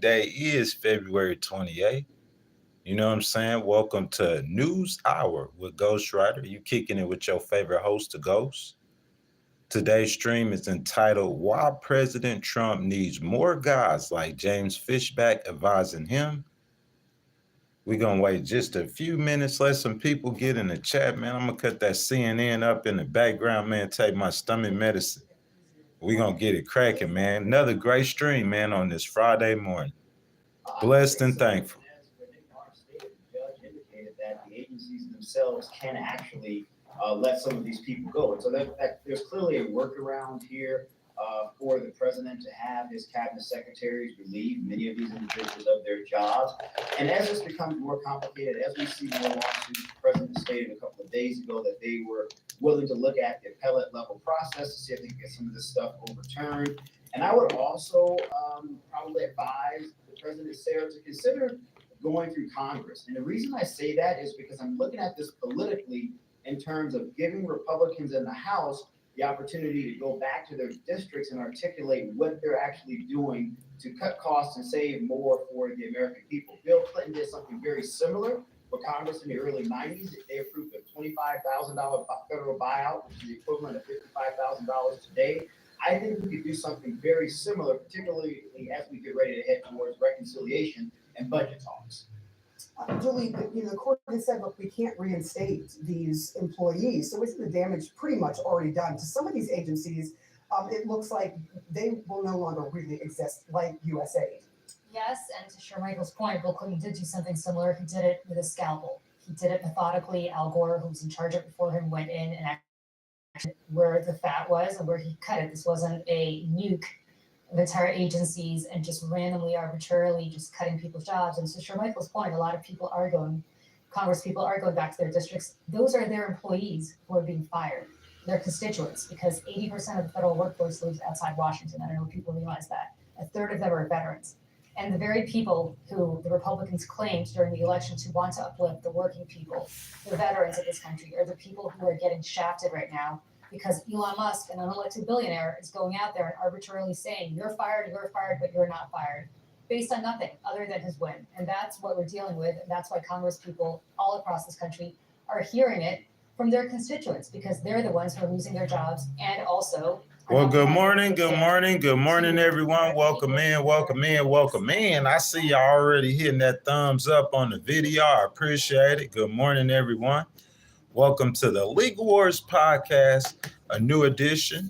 Today is February 28th. You know what I'm saying? Welcome to News Hour with Ghostwriter. You kicking it with your favorite host, the Ghost. Today's stream is entitled Why President Trump Needs More Guys Like James Fishback Advising Him. We're going to wait just a few minutes, let some people get in the chat, man. I'm going to cut that CNN up in the background, man, take my stomach medicine. We're going to get it cracking, man. Another great stream, man, on this Friday morning. Blessed and thankful. The judge indicated that the agencies themselves can actually let some of these people go. And so there's clearly a workaround here for the president to have his cabinet secretaries relieve many of these individuals of their jobs. And as this becomes more complicated, as we see more lawsuits, the president stated a couple of days ago that they were willing to look at the appellate level process to see if they can get some of this stuff overturned. And I would also probably advise the president, Sarah, to consider going through Congress. And the reason I say that is because I'm looking at this politically in terms of giving Republicans in the House the opportunity to go back to their districts and articulate what they're actually doing to cut costs and save more for the American people. Bill Clinton did something very similar for Congress in the early 90s. They approved a $25,000 federal buyout, which is the equivalent of $55,000 today. I think we could do something very similar, particularly as we get ready to head towards reconciliation and budget talks. Julie, the court has said, look, we can't reinstate these employees. So isn't the damage pretty much already done? To some of these agencies, it looks like they will no longer really exist like USAID. Yes, and to Shermichael's point, Bill Clinton did do something similar. He did it with a scalpel. He did it methodically. Al Gore, who was in charge of it before him, went in and actually where the fat was and where he cut it. This wasn't a nuke of entire agencies and just randomly, arbitrarily just cutting people's jobs. And to Shermichael's point, a lot of people are going, Congress people are going back to their districts. Those are their employees who are being fired, their constituents, because 80% of the federal workforce lives outside Washington. I don't know if people realize that. A third of them are veterans. And the very people who the Republicans claimed during the election to want to uplift, the working people, the veterans of this country, are the people who are getting shafted right now because Elon Musk, an unelected billionaire, is going out there and arbitrarily saying, you're fired, but you're not fired, based on nothing other than his whim. And that's what we're dealing with. And that's why Congress people all across this country are hearing it from their constituents, because they're the ones who are losing their jobs and also. Well, good morning, everyone. Welcome in. I see y'all already hitting that thumbs up on the video. I appreciate it. Good morning, everyone. Welcome to the Legal Wars podcast, a new edition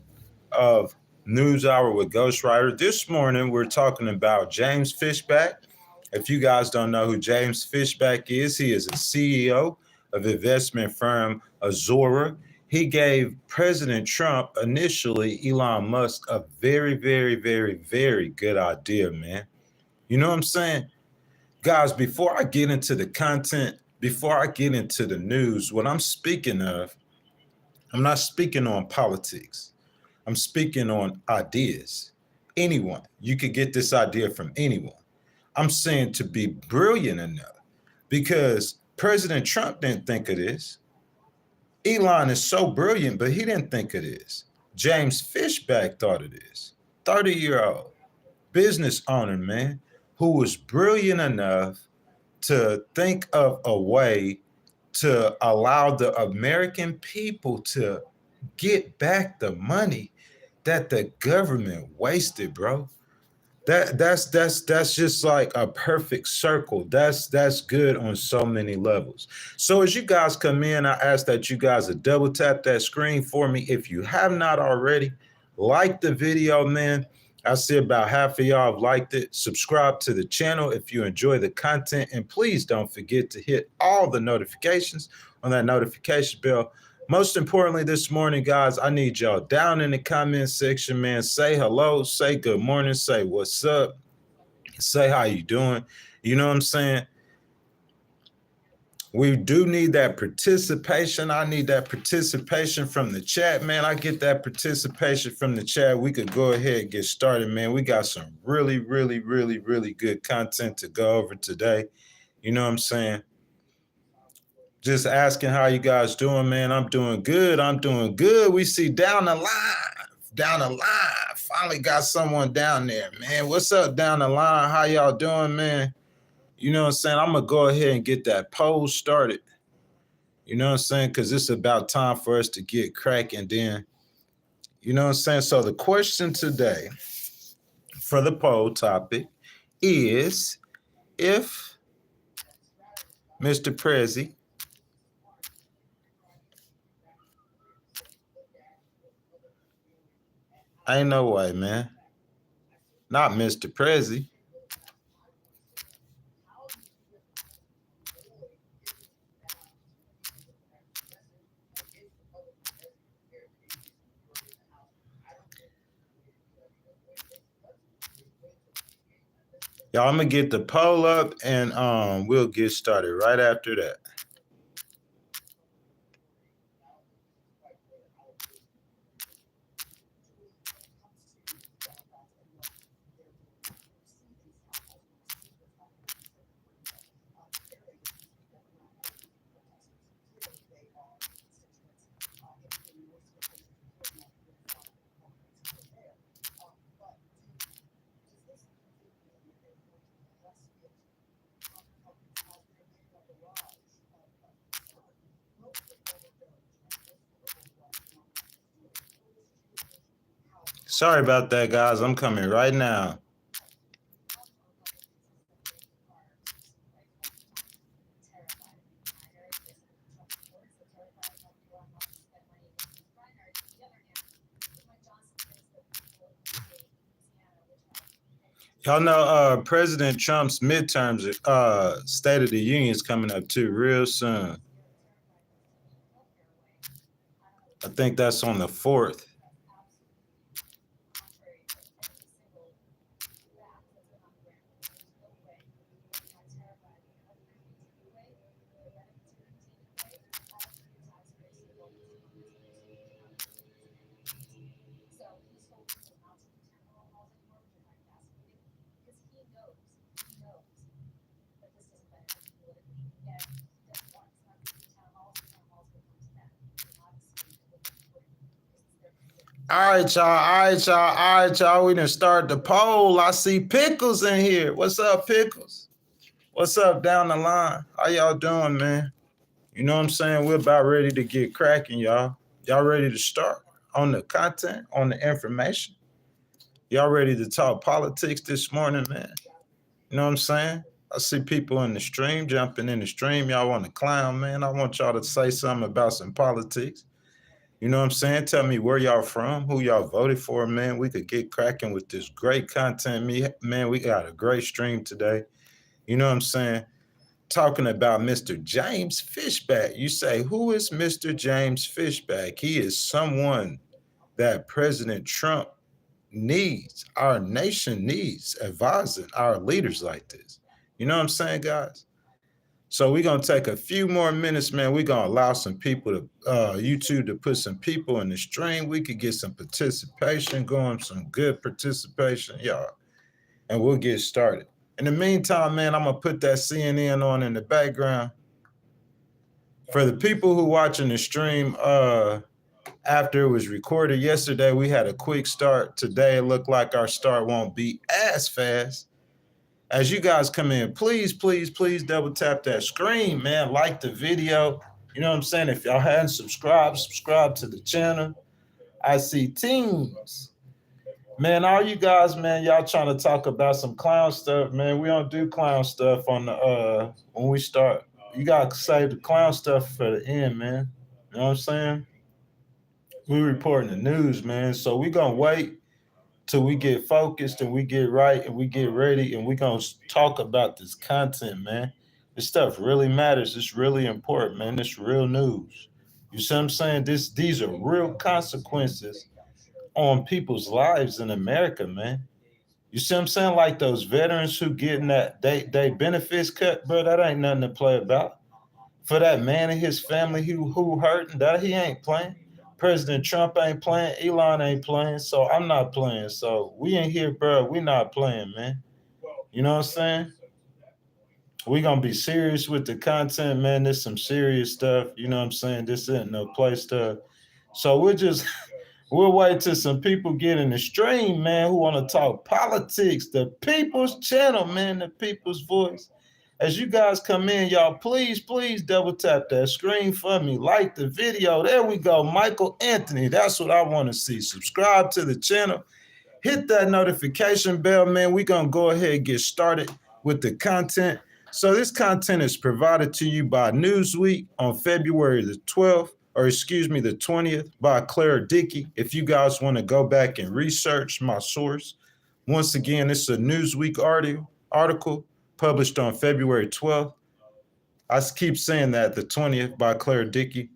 of News Hour with Ghostwriter. This morning, we're talking about James Fishback. If you guys don't know who James Fishback is, he is a CEO of investment firm Azoria. He gave President Trump, initially Elon Musk, a very, very, very, very good idea, man. You know what I'm saying? Guys, before I get into the content, before I get into the news, what I'm speaking of, I'm not speaking on politics. I'm speaking on ideas. Anyone, you could get this idea from anyone. I'm saying to be brilliant enough, because President Trump didn't think of this. Elon is so brilliant, but he didn't think of this. James Fishback thought of this. 30-year-old business owner, man, who was brilliant enough to think of a way to allow the American people to get back the money that the government wasted, bro. That's just like a perfect circle. That's good on so many levels. So as you guys come in, I ask that you guys double tap that screen for me. If you have not already, like the video, man. I see about half of y'all have liked it. Subscribe to the channel if you enjoy the content. And please don't forget to hit all the notifications on that notification bell. Most importantly this morning, guys, I need y'all down in the comment section, man. Say hello, say good morning, say what's up, say how you doing. You know what I'm saying? We do need that participation. I need that participation from the chat, man. I get that participation from the chat. We could go ahead and get started, man. We got some really, really, really, really good content to go over today. You know what I'm saying? Just asking how you guys doing, man. I'm doing good. We see down the line down the line. Finally got someone down there, man. What's up down the line? How y'all doing, man? You know what I'm saying? I'm going to go ahead and get that poll started. You know what I'm saying? Because it's about time for us to get cracking then. You know what I'm saying? So the question today for the poll topic is, if Mr. Prezi ain't no way, man. Not Mr. Prezi. Y'all, I'm gonna get the poll up and we'll get started right after that. Sorry about that, guys. I'm coming right now. Y'all know President Trump's midterms, State of the Union is coming up too real soon. I think that's on the 4th. All right, y'all. We done start the poll. I see Pickles in here. What's up, Pickles? What's up down the line? How y'all doing, man? You know what I'm saying? We're about ready to get cracking, y'all. Y'all ready to start on the content, on the information? Y'all ready to talk politics this morning, man? You know what I'm saying? I see people in the stream, jumping in the stream. Y'all want to clown, man? I want y'all to say something about some politics. You know what I'm saying? Tell me where y'all from, who y'all voted for, man. We could get cracking with this great content. Man, we got a great stream today. You know what I'm saying? Talking about Mr. James Fishback. You say, who is Mr. James Fishback? He is someone that President Trump needs, our nation needs, advising our leaders like this. You know what I'm saying, guys? So we're going to take a few more minutes, man. We're going to allow some people to, YouTube to put some people in the stream. We could get some participation going, some good participation, y'all. And we'll get started. In the meantime, man, I'm going to put that CNN on in the background. For the people who watching the stream, after it was recorded yesterday, we had a quick start. Today, it looked like our start won't be as fast. As you guys come in, please double tap that screen, man. Like the video. You know what I'm saying? If y'all hadn't subscribed, subscribe to the channel. I see teams. Man, all you guys, man, y'all trying to talk about some clown stuff, man. We don't do clown stuff on the when we start. You gotta save the clown stuff for the end, man. You know what I'm saying? We reporting the news, man. So we gonna wait till we get focused and we get right and we get ready and we gonna talk about this content, man. This stuff really matters. It's really important, man. It's real news. You see what I'm saying? These are real consequences on people's lives in America, man. You see what I'm saying? Like those veterans who getting that they benefits cut, bro, that ain't nothing to play about. For that man and his family who hurting, that he ain't playing. President Trump ain't playing. Elon ain't playing. So I'm not playing. So we in here, bro. We not playing, man. You know what I'm saying? We gonna be serious with the content, man. This some serious stuff. You know what I'm saying? This isn't no play stuff. So We'll wait till some people get in the stream, man, who want to talk politics. The People's Channel, man, the People's Voice. As you guys come in, y'all, please double tap that screen for me. Like the video. There we go. Michael Anthony. That's what I want to see. Subscribe to the channel. Hit that notification bell, man. We're going to go ahead and get started with the content. So this content is provided to you by Newsweek on February the 12th. Or excuse me, the 20th by Claire Dickey. If you guys want to go back and research my source, once again, it's a Newsweek article published on February 12th. I keep saying that, the 20th by Claire Dickey.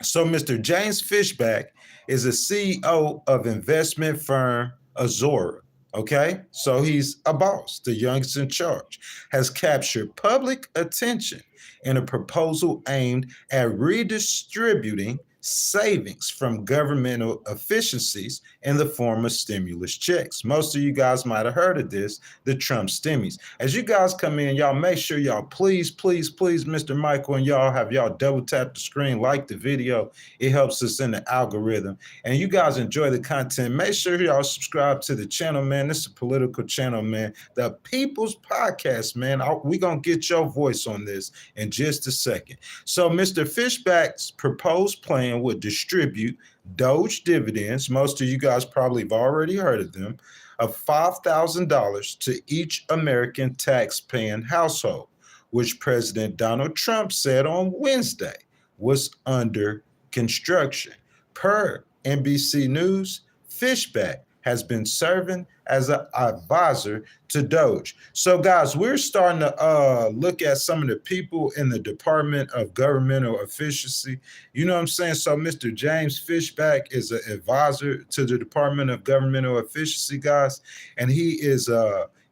So Mr. James Fishback is a CEO of investment firm Azoria. Okay, so he's a boss, the youngest in charge, has captured public attention in a proposal aimed at redistributing savings from governmental efficiencies in the form of stimulus checks. Most of you guys might have heard of this, the Trump stimmies. As you guys come in, y'all make sure y'all please, Mr. Michael and y'all have y'all double tap the screen, like the video. It helps us in the algorithm. And you guys enjoy the content. Make sure y'all subscribe to the channel, man. This is a political channel, man. The People's Podcast, man. We're going to get your voice on this in just a second. So Mr. Fishback's proposed plan would distribute DOGE dividends, most of you guys probably have already heard of them, of $5,000 to each American tax-paying household, which President Donald Trump said on Wednesday was under construction. Per NBC News, Fishback has been serving as an advisor to DOGE. So guys, we're starting to look at some of the people in the Department of Governmental Efficiency. You know what I'm saying? So Mr. James Fishback is an advisor to the Department of Governmental Efficiency, guys. And he is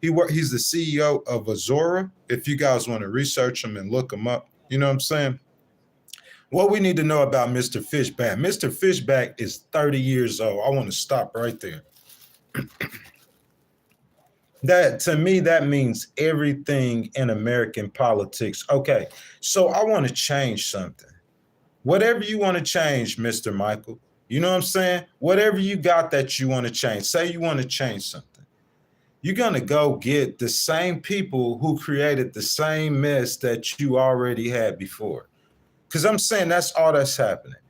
he's the CEO of Azoria. If you guys want to research him and look him up, you know what I'm saying? What we need to know about Mr. Fishback. Mr. Fishback is 30 years old. I want to stop right there. That to me, that means everything in American politics. Okay, so I want to change something. Whatever you want to change, Mr. Michael, you know what I'm saying? Whatever you got that you want to change, say you want to change something. You're going to go get the same people who created the same mess that you already had before. Because I'm saying that's all that's happening.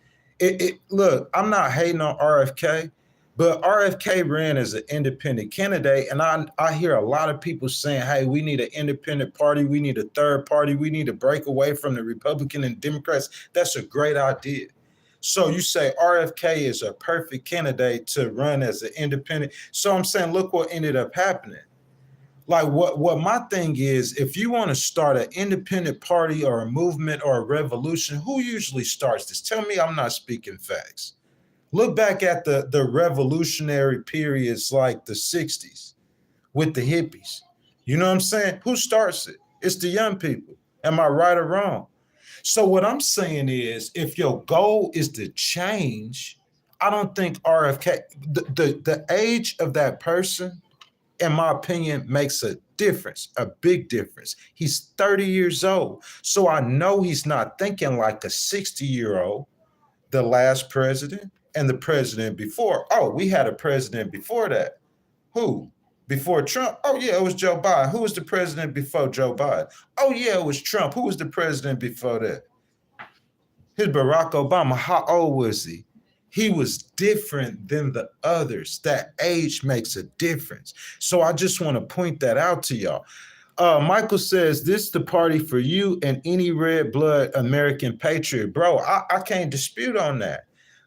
Look, I'm not hating on RFK. But RFK ran as an independent candidate, and I hear a lot of people saying, hey, we need an independent party. We need a third party. We need to break away from the Republican and Democrats. That's a great idea. So you say RFK is a perfect candidate to run as an independent. So I'm saying, look what ended up happening. Like what my thing is, if you want to start an independent party or a movement or a revolution, who usually starts this? Tell me I'm not speaking facts. Look back at the revolutionary periods like the 60s with the hippies. You know what I'm saying? Who starts it? It's the young people. Am I right or wrong? So what I'm saying is, if your goal is to change, I don't think RFK, the age of that person, in my opinion, makes a difference, a big difference. He's 30 years old. So I know he's not thinking like a 60-year-old, the last president. And the president before. Oh, we had a president before that. Who? Before Trump? Oh, yeah, it was Joe Biden. Who was the president before Joe Biden? Oh, yeah, it was Trump. Who was the president before that? Here's Barack Obama. How old was he? He was different than the others. That age makes a difference. So I just want to point that out to y'all. Michael says, this is the party for you and any red blood American patriot. Bro, I can't dispute on that.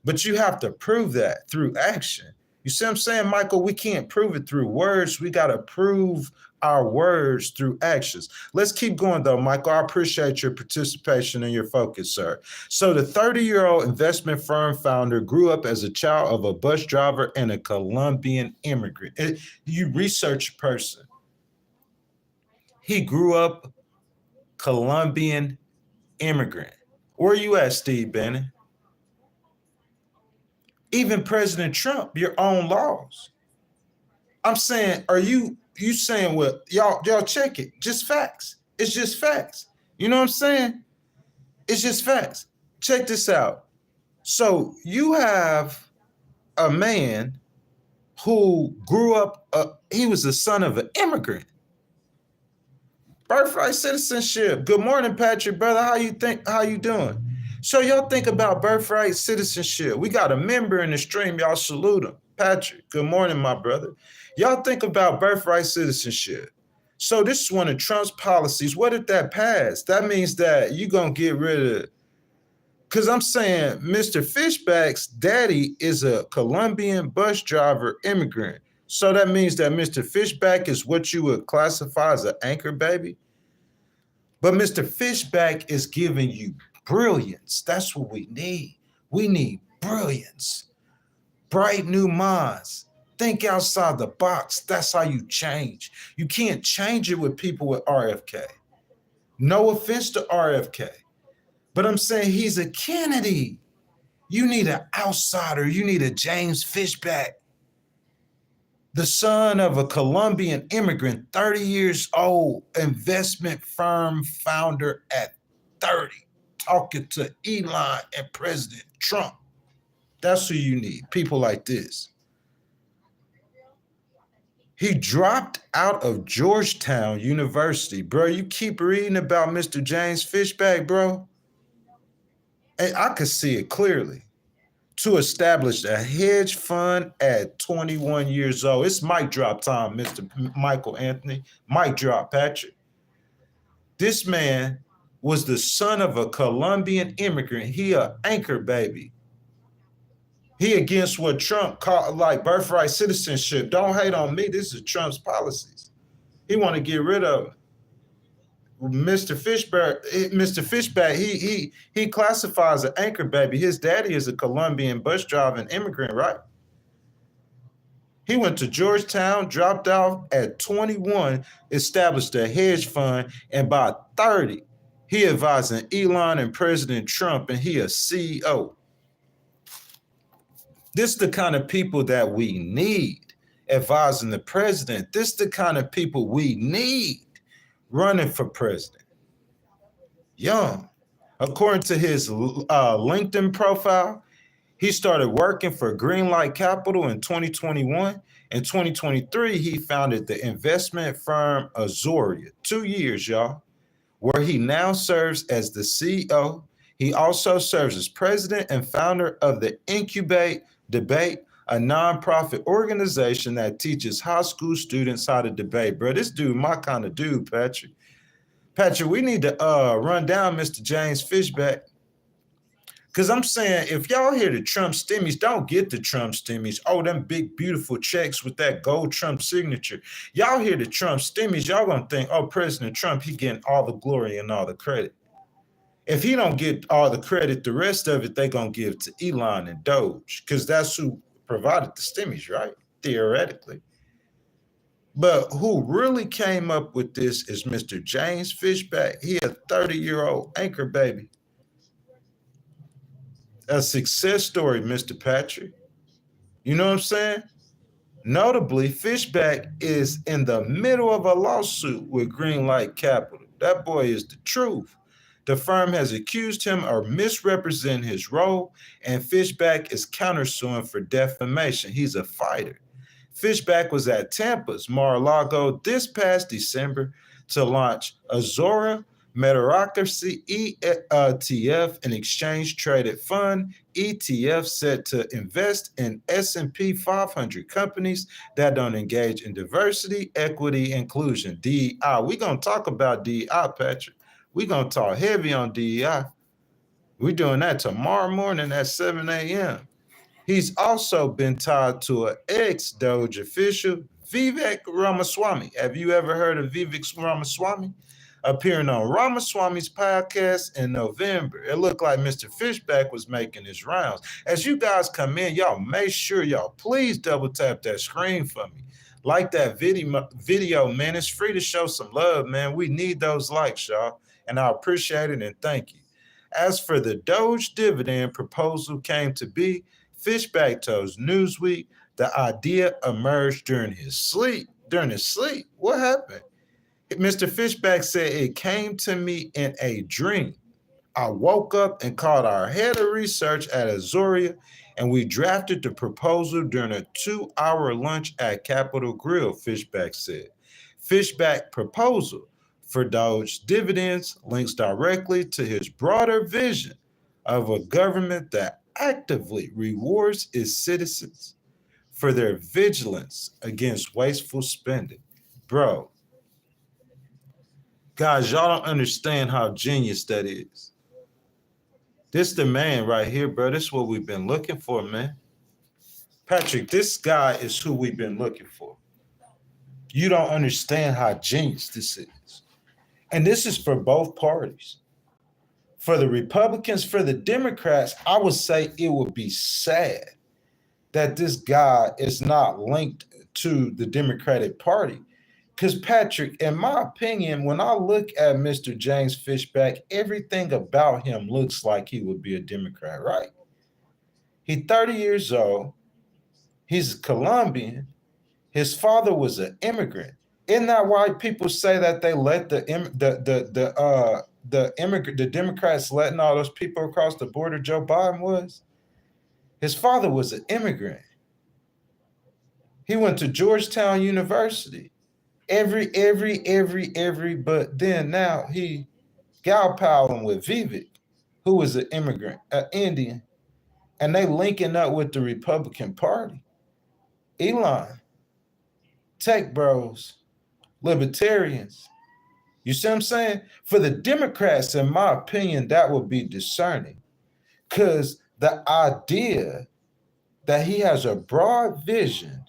But you have to prove that through action. You see what I'm saying, Michael? We can't prove it through words. We got to prove our words through actions. Let's keep going, though, Michael. I appreciate your participation and your focus, sir. So the 30-year-old investment firm founder grew up as a child of a bus driver and a Colombian immigrant. You research a person. He grew up Colombian immigrant. Where you at, Steve Bannon? Even President Trump, your own laws. I'm saying, are you saying, well, y'all check it. Just facts. It's just facts. You know what I'm saying? It's just facts. Check this out. So you have a man who grew up, he was the son of an immigrant. Birthright citizenship. Good morning, Patrick, brother. How you doing? So y'all think about birthright citizenship. We got a member in the stream. Y'all salute him. Patrick, good morning, my brother. Y'all think about birthright citizenship. So this is one of Trump's policies. What did that pass? That means that you're going to get rid of, because I'm saying Mr. Fishback's daddy is a Colombian bus driver immigrant. So that means that Mr. Fishback is what you would classify as an anchor baby. But Mr. Fishback is giving you brilliance. That's what we need. We need brilliance. Bright new minds. Think outside the box. That's how you change. You can't change it with people with RFK. No offense to RFK. But I'm saying he's a Kennedy. You need an outsider. You need a James Fishback. The son of a Colombian immigrant, 30 years old, investment firm founder at 30, talking to Elon and President Trump. That's who you need, people like this. He dropped out of Georgetown University. Bro, you keep reading about Mr. James Fishback, bro. And I could see it clearly. To establish a hedge fund at 21 years old. It's mic drop time, Mr. Michael Anthony. Mic drop, Patrick. This man was the son of a Colombian immigrant. He an anchor baby. He against what Trump called like birthright citizenship. Don't hate on me. This is Trump's policies. He want to get rid of it. Mr. Fishback, he classifies an anchor baby. His daddy is a Colombian bus driving immigrant, right? He went to Georgetown, dropped out at 21, established a hedge fund, and by 30, he advising Elon and President Trump, and he a CEO. This is the kind of people that we need advising the president. This is the kind of people we need running for president. Young. According to his LinkedIn profile, he started working for Greenlight Capital in 2021. In 2023, he founded the investment firm Azoria. 2 years, y'all, where he now serves as the CEO. He also serves as president and founder of the Incubate Debate, a nonprofit organization that teaches high school students how to debate. Bro, this dude, my kind of dude, Patrick. Patrick, we need to run down Mr. James Fishback. Because I'm saying, if y'all hear the Trump stimmies, don't get the Trump stimmies. Oh, them big, beautiful checks with that gold Trump signature. Y'all hear the Trump stimmies, y'all going to think, oh, President Trump, he getting all the glory and all the credit. If he don't get all the credit, the rest of it, they going to give to Elon and DOGE, because that's who provided the stimmies, right? Theoretically. But who really came up with this is Mr. James Fishback. He a 30-year-old anchor baby. A success story, Mr. Patrick. You know what I'm saying? Notably, Fishback is in the middle of a lawsuit with Greenlight Capital. That boy is the truth. The firm has accused him of misrepresenting his role, and Fishback is countersuing for defamation. He's a fighter. Fishback was at Tampa's Mar-a-Lago this past December to launch Azoria Meritocracy ETF, an exchange-traded fund ETF set to invest in S&P 500 companies that don't engage in diversity, equity, inclusion, DEI. We're going to talk about DEI, Patrick. We're going to talk heavy on DEI. We're doing that tomorrow morning at 7 a.m. He's also been tied to an ex-DOGE official, Vivek Ramaswamy. Have you ever heard of Vivek Ramaswamy? Appearing on Ramaswamy's podcast in November. It looked like Mr. Fishback was making his rounds. As you guys come in, y'all make sure y'all please double tap that screen for me. Like that video, man. It's free to show some love, man. We need those likes, y'all. And I appreciate it and thank you. As for the DOGE dividend proposal came to be, Fishback told Newsweek the idea emerged during his sleep. What happened? Mr. Fishback said, it came to me in a dream. I woke up and called our head of research at Azoria, and we drafted the proposal during a 2-hour lunch at Capitol Grill, Fishback said. Fishback proposal for DOGE dividends links directly to his broader vision of a government that actively rewards its citizens for their vigilance against wasteful spending. Bro, guys, y'all don't understand how genius that is. This the man right here, bro. This is what we've been looking for, man. Patrick, this guy is who we've been looking for. You don't understand how genius this is. And this is for both parties. For the Republicans, for the Democrats, I would say it would be sad that this guy is not linked to the Democratic Party. Because, Patrick, in my opinion, when I look at Mr. James Fishback, everything about him looks like he would be a Democrat, right? He's 30 years old. He's Colombian. His father was an immigrant. Isn't that why people say that they let the Democrats letting all those people across the border? Joe Biden was. His father was an immigrant. He went to Georgetown University. But then now he gal palling with Vivek, who was an immigrant, an Indian, and they linking up with the Republican Party. Elon, tech bros, libertarians. You see what I'm saying? For the Democrats, in my opinion, that would be discerning. Because the idea that he has a broad vision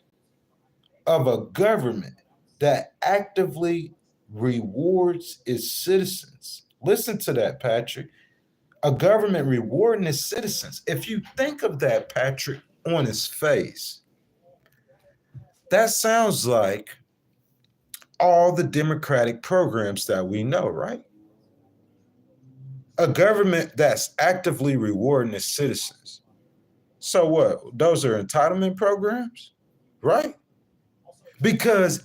of a government that actively rewards its citizens. Listen to that, Patrick. A government rewarding its citizens. If you think of that, Patrick, on its face, that sounds like all the Democratic programs that we know, right? A government that's actively rewarding its citizens. So what? Those are entitlement programs, right? Because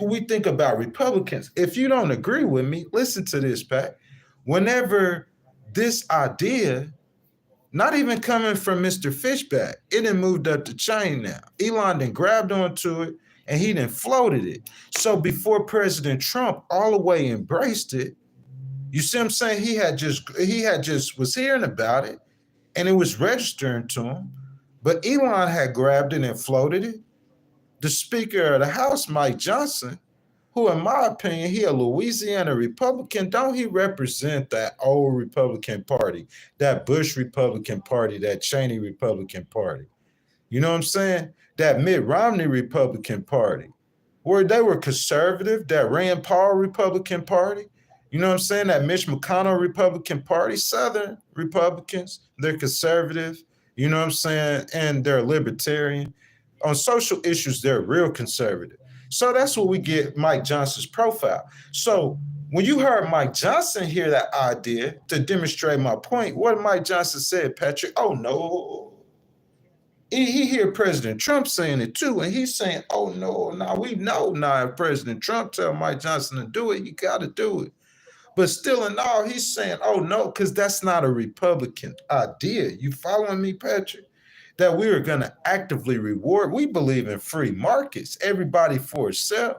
we think about Republicans. If you don't agree with me, listen to this, Pat. Whenever this idea, not even coming from Mr. Fishback, it done moved up the chain now. Elon then grabbed onto it and he then floated it. So before President Trump all the way embraced it, you see what I'm saying? He had just was hearing about it and it was registering to him. But Elon had grabbed it and floated it. The Speaker of the House, Mike Johnson, who in my opinion, he a Louisiana Republican, don't he represent that old Republican Party, that Bush Republican Party, that Cheney Republican Party? You know what I'm saying? That Mitt Romney Republican Party, where they were conservative, that Rand Paul Republican Party. You know what I'm saying? That Mitch McConnell Republican Party, Southern Republicans, they're conservative, you know what I'm saying? And they're libertarian. On social issues, they're real conservative. So that's what we get Mike Johnson's profile. So when you heard Mike Johnson hear that idea to demonstrate my point, what Mike Johnson said, Patrick, oh no. He hear President Trump saying it too, and he's saying, oh no, now we know now if President Trump tell Mike Johnson to do it, you got to do it. But still in all, he's saying, oh no, because that's not a Republican idea. You following me, Patrick? That we are going to actively reward. We believe in free markets, everybody for itself.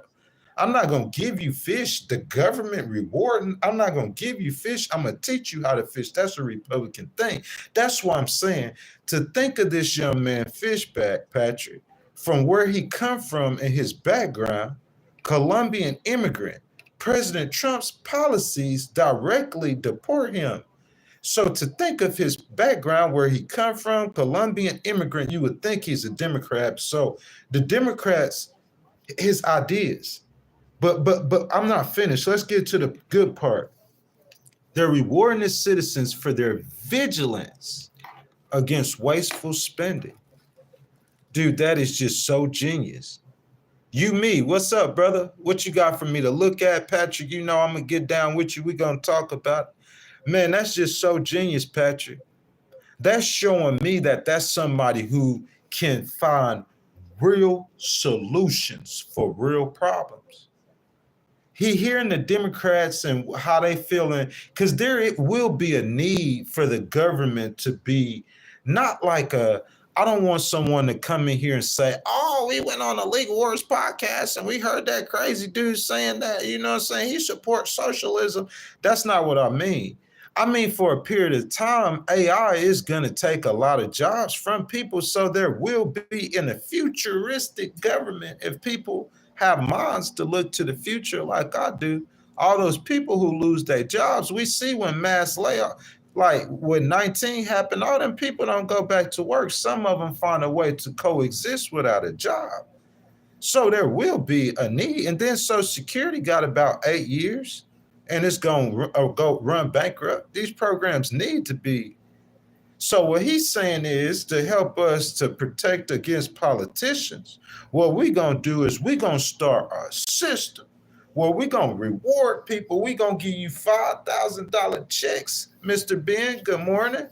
I'm not going to give you fish, the government rewarding. I'm not going to give you fish. I'm going to teach you how to fish. That's a Republican thing. That's why I'm saying to think of this young man, Fishback, Patrick, from where he come from and his background, Colombian immigrant. President Trump's policies directly deport him. So to think of his background, where he come from, Colombian immigrant, you would think he's a Democrat. So the Democrats, his ideas, but I'm not finished. Let's get to the good part. They're rewarding the citizens for their vigilance against wasteful spending. Dude, that is just so genius. You, me, what's up, brother? What you got for me to look at, Patrick? You know I'm gonna get down with you. We're gonna talk about it. Man, that's just so genius, Patrick. That's showing me that that's somebody who can find real solutions for real problems. He hearing the Democrats and how they feeling, because there it will be a need for the government to be not like a. I don't want someone to come in here and say, "Oh, we went on a Legal Wars podcast and we heard that crazy dude saying that." You know what I'm saying? He supports socialism. That's not what I mean. I mean, for a period of time, AI is going to take a lot of jobs from people. So there will be in a futuristic government, if people have minds to look to the future like I do, all those people who lose their jobs, we see when mass layoff, like when 19 happened, all them people don't go back to work. Some of them find a way to coexist without a job. So there will be a need. And then Social Security got about 8 years and it's going to go run bankrupt. These programs need to be. So what he's saying is to help us to protect against politicians, what we're going to do is we're going to start a system where we're going to reward people. We're going to give you $5,000 checks. Mr. Ben, good morning.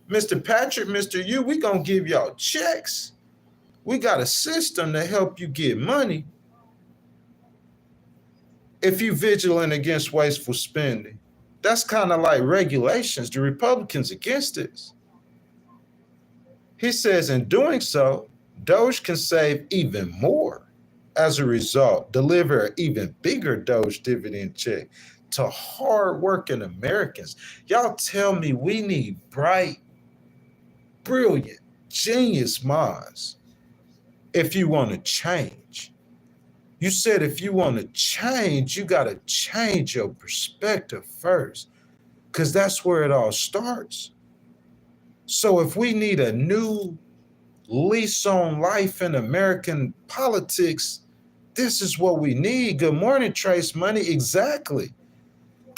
Mr. Patrick, Mr. U, we're going to give y'all checks. We got a system to help you get money if you're vigilant against wasteful spending. That's kind of like regulations. The Republicans against this. He says in doing so, DOGE can save even more. As a result, deliver an even bigger DOGE dividend check to hardworking Americans. Y'all tell me we need bright, brilliant, genius minds if you want to change. You said if you want to change, you got to change your perspective first, because that's where it all starts. So if we need a new lease on life in American politics, this is what we need. Good morning, Trace Money. Exactly.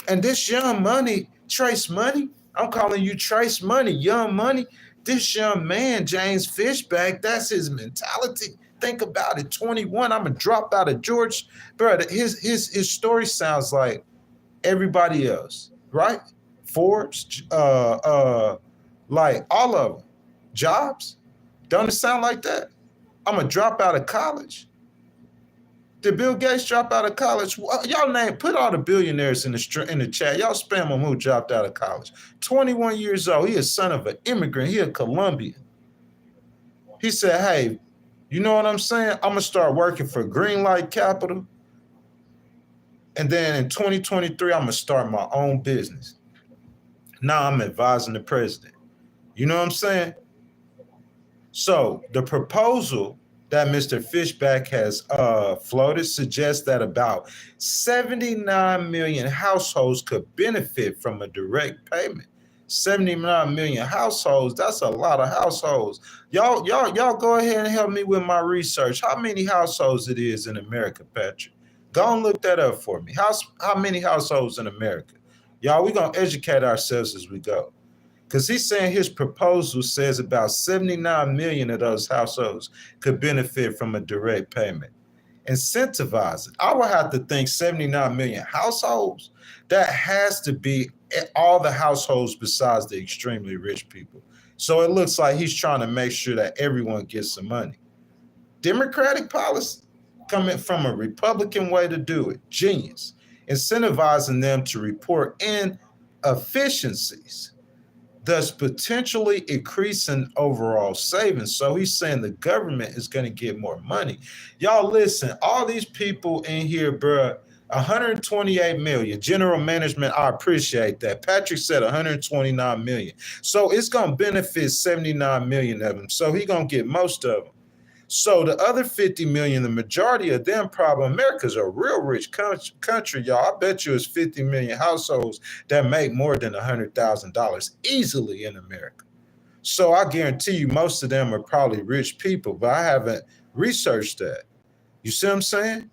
And this young money, Trace Money, I'm calling you Trace Money, young money. This young man, James Fishback, that's his mentality. Think about it. 21, I'm a dropout of George. Bro, his story sounds like everybody else, right? Forbes, like all of them. Jobs. Don't it sound like that? I'm a drop out of college. Did Bill Gates drop out of college? Y'all name, put all the billionaires in the chat. Y'all spam them who dropped out of college. 21 years old. He is son of an immigrant. He a Colombian. He said, hey, you know what I'm saying? I'm going to start working for Greenlight Capital. And then in 2023, I'm going to start my own business. Now I'm advising the president. You know what I'm saying? So the proposal that Mr. Fishback has floated suggests that about 79 million households could benefit from a direct payment. 79 million households, that's a lot of households. Y'all go ahead and help me with my research. How many households it is in America, Patrick? Go and look that up for me. How many households in America? Y'all, we're going to educate ourselves as we go. Because he's saying his proposal says about 79 million of those households could benefit from a direct payment. Incentivize it. I would have to think 79 million households. That has to be all the households besides the extremely rich people. So it looks like he's trying to make sure that everyone gets some money. Democratic policy coming from a Republican way to do it. Genius. Incentivizing them to report in efficiencies, thus potentially increasing overall savings. So he's saying the government is going to get more money. Y'all listen, all these people in here, bro, 128 million. General management, I appreciate that. Patrick said 129 million. So it's going to benefit 79 million of them. So he's going to get most of them. So the other 50 million, the majority of them probably, America's a real rich country, y'all. I bet you it's 50 million households that make more than $100,000 easily in America. So I guarantee you most of them are probably rich people, but I haven't researched that. You see what I'm saying?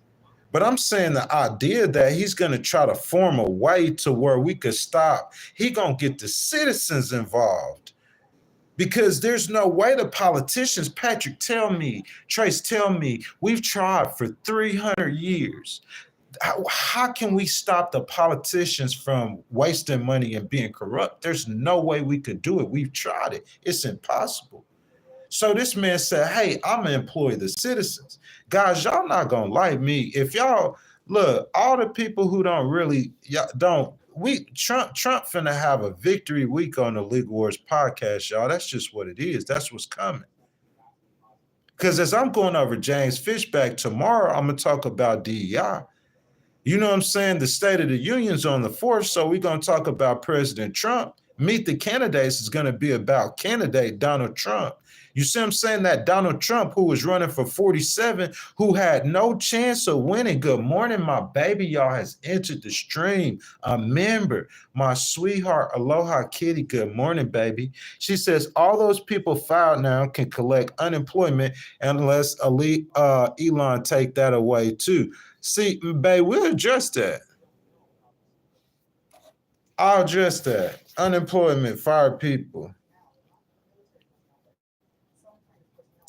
But I'm saying the idea that he's going to try to form a way to where we could stop, he going to get the citizens involved. Because there's no way the politicians, Patrick, tell me, Trace, tell me, we've tried for 300 years. How can we stop the politicians from wasting money and being corrupt? There's no way we could do it. We've tried it. It's impossible. So this man said, hey, I'm going to employ the citizens. Guys, y'all not going to like me. If y'all, Look, all the people who don't really Trump finna have a victory week on the Legal Wars podcast, y'all. That's just what it is. That's what's coming. Because as I'm going over James Fishback tomorrow, I'm gonna talk about DEI. You know what I'm saying? The State of the Union's on the 4th, so we're gonna talk about President Trump. Meet the Candidates is gonna be about candidate Donald Trump. You see what I'm saying? That Donald Trump, who was running for 47, who had no chance of winning. Good morning, my baby. Y'all has entered the stream. A member, my sweetheart, Aloha Kitty. Good morning, baby. She says all those people filed now can collect unemployment unless Elon take that away too. See, babe, we'll address that. I'll address that. Unemployment, fired people.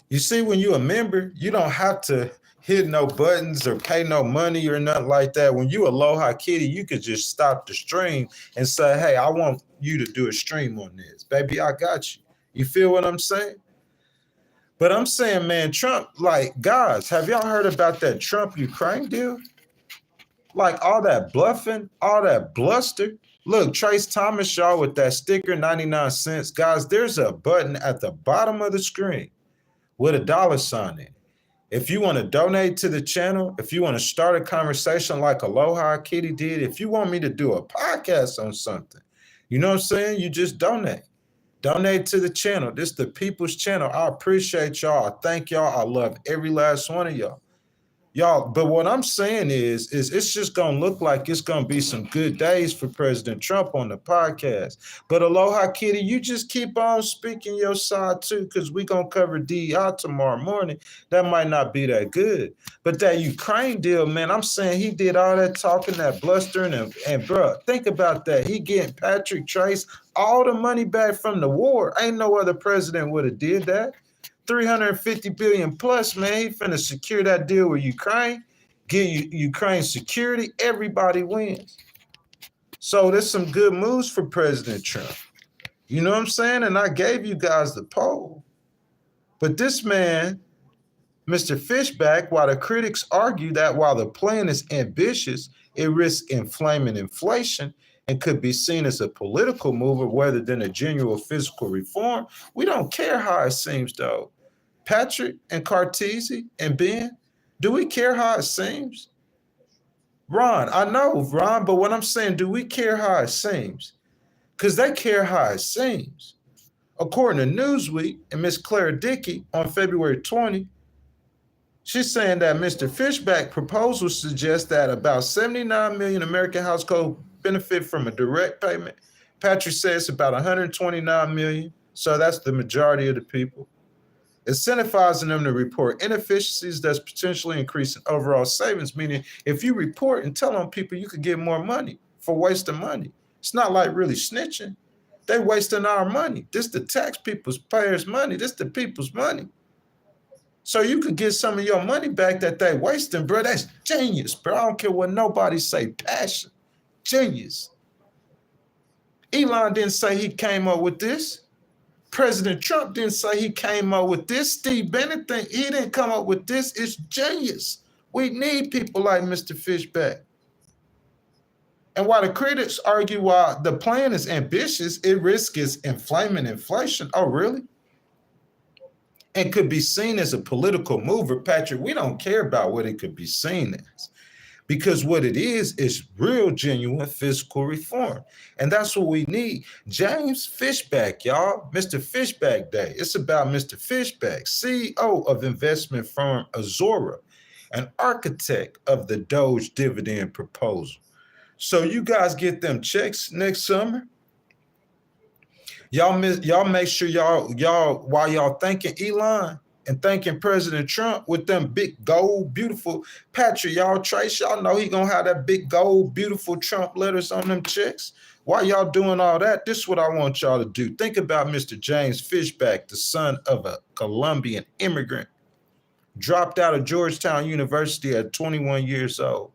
You see, when you're a member, you don't have to hit no buttons or pay no money or nothing like that. When you Aloha Kitty, you could just stop the stream and say, hey, I want you to do a stream on this. Baby, I got you. You feel what I'm saying? But I'm saying, man, Trump, like, guys, have y'all heard about that Trump-Ukraine deal? Like all that bluffing, all that bluster. Look, Trace Thomas, y'all, with that sticker, 99 cents. Guys, there's a button at the bottom of the screen with a $sign in it. If you want to donate to the channel, if you want to start a conversation like Aloha Kitty did, if you want me to do a podcast on something, you know what I'm saying? You just donate. Donate to the channel. This is the people's channel. I appreciate y'all. I thank y'all. I love every last one of y'all. Y'all, but what I'm saying is it's just going to look like it's going to be some good days for President Trump on the podcast. But Aloha Kitty, you just keep on speaking your side too, because we're going to cover DEI tomorrow morning. That might not be that good. But that Ukraine deal, man, I'm saying he did all that talking, that blustering, and bro, think about that. He getting Patrick Trace all the money back from the war. Ain't no other president would have did that. 350 billion plus, man. He finna secure that deal with Ukraine, give Ukraine security. Everybody wins. So there's some good moves for President Trump. You know what I'm saying? And I gave you guys the poll. But this man, Mr. Fishback, while the critics argue that while the plan is ambitious, it risks inflaming inflation and could be seen as a political move rather than a genuine physical reform. We don't care how it seems, though. Patrick and Cartesi and Ben, do we care how it seems? Ron, I know, Ron, but what I'm saying, do we care how it seems? Because they care how it seems. According to Newsweek and Miss Clara Dickey on February 20, she's saying that Mr. Fishback proposal suggests that about 79 million American households benefit from a direct payment. Patrick says about 129 million, so that's the majority of the people. Incentivizing them to report inefficiencies that's potentially increasing overall savings, meaning if you report and tell on people, you could get more money for wasting money. It's not like really snitching. They wasting our money. This the taxpayers' payers' money. This the people's money. So you could get some of your money back that they wasting, bro. That's genius, bro. I don't care what nobody say. Passion. Genius. Elon didn't say he came up with this. President Trump didn't say he came up with this. Steve Bannon, he didn't come up with this. It's genius. We need people like Mr. Fishback. And while the critics argue while the plan is ambitious, it risks inflaming inflation. Oh, really? And could be seen as a political mover. Patrick, we don't care about what it could be seen as. Because what it is real, genuine fiscal reform. And that's what we need. James Fishback, y'all. Mr. Fishback Day. It's about Mr. Fishback, CEO of investment firm Azoria, an architect of the DOGE dividend proposal. So you guys get them checks next summer. Y'all make sure y'all while y'all thanking Elon and thanking President Trump with them big gold beautiful Patrick, y'all Trace, y'all know he gonna have that big gold beautiful Trump letters on them checks. While y'all doing all that, this is what I want y'all to do. Think about Mr. James Fishback, the son of a Colombian immigrant, dropped out of Georgetown University at 21 years old,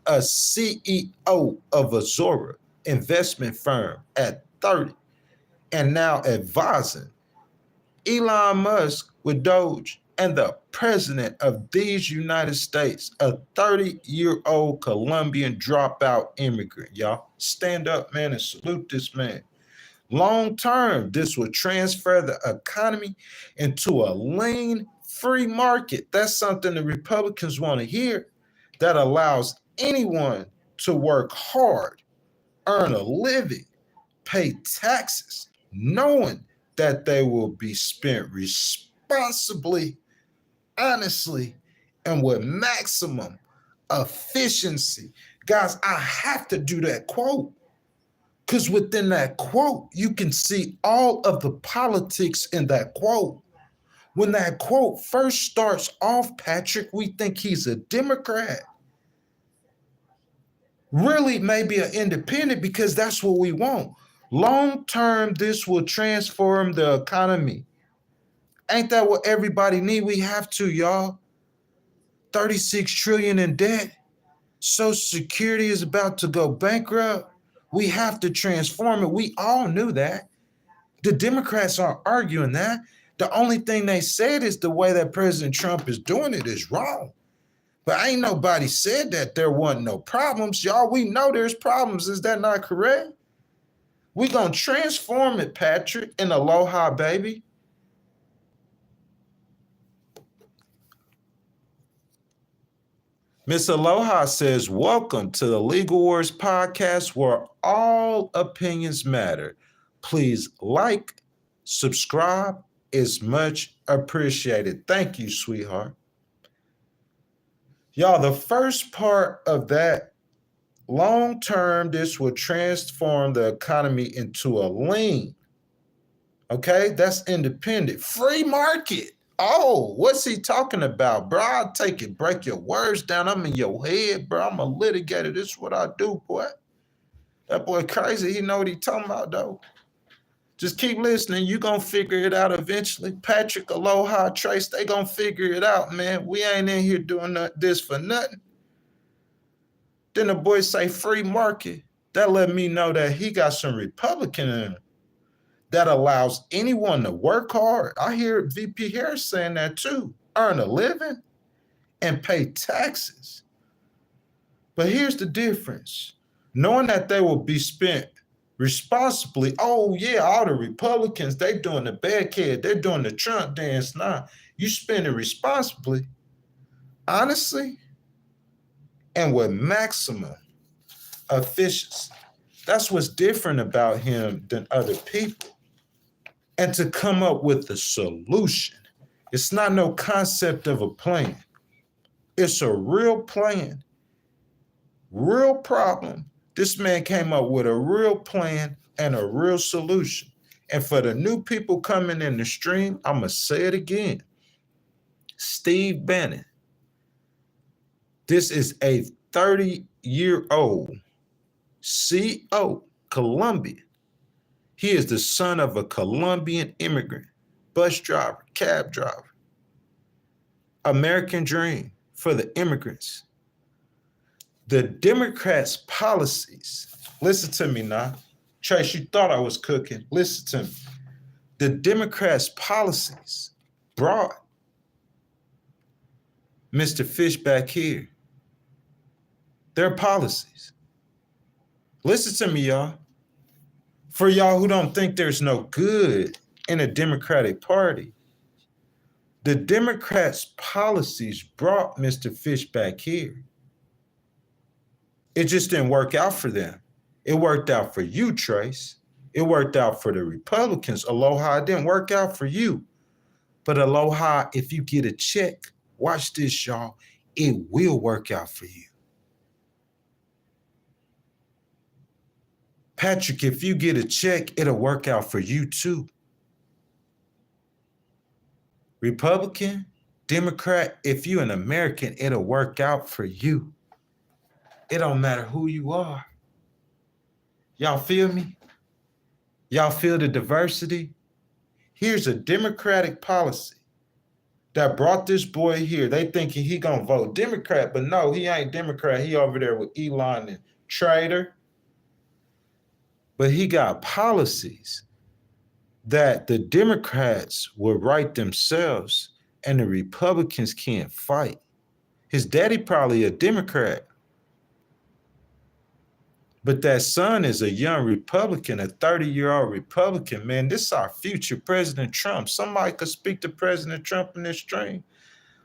a CEO of Azoria investment firm at 30, and now advising Elon Musk with DOGE and the president of these United States, a 30-year-old Colombian dropout immigrant. Y'all stand up, man, and salute this man. Long term, this will transfer the economy into a lean, free market. That's something the Republicans want to hear. That allows anyone to work hard, earn a living, pay taxes, knowing that they will be spent responsibly, honestly, and with maximum efficiency. Guys, I have to do that quote. Because within that quote, you can see all of the politics in that quote. When that quote first starts off, Patrick, we think he's a Democrat. Really, maybe an independent, because that's what we want. Long term, this will transform the economy. Ain't that what everybody need? We have to, y'all. 36 trillion in debt. Social Security is about to go bankrupt. We have to transform it. We all knew that. The Democrats aren't arguing that. The only thing they said is the way that President Trump is doing it is wrong. But ain't nobody said that there wasn't no problems. Y'all, we know there's problems. Is that not correct? We're going to transform it, Patrick, in Aloha, baby. Miss Aloha says, welcome to the Legal Wars podcast where all opinions matter. Please like, subscribe. It's much appreciated. Thank you, sweetheart. Y'all, the first part of that, long term, this will transform the economy into a lean. Okay, that's independent. Free market. Oh, what's he talking about, bro? I'll take it, break your words down. I'm in your head, bro. I'm a litigator. This is what I do, boy. That boy crazy. He know what he talking about, though. Just keep listening. You gonna figure it out eventually. Patrick, Aloha, Trace, they gonna figure it out, man. We ain't in here doing this for nothing. Then the boy say free market. That let me know that he got some Republican in him. That allows anyone to work hard. I hear VP Harris saying that too. Earn a living and pay taxes. But here's the difference. Knowing that they will be spent responsibly. Oh yeah, all the Republicans, they doing the bad kid. They're doing the Trump dance now. You spend it responsibly, honestly, and with maximum efficiency. That's what's different about him than other people. And to come up with a solution. It's not no concept of a plan. It's a real plan, real problem. This man came up with a real plan and a real solution. And for the new people coming in the stream, I'm going to say it again. Steve Bannon. This is a 30-year-old CO, Colombian. He is the son of a Colombian immigrant, bus driver, cab driver. American dream for the immigrants. The Democrats' policies, listen to me now. Trace, you thought I was cooking. Listen to me. The Democrats' policies brought Mr. Fishback here. Their policies. Listen to me, y'all. For y'all who don't think there's no good in a Democratic Party, the Democrats' policies brought Mr. Fishback here. It just didn't work out for them. It worked out for you, Trace. It worked out for the Republicans. Aloha, it didn't work out for you. But Aloha, if you get a check, watch this, y'all, it will work out for you. Patrick, if you get a check, it'll work out for you too. Republican, Democrat, if you're an American, it'll work out for you. It don't matter who you are. Y'all feel me? Y'all feel the diversity? Here's a Democratic policy that brought this boy here. They thinking he gonna vote Democrat, but no, he ain't Democrat. He over there with Elon and Trader. But he got policies that the Democrats would write themselves and the Republicans can't fight. His daddy probably a Democrat, but that son is a young Republican, a 30-year-old Republican. Man, this is our future President Trump. Somebody could speak to President Trump in this stream.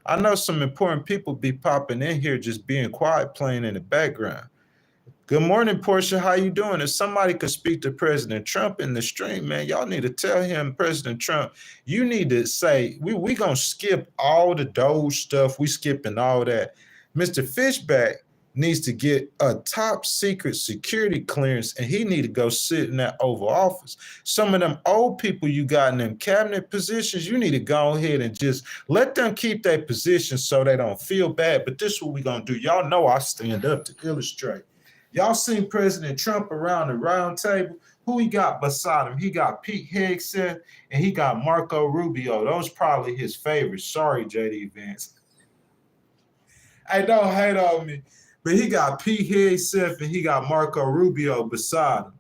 I know some important people be popping in here just being quiet, playing in the background. Good morning, Portia. How you doing? If somebody could speak to President Trump in the stream, man, y'all need to tell him, President Trump, you need to say, we going to skip all the DOGE stuff. We skipping all that. Mr. Fishback needs to get a top secret security clearance, and he need to go sit in that Oval Office. Some of them old people you got in them cabinet positions, you need to go ahead and just let them keep their positions so they don't feel bad. But this is what we going to do. Y'all know I stand up to illustrate. Y'all seen President Trump around the round table? Who he got beside him? He got Pete Hegseth and he got Marco Rubio. Those probably his favorites. Sorry, JD Vance. Hey, don't hate on me. But he got Pete Hegseth and he got Marco Rubio beside him.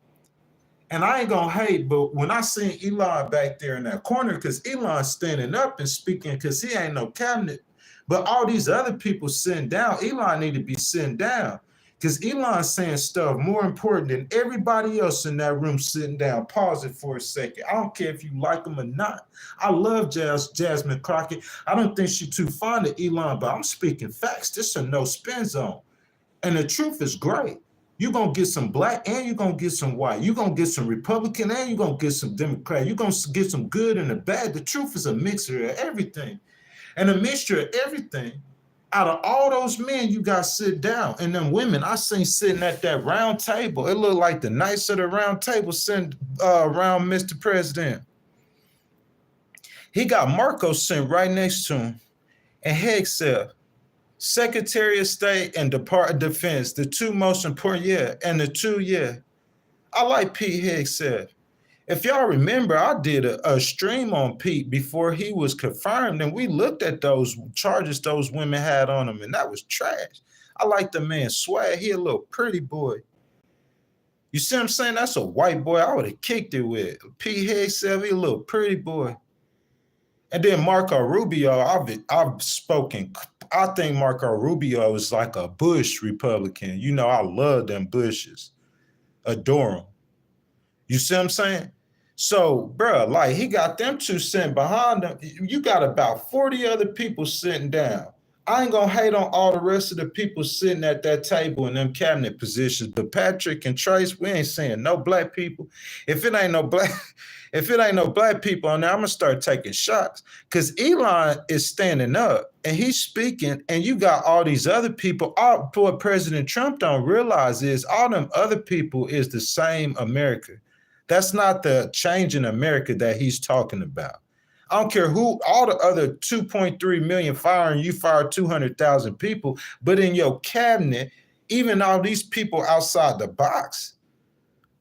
And I ain't gonna hate, but when I seen Elon back there in that corner, because Elon's standing up and speaking because he ain't no cabinet, but all these other people sitting down, Elon need to be sitting down. Because Elon's saying stuff more important than everybody else in that room sitting down. Pause it for a second. I don't care if you like him or not. I love Jasmine Crockett. I don't think she's too fond of Elon, but I'm speaking facts. This is a no spin zone. And the truth is great. You're going to get some black and you're going to get some white. You're going to get some Republican and you're going to get some Democrat. You're going to get some good and the bad. The truth is a mixture of everything. And a mixture of everything, out of all those men you got sit down, and them women I seen sitting at that round table, it looked like the knights of the round table sitting around Mr. President. He got Marco sitting right next to him, and Hegseth, Secretary of State and Department of Defense, the two most important, I like Pete Hegseth. If y'all remember, I did a stream on Pete before he was confirmed, and we looked at those charges those women had on him, and that was trash. I like the man swag. He a little pretty boy. You see what I'm saying? That's a white boy I would have kicked it with. Pete Hegseth, he a little pretty boy. And then Marco Rubio, I've spoken. I think Marco Rubio is like a Bush Republican. You know, I love them Bushes. Adore them. You see what I'm saying? So, bro, like he got them two sitting behind him. You got about 40 other people sitting down. I ain't gonna hate on all the rest of the people sitting at that table in them cabinet positions. But Patrick and Trace, we ain't saying no black people. If it ain't no black people on there, I'm gonna start taking shots. Because Elon is standing up and he's speaking, and you got all these other people. What President Trump don't realize is all them other people is the same America. That's not the change in America that he's talking about. I don't care who, all the other 2.3 million firing, you fired 200,000 people, but in your cabinet, even all these people outside the box,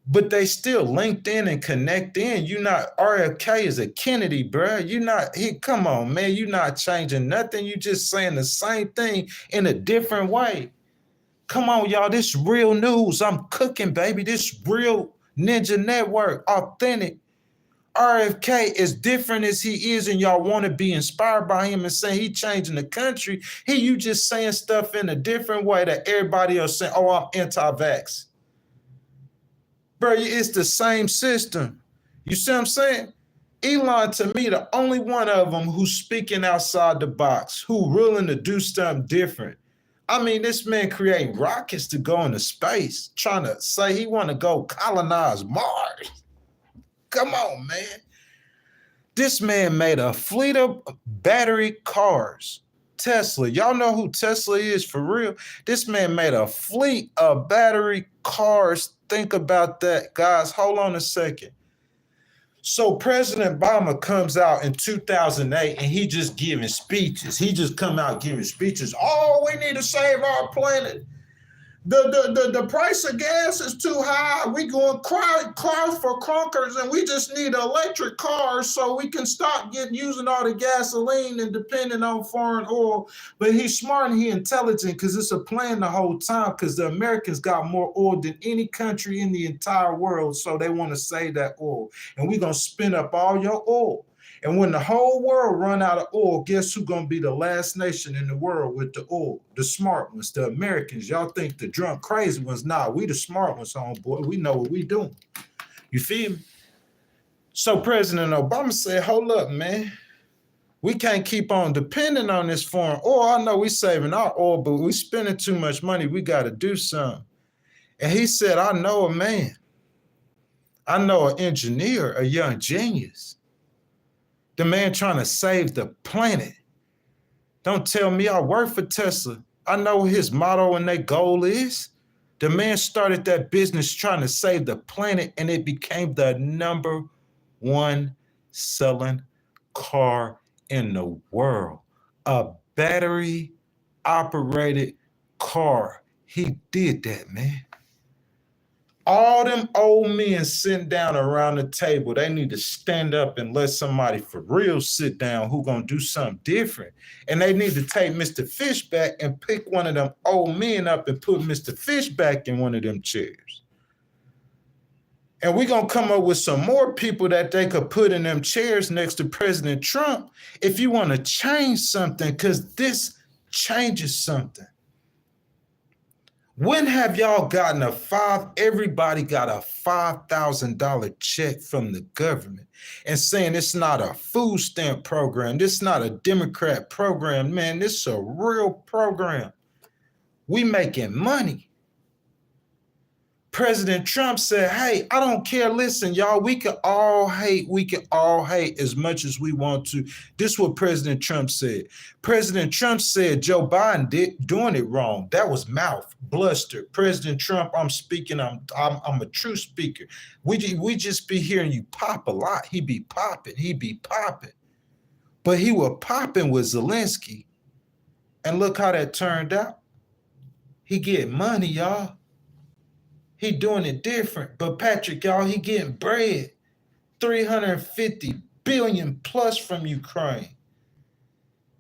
but they still linked in and connect in. You not, RFK is a Kennedy, bro. Come on, man. You're not changing nothing. You just saying the same thing in a different way. Come on, y'all. This real news. I'm cooking, baby. This real Ninja Network, authentic. RFK, as different as he is, and y'all want to be inspired by him and say he changing the country, you just saying stuff in a different way that everybody else saying, oh, I'm anti-vax. Bro, it's the same system. You see what I'm saying? Elon, to me, the only one of them who's speaking outside the box, who willing to do something different. I mean, this man creating rockets to go into space, trying to say he want to go colonize Mars. Come on, man. This man made a fleet of battery cars. Tesla. Y'all know who Tesla is for real? This man made a fleet of battery cars. Think about that, guys. Hold on a second. So President Obama comes out in 2008 and he just giving speeches. He just come out giving speeches. Oh, we need to save our planet. The price of gas is too high. We going cars for clunkers, and we just need electric cars so we can stop using all the gasoline and depending on foreign oil. But he's smart and he's intelligent because it's a plan the whole time, because the Americans got more oil than any country in the entire world, so they want to save that oil. And we're going to spin up all your oil. And when the whole world run out of oil, guess who's going to be the last nation in the world with the oil? The smart ones, the Americans. Y'all think the drunk crazy ones? Nah, we the smart ones, homeboy. We know what we doing. You feel me? So President Obama said, hold up, man. We can't keep on depending on this foreign oil. I know we saving our oil, but we spending too much money. We got to do something. And he said, I know a man. I know an engineer, a young genius. The man trying to save the planet. Don't tell me I work for Tesla. I know what his motto and their goal is. The man started that business trying to save the planet, and it became the #1 selling car in the world. A battery operated car. He did that, man. All them old men sitting down around the table, they need to stand up and let somebody for real sit down who gonna do something different. And they need to take Mr. Fishback and pick one of them old men up and put Mr. Fishback in one of them chairs. And we're gonna come up with some more people that they could put in them chairs next to President Trump if you wanna change something, because this changes something. When have y'all gotten everybody got a $5,000 check from the government and saying it's not a food stamp program, this not a Democrat program, man, this is a real program. We making money. President Trump said, hey, I don't care. Listen, y'all, we can all hate as much as we want to. This is what President Trump said. President Trump said Joe Biden doing it wrong. That was mouth, bluster. President Trump, I'm speaking, I'm a true speaker. We just be hearing you pop a lot. He be popping. But he was popping with Zelensky. And look how that turned out. He getting money, y'all. He doing it different. But Patrick, y'all, he getting bread. $350 billion plus from Ukraine.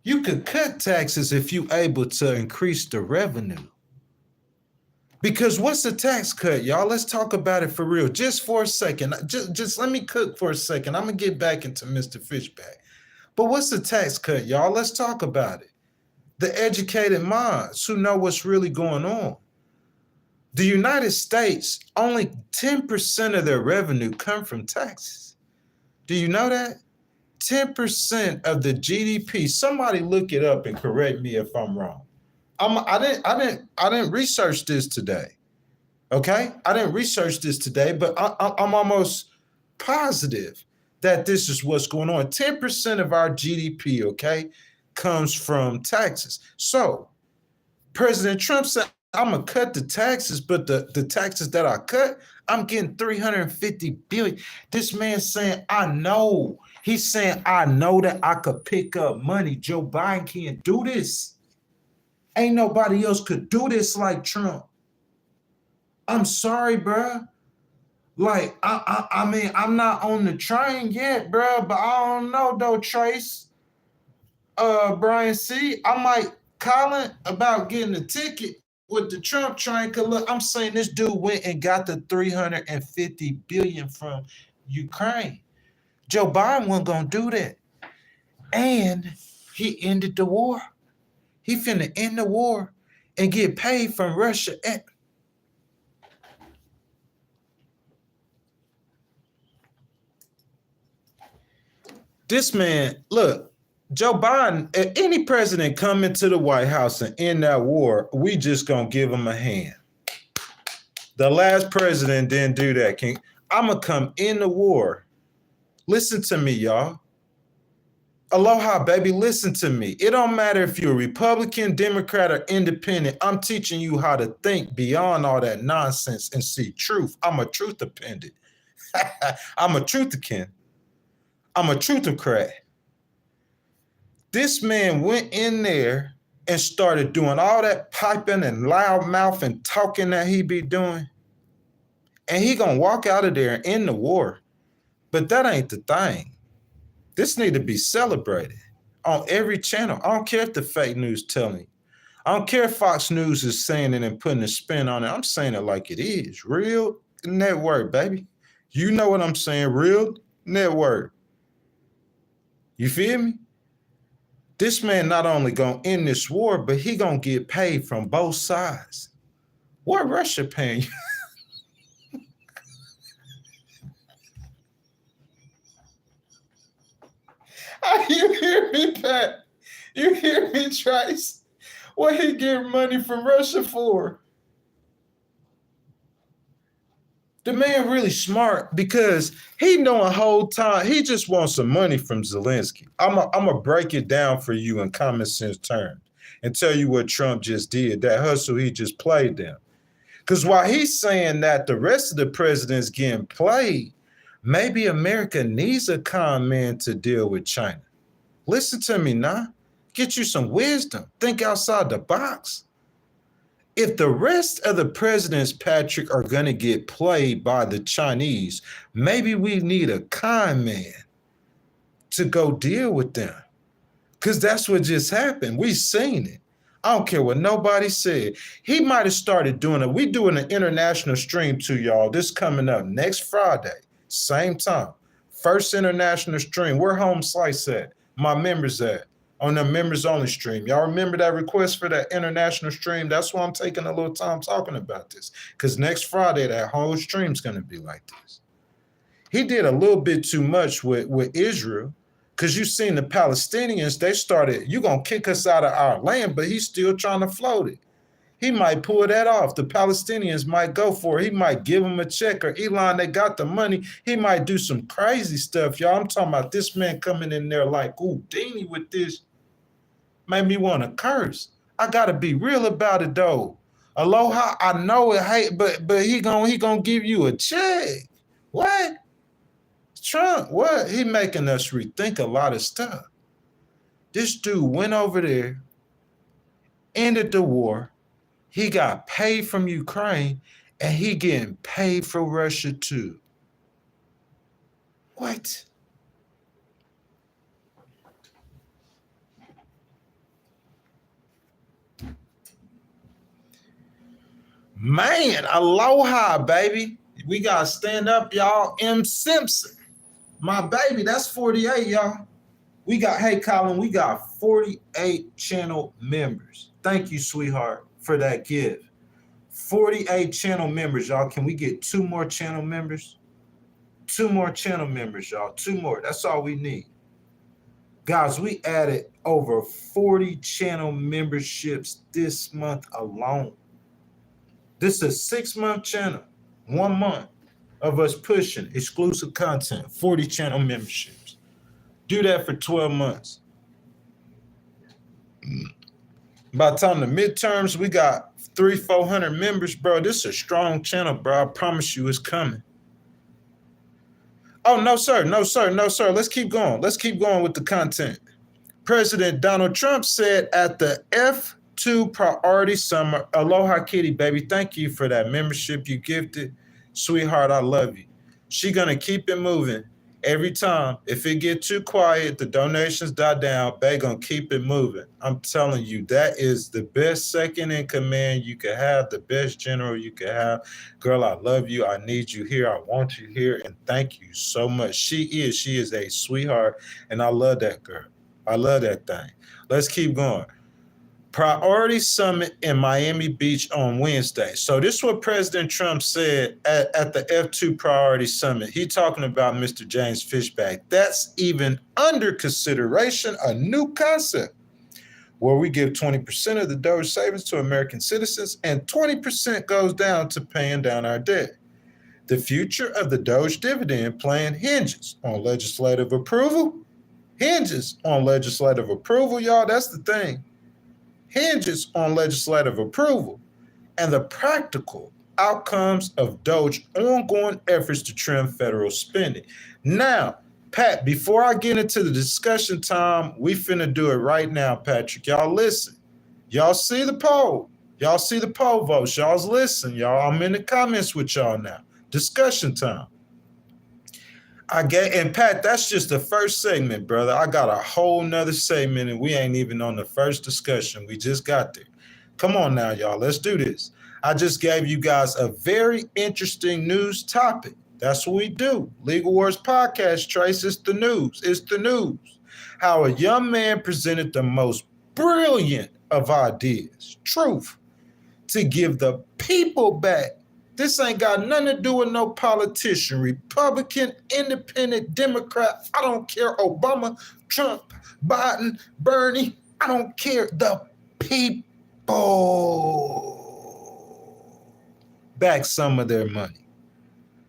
You could cut taxes if you able to increase the revenue. Because what's the tax cut, y'all? Let's talk about it for real. Just for a second. Just let me cook for a second. I'm going to get back into Mr. Fishback. But what's the tax cut, y'all? Let's talk about it. The educated minds who know what's really going on. The United States, only 10% of their revenue come from taxes. Do you know that? 10% of the GDP. Somebody look it up and correct me if I'm wrong. I didn't research this today. Okay? I didn't research this today, but I'm almost positive that this is what's going on. 10% of our GDP, okay, comes from taxes. So President Trump said, I'm gonna cut the taxes, but the taxes that I cut, I'm getting $350 billion. This man saying, I know. He's saying, I know that I could pick up money. Joe Biden can't do this. Ain't nobody else could do this like Trump. I'm sorry, bro. Like, I mean, I'm not on the train yet, bro, but I don't know though, Trace. Brian C., I might call it about getting a ticket with the Trump train, cause look, I'm saying this dude went and got the $350 billion from Ukraine. Joe Biden wasn't gonna do that. And he ended the war. He finna end the war and get paid from Russia. This man, look, Joe Biden, if any president come into the White House and end that war, we just gonna give him a hand. The last president didn't do that, King. I'm gonna come in the war. Listen to me, y'all. Aloha, baby, listen to me. It don't matter if you're a Republican, Democrat, or independent. I'm teaching you how to think beyond all that nonsense and see truth. I'm a truth dependent. I'm a truthican. I'm a truthocrat. This man went in there and started doing all that piping and loud mouth and talking that he be doing. And he gonna walk out of there and end the war. But that ain't the thing. This need to be celebrated on every channel. I don't care if the fake news telling. I don't care if Fox News is saying it and putting a spin on it. I'm saying it like it is. Real network, baby. You know what I'm saying. Real network. You feel me? This man not only gonna end this war, but he gonna get paid from both sides. What Russia paying you? You hear me, Pat? You hear me, Trace? What he get money from Russia for? The man really smart because he know a whole time he just wants some money from Zelensky. I'm gonna break it down for you in common sense terms and tell you what Trump just did. That hustle he just played them. Because while he's saying that the rest of the president's getting played, maybe America needs a con man to deal with China. Listen to me now. Get you some wisdom. Think outside the box. If the rest of the presidents, Patrick, are going to get played by the Chinese, maybe we need a con man to go deal with them. Because that's what just happened. We seen it. I don't care what nobody said. He might have started doing it. We doing an international stream too, y'all. This coming up next Friday, same time. First international stream. Where Home Slice at? My members at? On the members only stream. Y'all remember that request for that international stream? That's why I'm taking a little time talking about this. Because next Friday, that whole stream's going to be like this. He did a little bit too much with Israel. Because you seen the Palestinians, they started, you going to kick us out of our land, but he's still trying to float it. He might pull that off. The Palestinians might go for it. He might give them a check, or Elon, they got the money. He might do some crazy stuff, y'all. I'm talking about this man coming in there like, ooh, Deanie with this. Made me want to curse. I got to be real about it, though. Aloha, I know it hate, but he gonna give you a check. What? Trump, what? He making us rethink a lot of stuff. This dude went over there, ended the war. He got paid from Ukraine, and he getting paid for Russia too. What? Man, aloha, baby. We got to stand up, y'all. M. Simpson. My baby, that's 48, y'all. We got, hey, Colin, we got 48 channel members. Thank you, sweetheart, for that gift. 48 channel members, y'all. Can we get 2 more channel members? 2 more channel members, y'all. 2 more. That's all we need. Guys, we added over 40 channel memberships this month alone. This is a 6-month channel, 1 month of us pushing exclusive content, 40 channel memberships. Do that for 12 months. By the time the midterms, we got 300-400 members, bro. This is a strong channel, bro. I promise you it's coming. Oh, no, sir. No, sir. No, sir. Let's keep going. Let's keep going with the content. President Donald Trump said at the F2 Priority Summer, aloha kitty, baby. Thank you for that membership you gifted. Sweetheart, I love you. She going to keep it moving every time. If it get too quiet, the donations die down, they going to keep it moving. I'm telling you, that is the best second in command you can have, the best general you can have. Girl, I love you. I need you here. I want you here. And thank you so much. She is a sweetheart. And I love that girl. I love that thing. Let's keep going. Priority Summit in Miami Beach on Wednesday. So this is what President Trump said at the F2 Priority Summit. He talking about Mr. James Fishback. That's even under consideration, a new concept where we give 20% of the DOGE savings to American citizens and 20% goes down to paying down our debt. The future of the DOGE dividend plan hinges on legislative approval. Hinges on legislative approval, y'all. That's the thing. Hinges on legislative approval and the practical outcomes of DOGE ongoing efforts to trim federal spending. Now, Pat, before I get into the discussion time, we finna do it right now, Patrick. Y'all listen. Y'all see the poll. Y'all see the poll votes. Y'all's listen, y'all. I'm in the comments with y'all now. Discussion time. And Pat, that's just the first segment, brother. I got a whole nother segment and we ain't even on the first discussion. We just got there. Come on now, y'all. Let's do this. I just gave you guys a very interesting news topic. That's what we do. Legal Wars Podcast, Trace. It's the news. It's the news. how a young man presented the most brilliant of ideas, truth, to give the people back. This ain't got nothing to do with no politician, Republican, Independent, Democrat. I don't care. Obama, Trump, Biden, Bernie. I don't care. The people back some of their money.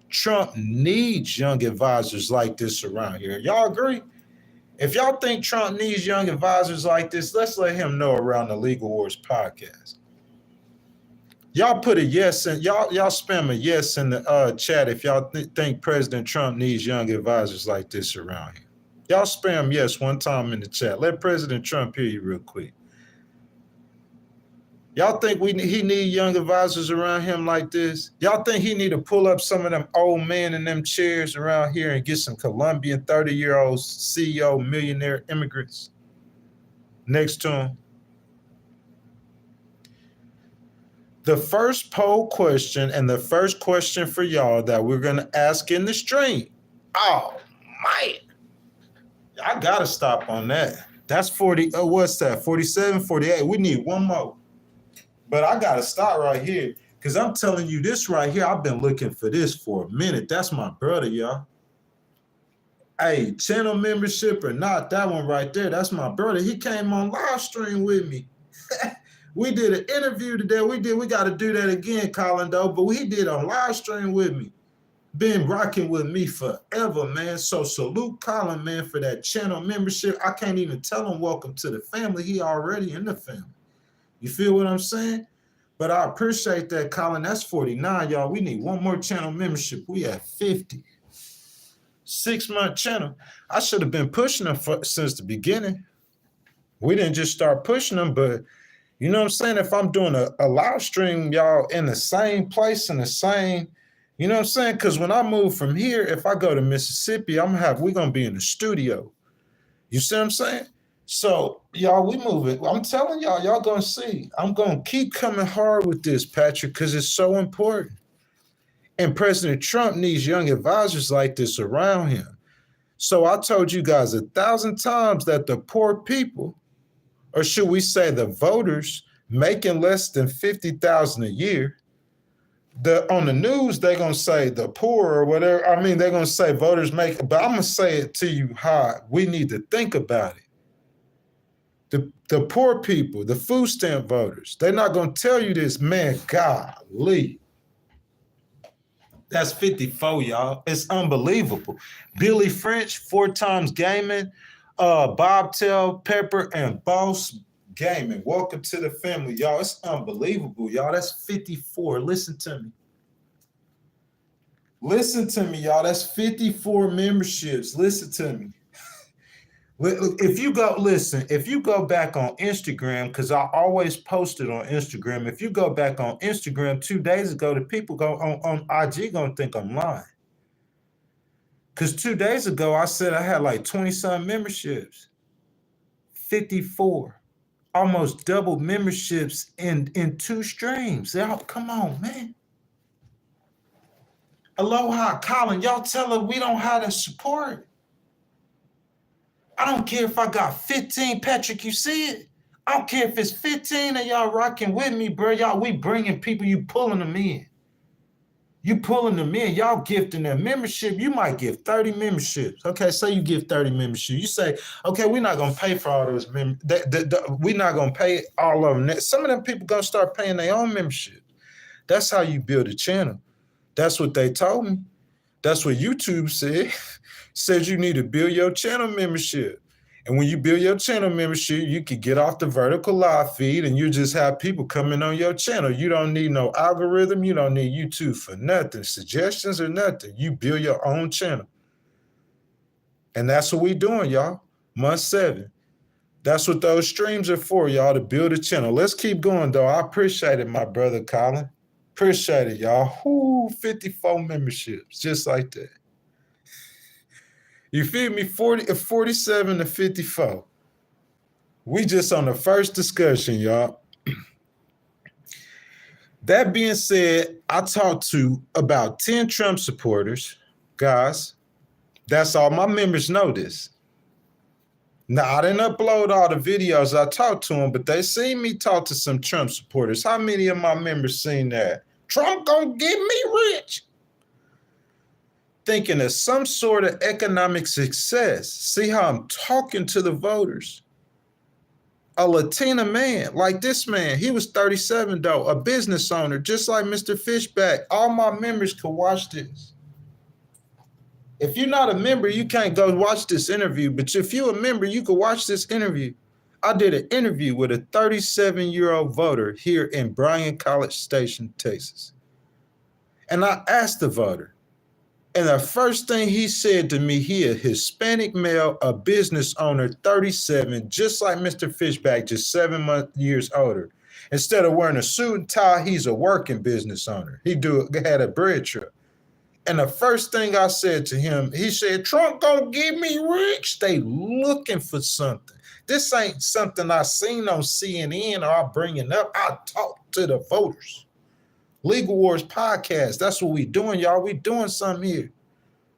Trump needs young advisors like this around here. Y'all agree? If y'all think Trump needs young advisors like this, let's let him know around the Legal Wars podcast. Y'all put a yes in, y'all spam a yes in the chat if y'all think President Trump needs young advisors like this around here. Y'all spam yes one time in the chat. Let President Trump hear you real quick. Y'all think he need young advisors around him like this? Y'all think he need to pull up some of them old men in them chairs around here and get some Colombian 30-year-old CEO millionaire immigrants next to him? The first poll question and the first question for y'all that we're going to ask in the stream. Oh, man. I got to stop on that. That's 40. Oh, what's that? 47, 48. We need one more. But I got to stop right here because I'm telling you this right here. I've been looking for this for a minute. That's my brother, y'all. Hey, channel membership or not, that one right there, that's my brother. He came on live stream with me. We did an interview today. We got to do that again, Colin, though. But he did a live stream with me. Been rocking with me forever, man. So salute Colin, man, for that channel membership. I can't even tell him welcome to the family. He already in the family. You feel what I'm saying? But I appreciate that, Colin. That's 49, y'all. We need one more channel membership. We at 50. 6-month channel. I should have been pushing them since the beginning. We didn't just start pushing them, but you know what I'm saying? If I'm doing a live stream, y'all, in the same place, in the same, you know what I'm saying? Because when I move from here, if I go to Mississippi, we're going to be in the studio. You see what I'm saying? So, y'all, we moving. I'm telling y'all going to see. I'm going to keep coming hard with this, Patrick, because it's so important. And President Trump needs young advisors like this around him. So I told you guys 1,000 times that the poor people, or should we say the voters making less than $50,000 a year, on the news, they're going to say the poor or whatever. I mean, they're going to say voters make, but I'm going to say it to you how we need to think about it. The poor people, the food stamp voters, they're not going to tell you this, man, golly. That's 54, y'all. It's unbelievable. Billy French, 4 times gaming, Bobtail, Pepper, and Boss Gaming. Welcome to the family, y'all. It's unbelievable, y'all. That's 54. Listen to me. Listen to me, y'all. That's 54 memberships. Listen to me. If you go back on Instagram, because I always post it on Instagram. If you go back on Instagram 2 days ago, the people go on IG gonna think I'm lying. Because 2 days ago, I said I had like 20-some memberships. 54. Almost double memberships in 2 streams. Come on, man. Aloha, Colin. Y'all tell her we don't have the support. I don't care if I got 15, Patrick, you see it? I don't care if it's 15 and y'all rocking with me, bro. Y'all, we bringing people, you pulling them in. You pulling them in, y'all gifting their membership. You might give 30 memberships. Okay, say you give 30 memberships. You say, okay, we're not going to pay for all those we're not going to pay all of them. Some of them people going to start paying their own membership. That's how you build a channel. That's what they told me. That's what YouTube said. Said you need to build your channel membership. And when you build your channel membership, you can get off the vertical live feed and you just have people coming on your channel. You don't need no algorithm. You don't need YouTube for nothing, suggestions or nothing. You build your own channel. And that's what we doing, y'all. Month 7. That's what those streams are for, y'all, to build a channel. Let's keep going, though. I appreciate it, my brother Colin. Appreciate it, y'all. Whoo, 54 memberships, just like that. You feel me? 47 to 54. We just on the first discussion, y'all. That being said, I talked to about 10 Trump supporters. Guys, that's all. My members know this. Now, I didn't upload all the videos I talked to him, but they seen me talk to some Trump supporters. How many of my members seen that? Trump gonna get me rich. Thinking of some sort of economic success. See how I'm talking to the voters. A Latina man like this man, he was 37 though, a business owner, just like Mr. Fishback. All my members could watch this. If you're not a member, you can't go watch this interview. But if you're a member, you can watch this interview. I did an interview with a 37-year-old voter here in Bryan College Station, Texas. And I asked the voter, and the first thing he said to me, he a Hispanic male, a business owner, 37, just like Mr. Fishback, just 7 years older. Instead of wearing a suit and tie, he's a working business owner. He had a bread truck. And the first thing I said to him, he said, Trump gonna get me rich. They looking for something. This ain't something I seen on CNN or I bring it up. I talk to the voters. Legal Wars podcast. That's what we doing, y'all. We doing something here.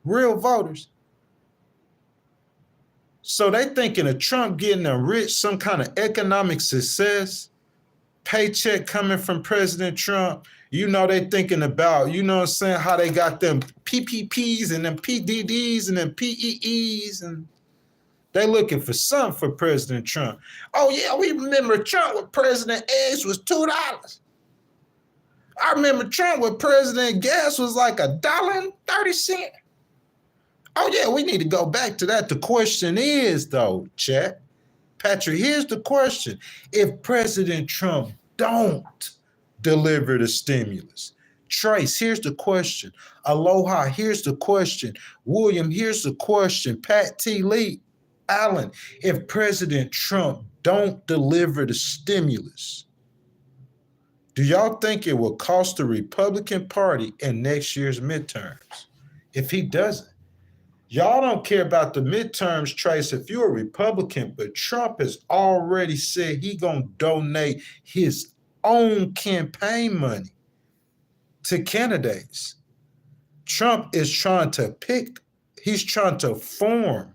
Real voters. So they thinking of Trump getting them rich, some kind of economic success, paycheck coming from President Trump. You know, they thinking about, you know what I'm saying, how they got them PPPs and them PDDs and them PEEs, and they looking for something for President Trump. Oh, yeah, we remember Trump with President eggs was $2. I remember Trump with President gas was like $1.30. Oh, yeah, we need to go back to that. The question is, though, chat, Patrick, here's the question. If President Trump don't deliver the stimulus. Trace, here's the question. Aloha, here's the question. William, here's the question. Pat T. Lee, Allen, if President Trump don't deliver the stimulus, do y'all think it will cost the Republican Party in next year's midterms? If he doesn't. Y'all don't care about the midterms, Trace, if you're a Republican, but Trump has already said he gonna donate his own campaign money to candidates. Trump is trying to pick, he's trying to form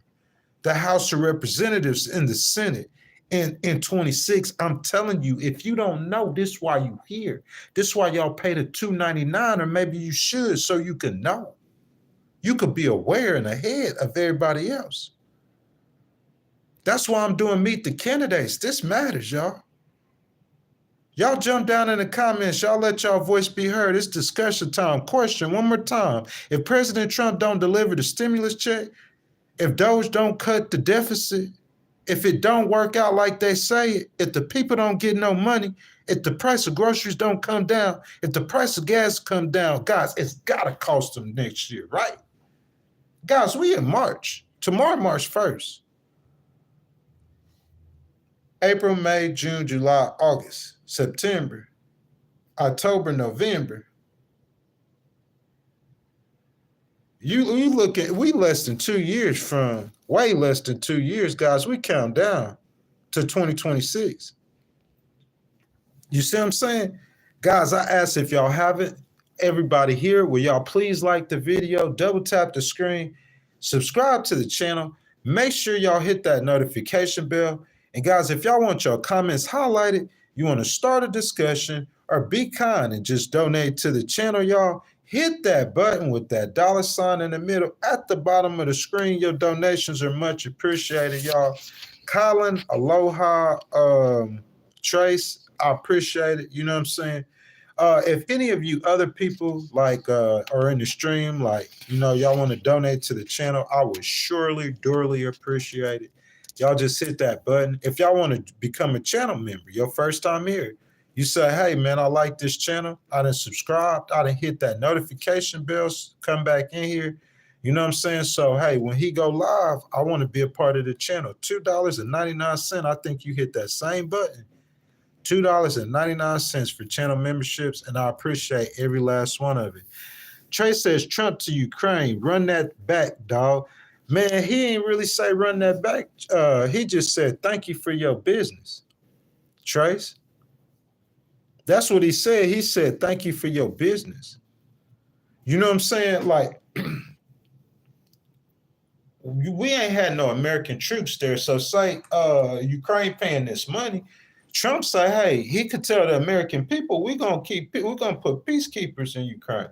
the House of Representatives in the Senate in 26. I'm telling you, if you don't know, this is why you here. This is why y'all pay the $2.99, or maybe you should, so you can know. You could be aware and ahead of everybody else. That's why I'm doing Meet the Candidates. This matters, y'all. Y'all jump down in the comments. Y'all let y'all voice be heard. It's discussion time. Question one more time. If President Trump don't deliver the stimulus check, if DOGE don't cut the deficit, if it don't work out like they say, if the people don't get no money, if the price of groceries don't come down, if the price of gas come down, guys, it's got to cost them next year, right? Guys, we in March. Tomorrow, March 1st. April, May, June, July, August, September, October, November. You look at, we less than 2 years from, way less than 2 years, guys. We count down to 2026. You see what I'm saying? Guys, I asked if y'all haven't, everybody here, will y'all please like the video, double tap the screen, subscribe to the channel, make sure y'all hit that notification bell. And guys, if y'all want your comments highlighted, you want to start a discussion, or be kind and just donate to the channel, y'all, hit that button with that $sign in the middle at the bottom of the screen. Your donations are much appreciated, y'all. Colin, aloha, Trace, I appreciate it. You know what I'm saying? If any of you other people like are in the stream, like, you know, y'all want to donate to the channel, I would surely, duly appreciate it. Y'all just hit that button. If y'all want to become a channel member, your first time here, you say, hey, man, I like this channel. I done subscribed. I done hit that notification bell, come back in here. You know what I'm saying? So, hey, when he go live, I want to be a part of the channel. $2.99. I think you hit that same button. $2.99 for channel memberships, and I appreciate every last one of it. Trey says, Trump to Ukraine, run that back, dog. Man, he ain't really say run that back. He just said, thank you for your business. Trace, that's what he said. He said, thank you for your business. You know what I'm saying? Like, we ain't had no American troops there. So say Ukraine paying this money, Trump say, hey, he could tell the American people, we're gonna put peacekeepers in Ukraine.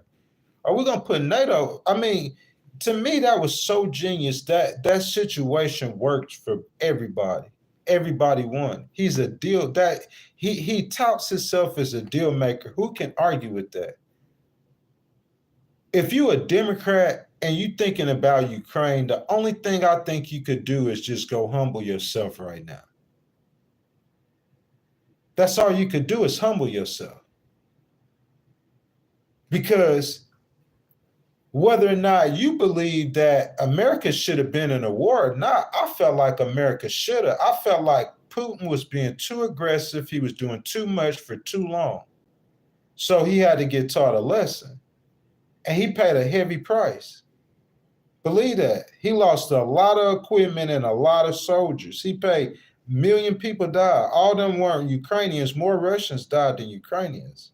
Or we're gonna put NATO. I mean, to me, that was so genius that situation worked for everybody. Everybody won. He's a deal that he touts himself as a deal maker. Who can argue with that? If you a Democrat and you thinking about Ukraine, the only thing I think you could do is just go humble yourself right now. That's all you could do is humble yourself. Because whether or not you believe that America should have been in a war or not, I felt like America should have. I felt like Putin was being too aggressive. He was doing too much for too long. So he had to get taught a lesson. And he paid a heavy price. Believe that. He lost a lot of equipment and a lot of soldiers. He paid, million people died. All of them weren't Ukrainians. More Russians died than Ukrainians.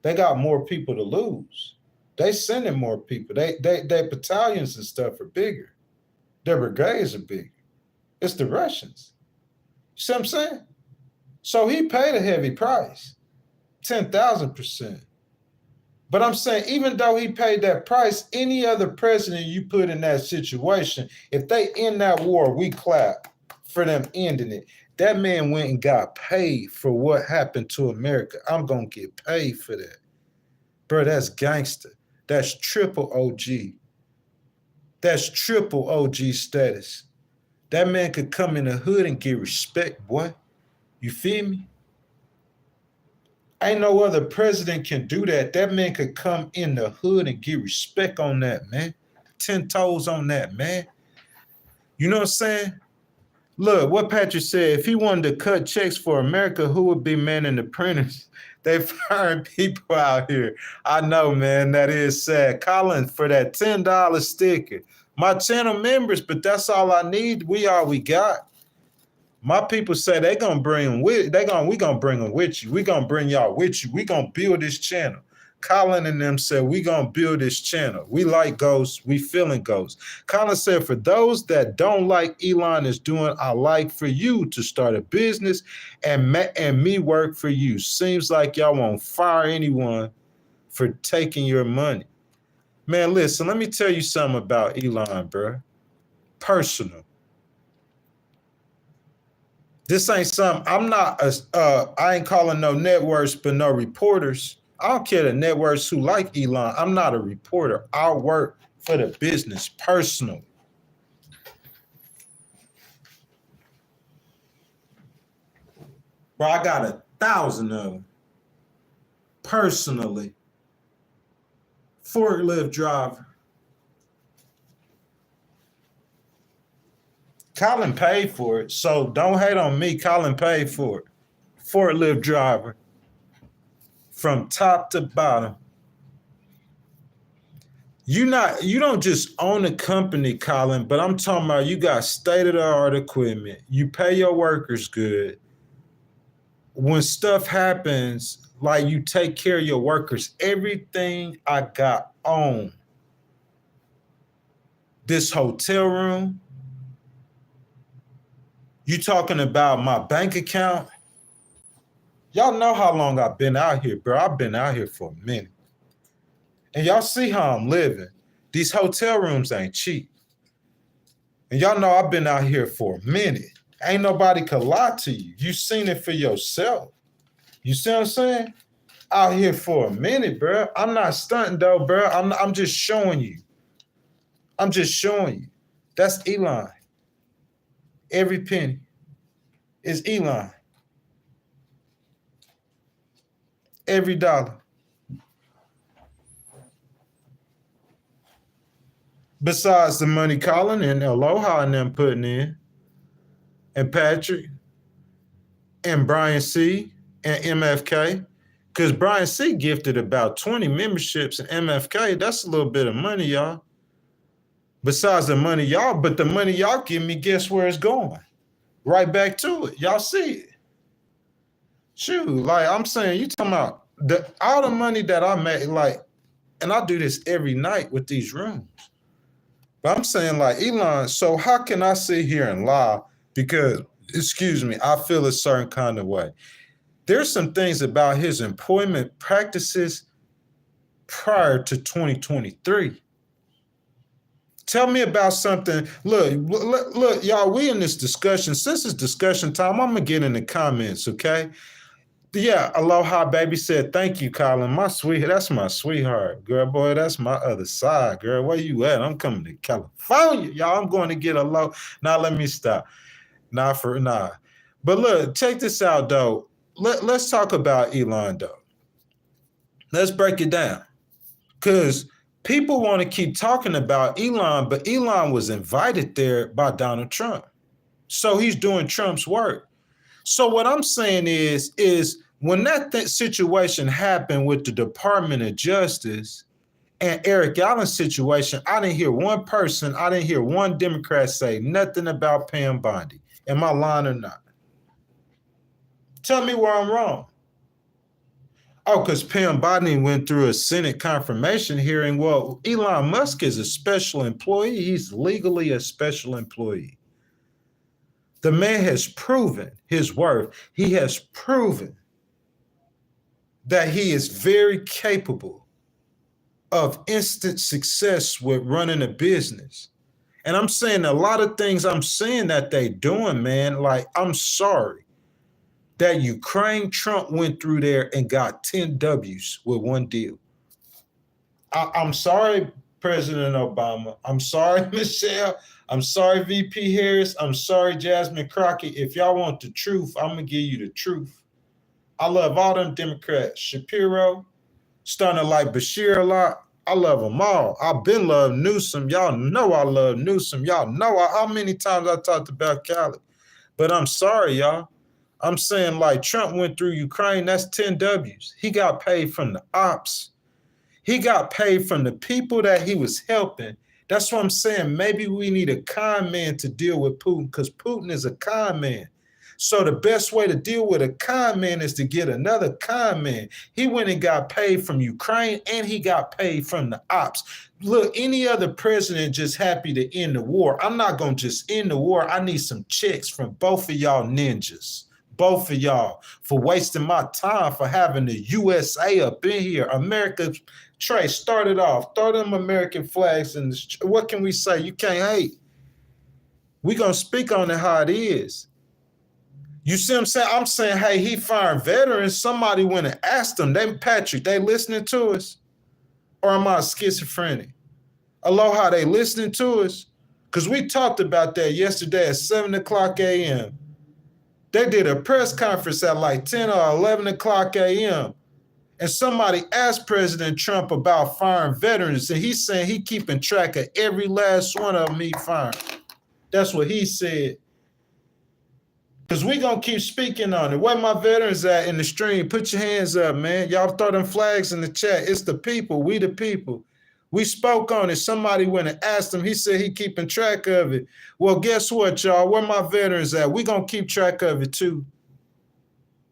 They got more people to lose. They sending more people. Their battalions and stuff are bigger. Their brigades are bigger. It's the Russians. You see what I'm saying? So he paid a heavy price, 10,000%. But I'm saying, even though he paid that price, any other president you put in that situation, if they end that war, we clap for them ending it. That man went and got paid for what happened to America. I'm going to get paid for that. Bro, that's gangster. That's triple OG. That's triple OG status. That man could come in the hood and get respect, boy. You feel me? Ain't no other president can do that. That man could come in the hood and get respect on that, man. 10 toes on that, man. You know what I'm saying? Look, what Patrick said, if he wanted to cut checks for America, who would be manning the printers? They firing people out here. I know, man, that is sad. Colin, for that $10 sticker. My channel members, but that's all I need. We all we got. My people say they gonna bring them with. We gonna bring them with you. We gonna bring y'all with you. We gonna build this channel. Colin and them said we gonna build this channel. We like ghosts. We feeling ghosts. Colin said for those that don't like Elon is doing, I like for you to start a business and me work for you. Seems like y'all won't fire anyone for taking your money. Man, listen. Let me tell you something about Elon, bro. Personal. This ain't something, I ain't calling no networks, but no reporters. I don't care the networks who like Elon. I'm not a reporter. I work for the business personally. Bro, I got 1,000 of them. Personally. Forklift driver. Colin paid for it, so don't hate on me. Colin paid for it. Forklift driver. From top to bottom. You don't just own a company, Colin, but I'm talking about you got state-of-the-art equipment. You pay your workers good. When stuff happens, like you take care of your workers. Everything I got on. This hotel room. You talking about my bank account? Y'all know how long I've been out here, bro. I've been out here for a minute. And y'all see how I'm living. These hotel rooms ain't cheap. And y'all know I've been out here for a minute. Ain't nobody could lie to you. You seen it for yourself. You see what I'm saying? Out here for a minute, bro. I'm not stunting though, bro. I'm just showing you. I'm just showing you. That's Elon. Every penny is Elon. Every dollar. Besides the money Colin and Aloha and them putting in, and Patrick, and Brian C, and MFK, because Brian C gifted about 20 memberships, and MFK, that's a little bit of money, y'all. Besides the money y'all, but the money y'all give me, guess where it's going? Right back to it. Y'all see it. Shoot, like I'm saying, you talking about all the money that I made, like, and I do this every night with these rooms. But I'm saying like Elon, so how can I sit here and lie? Because, excuse me, I feel a certain kind of way. There's some things about his employment practices prior to 2023. Tell me about something. Look, y'all, we in this discussion. Since it's discussion time, I'm going to get in the comments, okay? Yeah, aloha, baby said, thank you, Colin. My sweetheart, that's my sweetheart. Girl, boy, that's my other side, girl. Where you at? I'm coming to California. Y'all, I'm going to get a low. Now, let me stop. Nah. But look, check this out, though. Let's talk about Elon, though. Let's break it down. Because people want to keep talking about Elon, but Elon was invited there by Donald Trump. So he's doing Trump's work. So what I'm saying is when that situation happened with the Department of Justice and Eric Allen's situation, I didn't hear one person, I didn't hear one Democrat say nothing about Pam Bondi. Am I lying or not? Tell me where I'm wrong. Oh, because Pam Bondi went through a Senate confirmation hearing. Well, Elon Musk is a special employee. He's legally a special employee. The man has proven his worth. He has proven that he is very capable of instant success with running a business. And I'm saying a lot of things I'm seeing that they doing, man. Like, I'm sorry that Ukraine Trump went through there and got 10 W's with one deal. I'm sorry, President Obama. I'm sorry, Michelle. I'm sorry, VP Harris. I'm sorry, Jasmine Crockett. If y'all want the truth, I'm going to give you the truth. I love all them Democrats. Shapiro, starting to like Bashir a lot. I love them all. I've been love Newsom. Y'all know I love Newsom. Y'all know how many times I talked about Cali. But I'm sorry, y'all. I'm saying like Trump went through Ukraine. That's 10 W's. He got paid from the ops. He got paid from the people that he was helping. That's what I'm saying. Maybe we need a con man to deal with Putin because Putin is a con man. So the best way to deal with a con man is to get another con man. He went and got paid from Ukraine and he got paid from the ops. Look, any other president just happy to end the war. I'm not going to just end the war. I need some checks from both of y'all ninjas. Both of y'all for wasting my time for having the USA up in here. America, Trey, start it off. Throw them American flags in the what can we say? You can't hate. We're going to speak on it how it is. You see what I'm saying? I'm saying, hey, he firing veterans. Somebody went and asked them. Patrick, they listening to us? Or am I schizophrenic? Aloha, they listening to us? Because we talked about that yesterday at 7 o'clock a.m. They did a press conference at like 10 or 11 o'clock a.m. And somebody asked President Trump about firing veterans, and he's saying he keeping track of every last one of them he fired. That's what he said. Because we going to keep speaking on it. Where my veterans at in the stream? Put your hands up, man. Y'all throw them flags in the chat. It's the people. We the people. We spoke on it. Somebody went and asked him. He said he keeping track of it. Well, guess what, y'all? Where my veterans at? We going to keep track of it, too.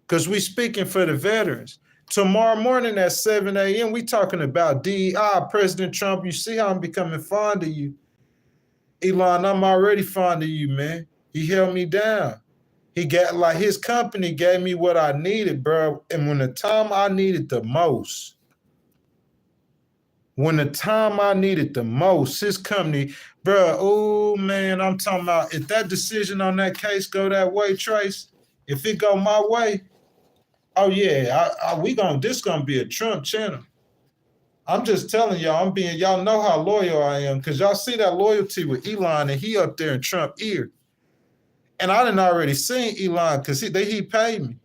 Because we speaking for the veterans. Tomorrow morning at 7 a.m., we talking about DEI. President Trump, you see how I'm becoming fond of you. Elon, I'm already fond of you, man. He held me down. He got like his company gave me what I needed, bro. And when the time I needed the most, his company, bro, oh man, I'm talking about if that decision on that case go that way, Trace, if it go my way, oh yeah, this gonna be a Trump channel. I'm just telling y'all, y'all know how loyal I am, because y'all see that loyalty with Elon, and he up there in Trump ear. And I done already seen Elon because he paid me.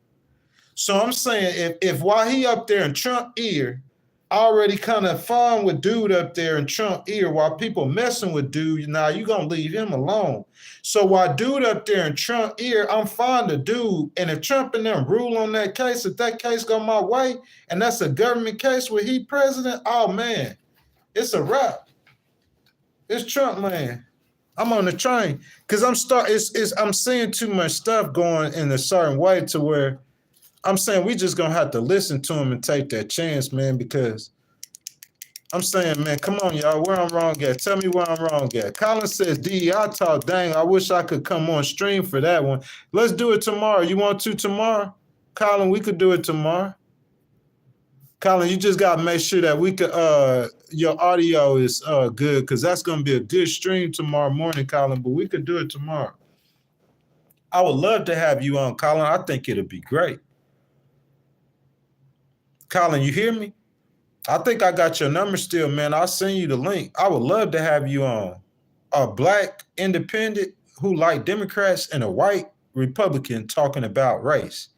So I'm saying if while he up there in Trump ear, I already kind of fun with dude up there in Trump ear while people messing with dude, now you gonna leave him alone. So while dude up there in Trump ear, I'm fond of dude. And if Trump and them rule on that case, if that case go my way, and that's a government case where he president, oh man, it's a wrap. It's Trump land. I'm on the train because I'm seeing too much stuff going in a certain way to where I'm saying we just gonna have to listen to him and take that chance, man, because I'm saying, man, come on, y'all. Where I'm wrong at? Tell me where I'm wrong at. Colin says, DEI talk. Dang, I wish I could come on stream for that one. Let's do it tomorrow. You want to tomorrow? Colin, we could do it tomorrow. Colin, you just gotta make sure that we could your audio is good, because that's gonna be a good stream tomorrow morning, Colin, but we could do it tomorrow. I would love to have you on, Colin. I think it'll be great. Colin, you hear me? I think I got your number still, man. I'll send you the link. I would love to have you on. A black independent who like Democrats and a white Republican talking about race.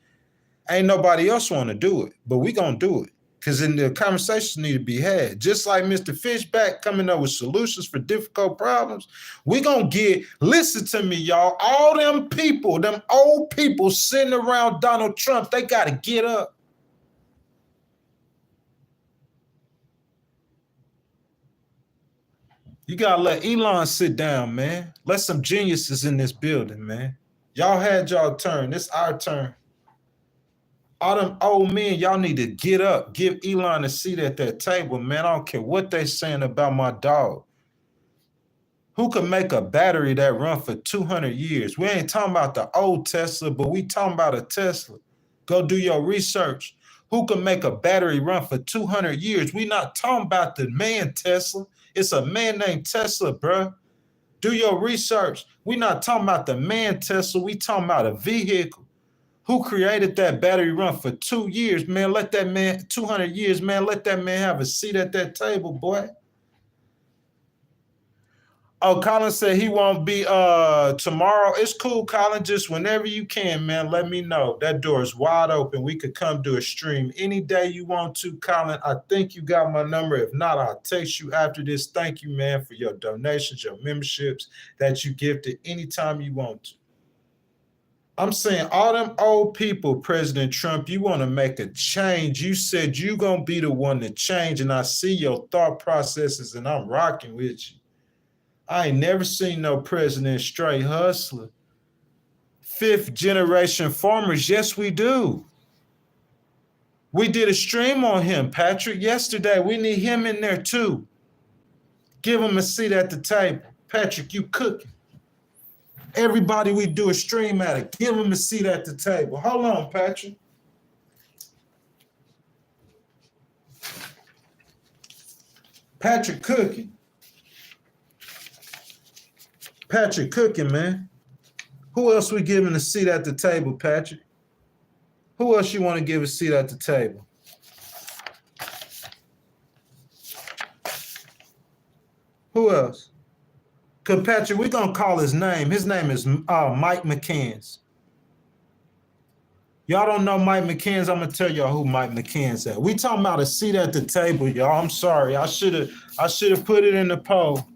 Ain't nobody else want to do it, but we gonna do it. Because then the conversations need to be had. Just like Mr. Fishback coming up with solutions for difficult problems, we gonna listen to me, y'all, all them people, them old people sitting around Donald Trump, they gotta get up. You gotta let Elon sit down, man. Let some geniuses in this building, man. Y'all had y'all turn. It's our turn. All them old men, y'all need to get up. Give Elon a seat at that table, man. I don't care what they saying about my dog. Who can make a battery that run for 200 years? We ain't talking about the old Tesla, but we talking about a Tesla. Go do your research. Who can make a battery run for 200 years? We not talking about the man Tesla. It's a man named Tesla, bro. Do your research. We not talking about the man Tesla. We talking about a vehicle. Who created that battery run for 2 years, man? Let that man, 200 years, man, let that man have a seat at that table, boy. Oh, Colin said he won't be tomorrow. It's cool, Colin. Just whenever you can, man, let me know. That door is wide open. We could come do a stream any day you want to, Colin. I think you got my number. If not, I'll text you after this. Thank you, man, for your donations, your memberships that you gifted anytime you want to. I'm saying all them old people, President Trump, you want to make a change. You said you going to be the one to change, and I see your thought processes, and I'm rocking with you. I ain't never seen no president straight hustler. 5th generation farmers, yes, we do. We did a stream on him, Patrick, yesterday. We need him in there too. Give him a seat at the table. Patrick, you cooking. Everybody we do a stream at it, give him a seat at the table. Hold on, Patrick. Patrick cooking. Patrick cooking, man. Who else we giving a seat at the table, Patrick? Who else you want to give a seat at the table? Who else? Because, Patrick, we're going to call his name. His name is Mike McCann's. Y'all don't know Mike McCann's? I'm going to tell y'all who Mike McCann's at. We talking about a seat at the table, y'all. I'm sorry. I should have put it in the poll.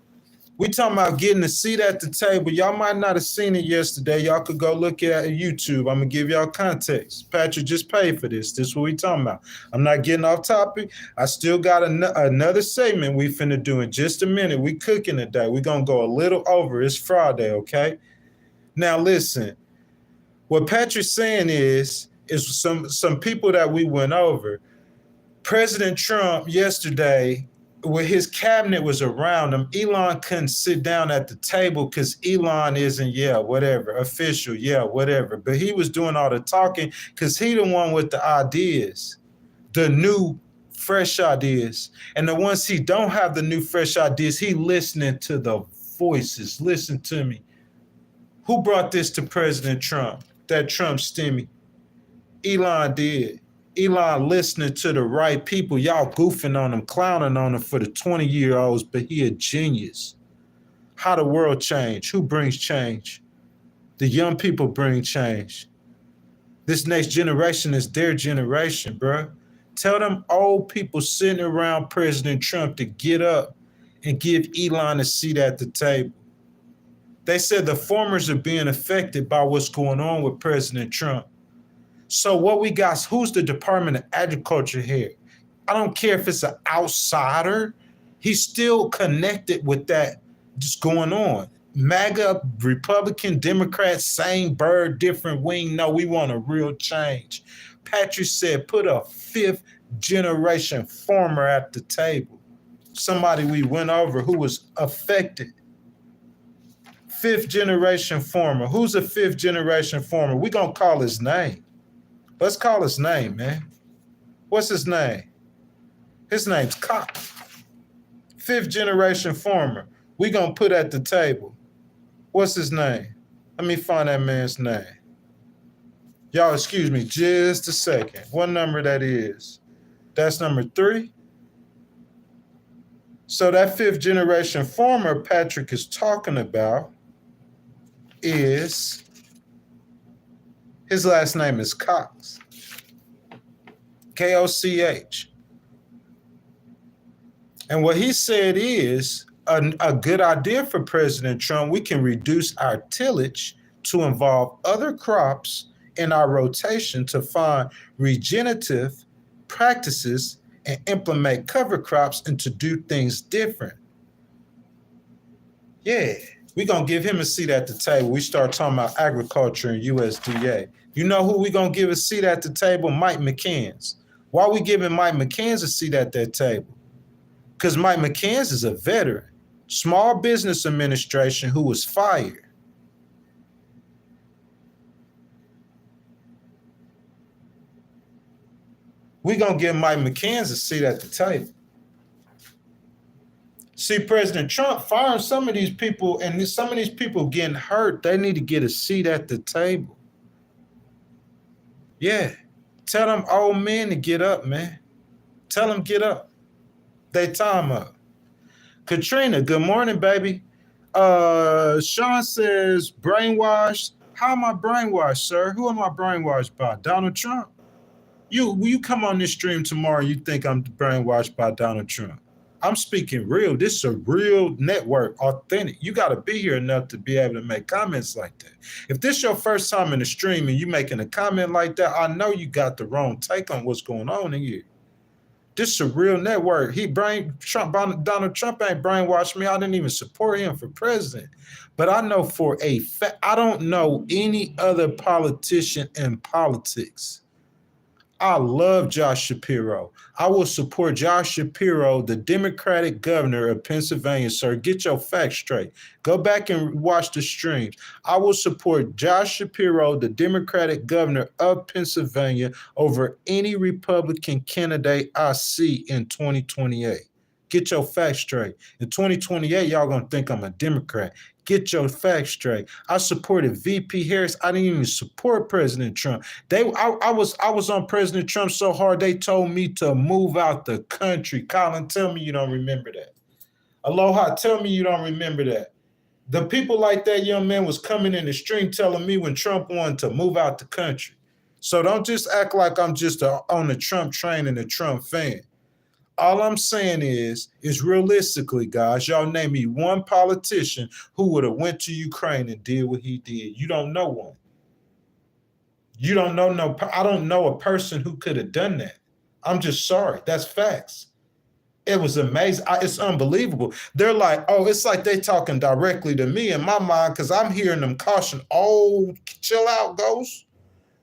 We talking about getting a seat at the table. Y'all might not have seen it yesterday. Y'all could go look at YouTube. I'm going to give y'all context. Patrick just paid for this. This is what we talking about. I'm not getting off topic. I still got another segment we finna do in just a minute. We cooking today. We going to go a little over. It's Friday, okay? Now, listen. What Patrick's saying is some people that we went over. President Trump yesterday, when his cabinet was around him, Elon couldn't sit down at the table because Elon isn't, official, whatever. But he was doing all the talking because he the one with the ideas, the new, fresh ideas. And the ones he don't have the new, fresh ideas, he listening to the voices. Listen to me. Who brought this to President Trump? That Trump stimmy. Elon did. Elon listening to the right people. Y'all goofing on him, clowning on him for the 20-year-olds, but he a genius. How the world change? Who brings change? The young people bring change. This next generation is their generation, bro. Tell them old people sitting around President Trump to get up and give Elon a seat at the table. They said the farmers are being affected by what's going on with President Trump. So what we got, who's the Department of Agriculture here? I don't care if it's an outsider. He's still connected with that just going on. MAGA, Republican, Democrat, same bird, different wing. No, we want a real change. Patrick said, put a 5th generation farmer at the table. somebody we went over who was affected. Fifth generation farmer. Who's a fifth generation farmer? We're going to call his name. Let's call his name, man. What's his name? His name's Cox. Fifth generation farmer. We're going to put at the table. What's his name? Let me find that man's name. Y'all, excuse me just a second. What number that is? That's number 3. So that fifth generation farmer Patrick is talking about is, his last name is Cox. K-O-C-H. And what he said is a good idea for President Trump. We can reduce our tillage to involve other crops in our rotation to find regenerative practices and implement cover crops and to do things different. Yeah, we're going to give him a seat at the table. We start talking about agriculture and USDA. You know who we're going to give a seat at the table? Mike McCanns. Why are we giving Mike McCanns a seat at that table? Because Mike McCanns is a veteran, Small Business Administration, who was fired. We're going to give Mike McCanns a seat at the table. See, President Trump firing some of these people, and some of these people getting hurt. They need to get a seat at the table. Yeah. Tell them old men to get up, man. Tell them get up. They time up. Katrina, good morning, baby. Sean says, brainwashed. How am I brainwashed, sir? Who am I brainwashed by? Donald Trump? You come on this stream tomorrow, you think I'm brainwashed by Donald Trump. I'm speaking real. This is a real network, authentic. You got to be here enough to be able to make comments like that. If this is your first time in the stream and you making a comment like that, I know you got the wrong take on what's going on in here. This is a real network. Donald Trump ain't brainwashed me. I didn't even support him for president. But I know for a fact, I don't know any other politician in politics. I love Josh Shapiro. I will support Josh Shapiro, the Democratic governor of Pennsylvania. Sir, get your facts straight. Go back and watch the streams. I will support Josh Shapiro, the Democratic governor of Pennsylvania, over any Republican candidate I see in 2028. Get your facts straight. In 2028, y'all gonna think I'm a Democrat. Get your facts straight. I supported VP Harris. I didn't even support President Trump. I was on President Trump so hard they told me to move out the country. Colin, tell me you don't remember that. Aloha, tell me you don't remember that. The people like that young man was coming in the stream telling me when Trump wanted to move out the country. So don't just act like I'm just on the Trump train and a Trump fan. All I'm saying is realistically, guys, y'all name me one politician who would have went to Ukraine and did what he did. You don't know one. You don't know I don't know a person who could have done that. I'm just sorry. That's facts. It was amazing. It's unbelievable. They're like, oh, it's like they talking directly to me in my mind because I'm hearing them caution, oh, chill out, Ghost.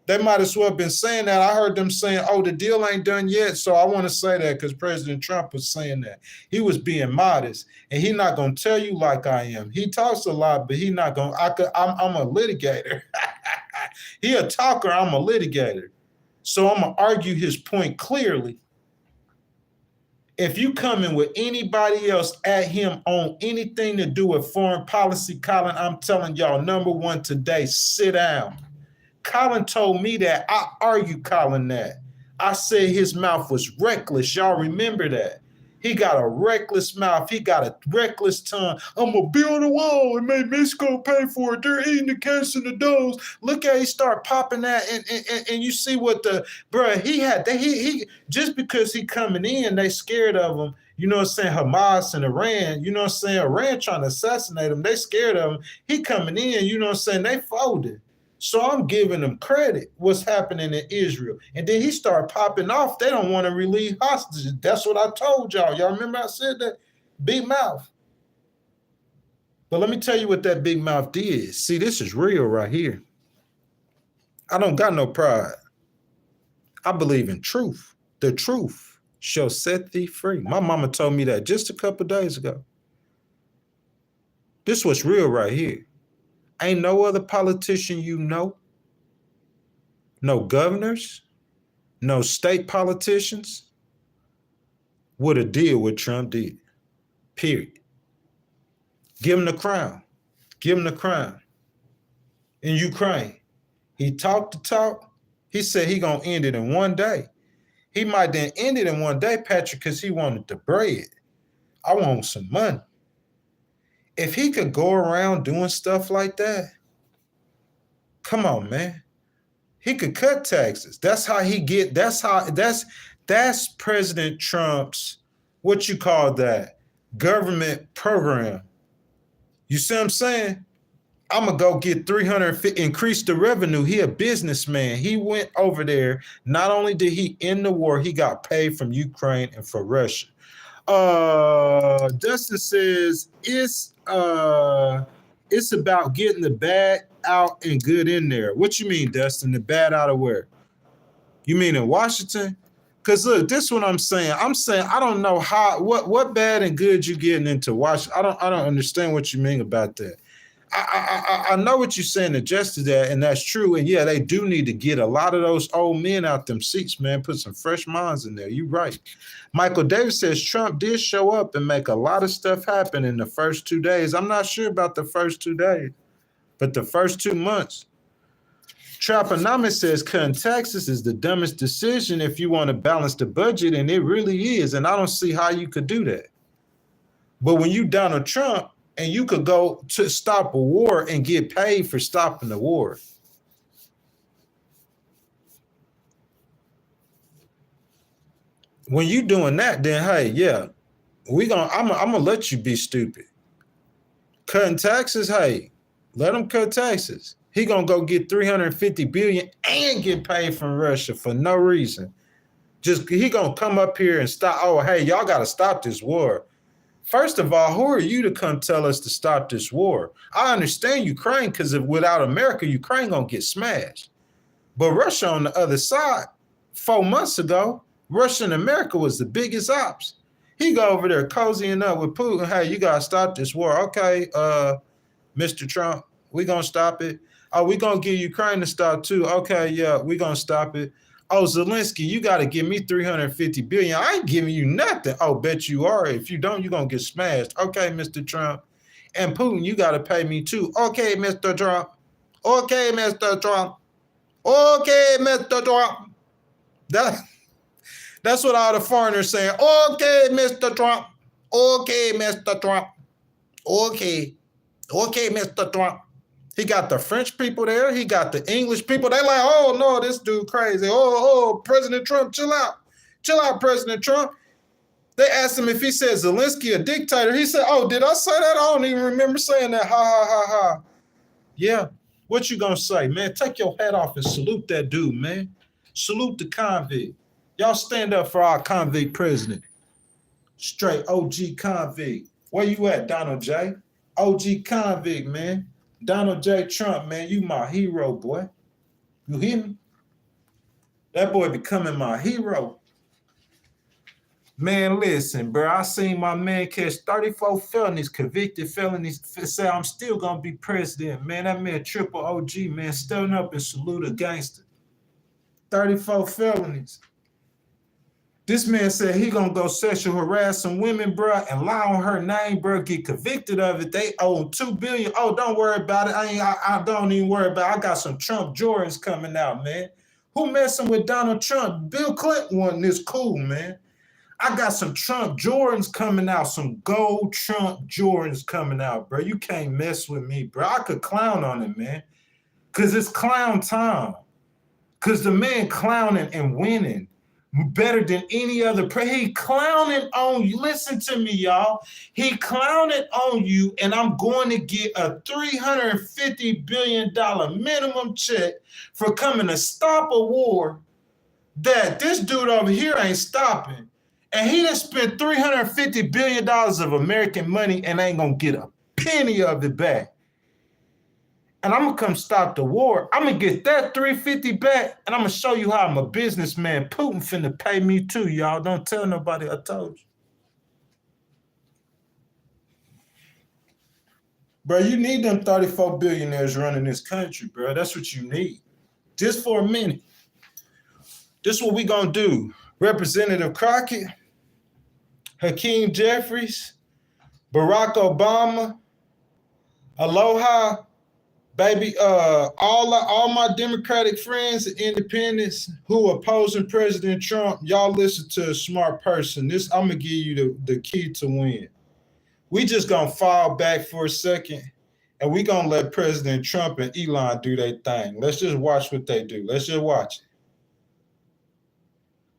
They might as well have been saying that. I heard them saying, oh, the deal ain't done yet. So I want to say that because President Trump was saying that. He was being modest, and he's not going to tell you like I am. He talks a lot, but he's not going to. I'm a litigator. He a talker. I'm a litigator. So I'm going to argue his point clearly. If you come in with anybody else at him on anything to do with foreign policy, Colin, I'm telling y'all, number one today, sit down. Colin told me that. I argued Colin that. I said his mouth was reckless. Y'all remember that. He got a reckless mouth. He got a reckless tongue. I'm going to build a wall and make Mexico pay for it. They're eating the cats and the dogs. Look at he start popping that. And you see what he just because he coming in, they scared of him. You know what I'm saying? Hamas and Iran, you know what I'm saying? Iran trying to assassinate him. They scared of him. He coming in, you know what I'm saying? They folded. So I'm giving them credit what's happening in Israel. And then he started popping off. They don't want to release hostages. That's what I told y'all. Y'all remember I said that? Big mouth. But let me tell you what that big mouth did. See, this is real right here. I don't got no pride. I believe in truth. The truth. shall set thee free. My mama told me that just a couple days ago. This was real right here. Ain't no other politician you know, no governors, no state politicians would have did what Trump did. Period. Give him the crown. Give him the crown. In Ukraine, he talked the talk. He said he gonna end it in one day. He might then end it in one day, Patrick, because he wanted the bread. I want some money. If he could go around doing stuff like that, come on, man. He could cut taxes. That's President Trump's, what you call that, government program. You see what I'm saying? I'm gonna go get 350, increase the revenue. He a businessman. He went over there. Not only did he end the war, he got paid from Ukraine and for Russia. Dustin says it's about getting the bad out and good in there. What you mean, Dustin? The bad out of where? You mean in Washington? Because look, this is what I'm saying. I'm saying I don't know what bad and good you getting into Washington. I don't understand what you mean about that. I know what you're saying, adjusted that, and that's true. And yeah, they do need to get a lot of those old men out them seats, man. Put some fresh minds in there. You're right. Michael Davis says Trump did show up and make a lot of stuff happen in the first 2 days. I'm not sure about the first 2 days, but the first 2 months. Traponomics says cutting taxes is the dumbest decision if you want to balance the budget, and it really is. And I don't see how you could do that. But when you Donald Trump, and you could go to stop a war and get paid for stopping the war. When you doing that, then hey, yeah, I'm gonna let you be stupid. Cutting taxes, hey, let him cut taxes. He gonna go get 350 billion and get paid from Russia for no reason. Just he gonna come up here and stop. Oh, hey, y'all gotta stop this war. First of all, who are you to come tell us to stop this war? I understand Ukraine, because without America, Ukraine gonna get smashed. But Russia on the other side, 4 months ago, Russia and America was the biggest ops. He go over there cozying up with Putin. Hey, you gotta stop this war. Okay, Mr. Trump, we gonna stop it. Oh, we gonna get Ukraine to stop too. Okay, yeah, we gonna stop it. Oh, Zelensky, you got to give me 350 billion. I ain't giving you nothing. Oh, bet you are. If you don't, you're going to get smashed. Okay, Mr. Trump. And Putin, you got to pay me too. Okay, Mr. Trump. Okay, Mr. Trump. Okay, Mr. Trump. That's what all the foreigners saying. Okay, Mr. Trump. Okay, Mr. Trump. Okay. Okay, Mr. Trump. He got the French people there. He got the English people. They like, oh, no, this dude crazy. Oh, President Trump, chill out. Chill out, President Trump. They asked him if he said Zelensky a dictator. He said, oh, did I say that? I don't even remember saying that. Ha, ha, ha, ha. Yeah, what you gonna say, man? Take your hat off and salute that dude, man. Salute the convict. Y'all stand up for our convict president. Straight OG convict. Where you at, Donald J? OG convict, man. Donald J. Trump, man, you my hero, boy. You hear me? That boy becoming my hero. Man, listen, bro, I seen my man catch 34 felonies, convicted felonies, say I'm still going to be president. Man, that man triple OG, man, standing up and salute a gangster. 34 felonies. This man said he gonna go sexual harass some women, bro, and lie on her name, bro, get convicted of it. They owe $2 billion. Oh, don't worry about it. I don't even worry about it. I got some Trump Jordans coming out, man. Who messing with Donald Trump? Bill Clinton wasn't this cool, man. I got some Trump Jordans coming out, some gold Trump Jordans coming out, bro. You can't mess with me, bro. I could clown on it, man, because it's clown time. Because the man clowning and winning better than any other. He clowning on you. Listen to me, y'all. He clowning on you, and I'm going to get a $350 billion minimum check for coming to stop a war that this dude over here ain't stopping. And he done spent $350 billion of American money and ain't going to get a penny of it back. and I'm gonna come stop the war. I'm gonna get that 350 back, and I'm gonna show you how I'm a businessman. Putin finna pay me too, y'all. Don't tell nobody I told you. Bro, you need them 34 billionaires running this country, bro. That's what you need. Just for a minute. This is what we gonna do. Representative Crockett, Hakeem Jeffries, Barack Obama, Aloha, baby, all my Democratic friends and independents who are opposing President Trump, y'all listen to a smart person. I'm gonna give you the key to win. We just gonna fall back for a second, and we gonna let President Trump and Elon do their thing. Let's just watch what they do. Let's just watch it.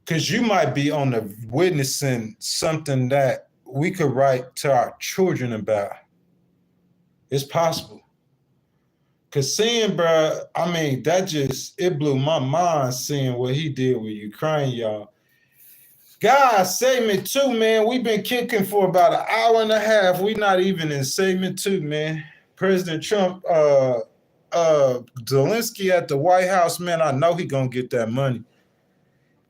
Because you might be on the witnessing something that we could write to our children about. It's possible. Because seeing, bro, I mean, it blew my mind seeing what he did with Ukraine, y'all. Guys, segment 2, man. We've been kicking for about an hour and a half. We're not even in segment 2, man. President Trump, Zelensky at the White House, man, I know he gonna get that money.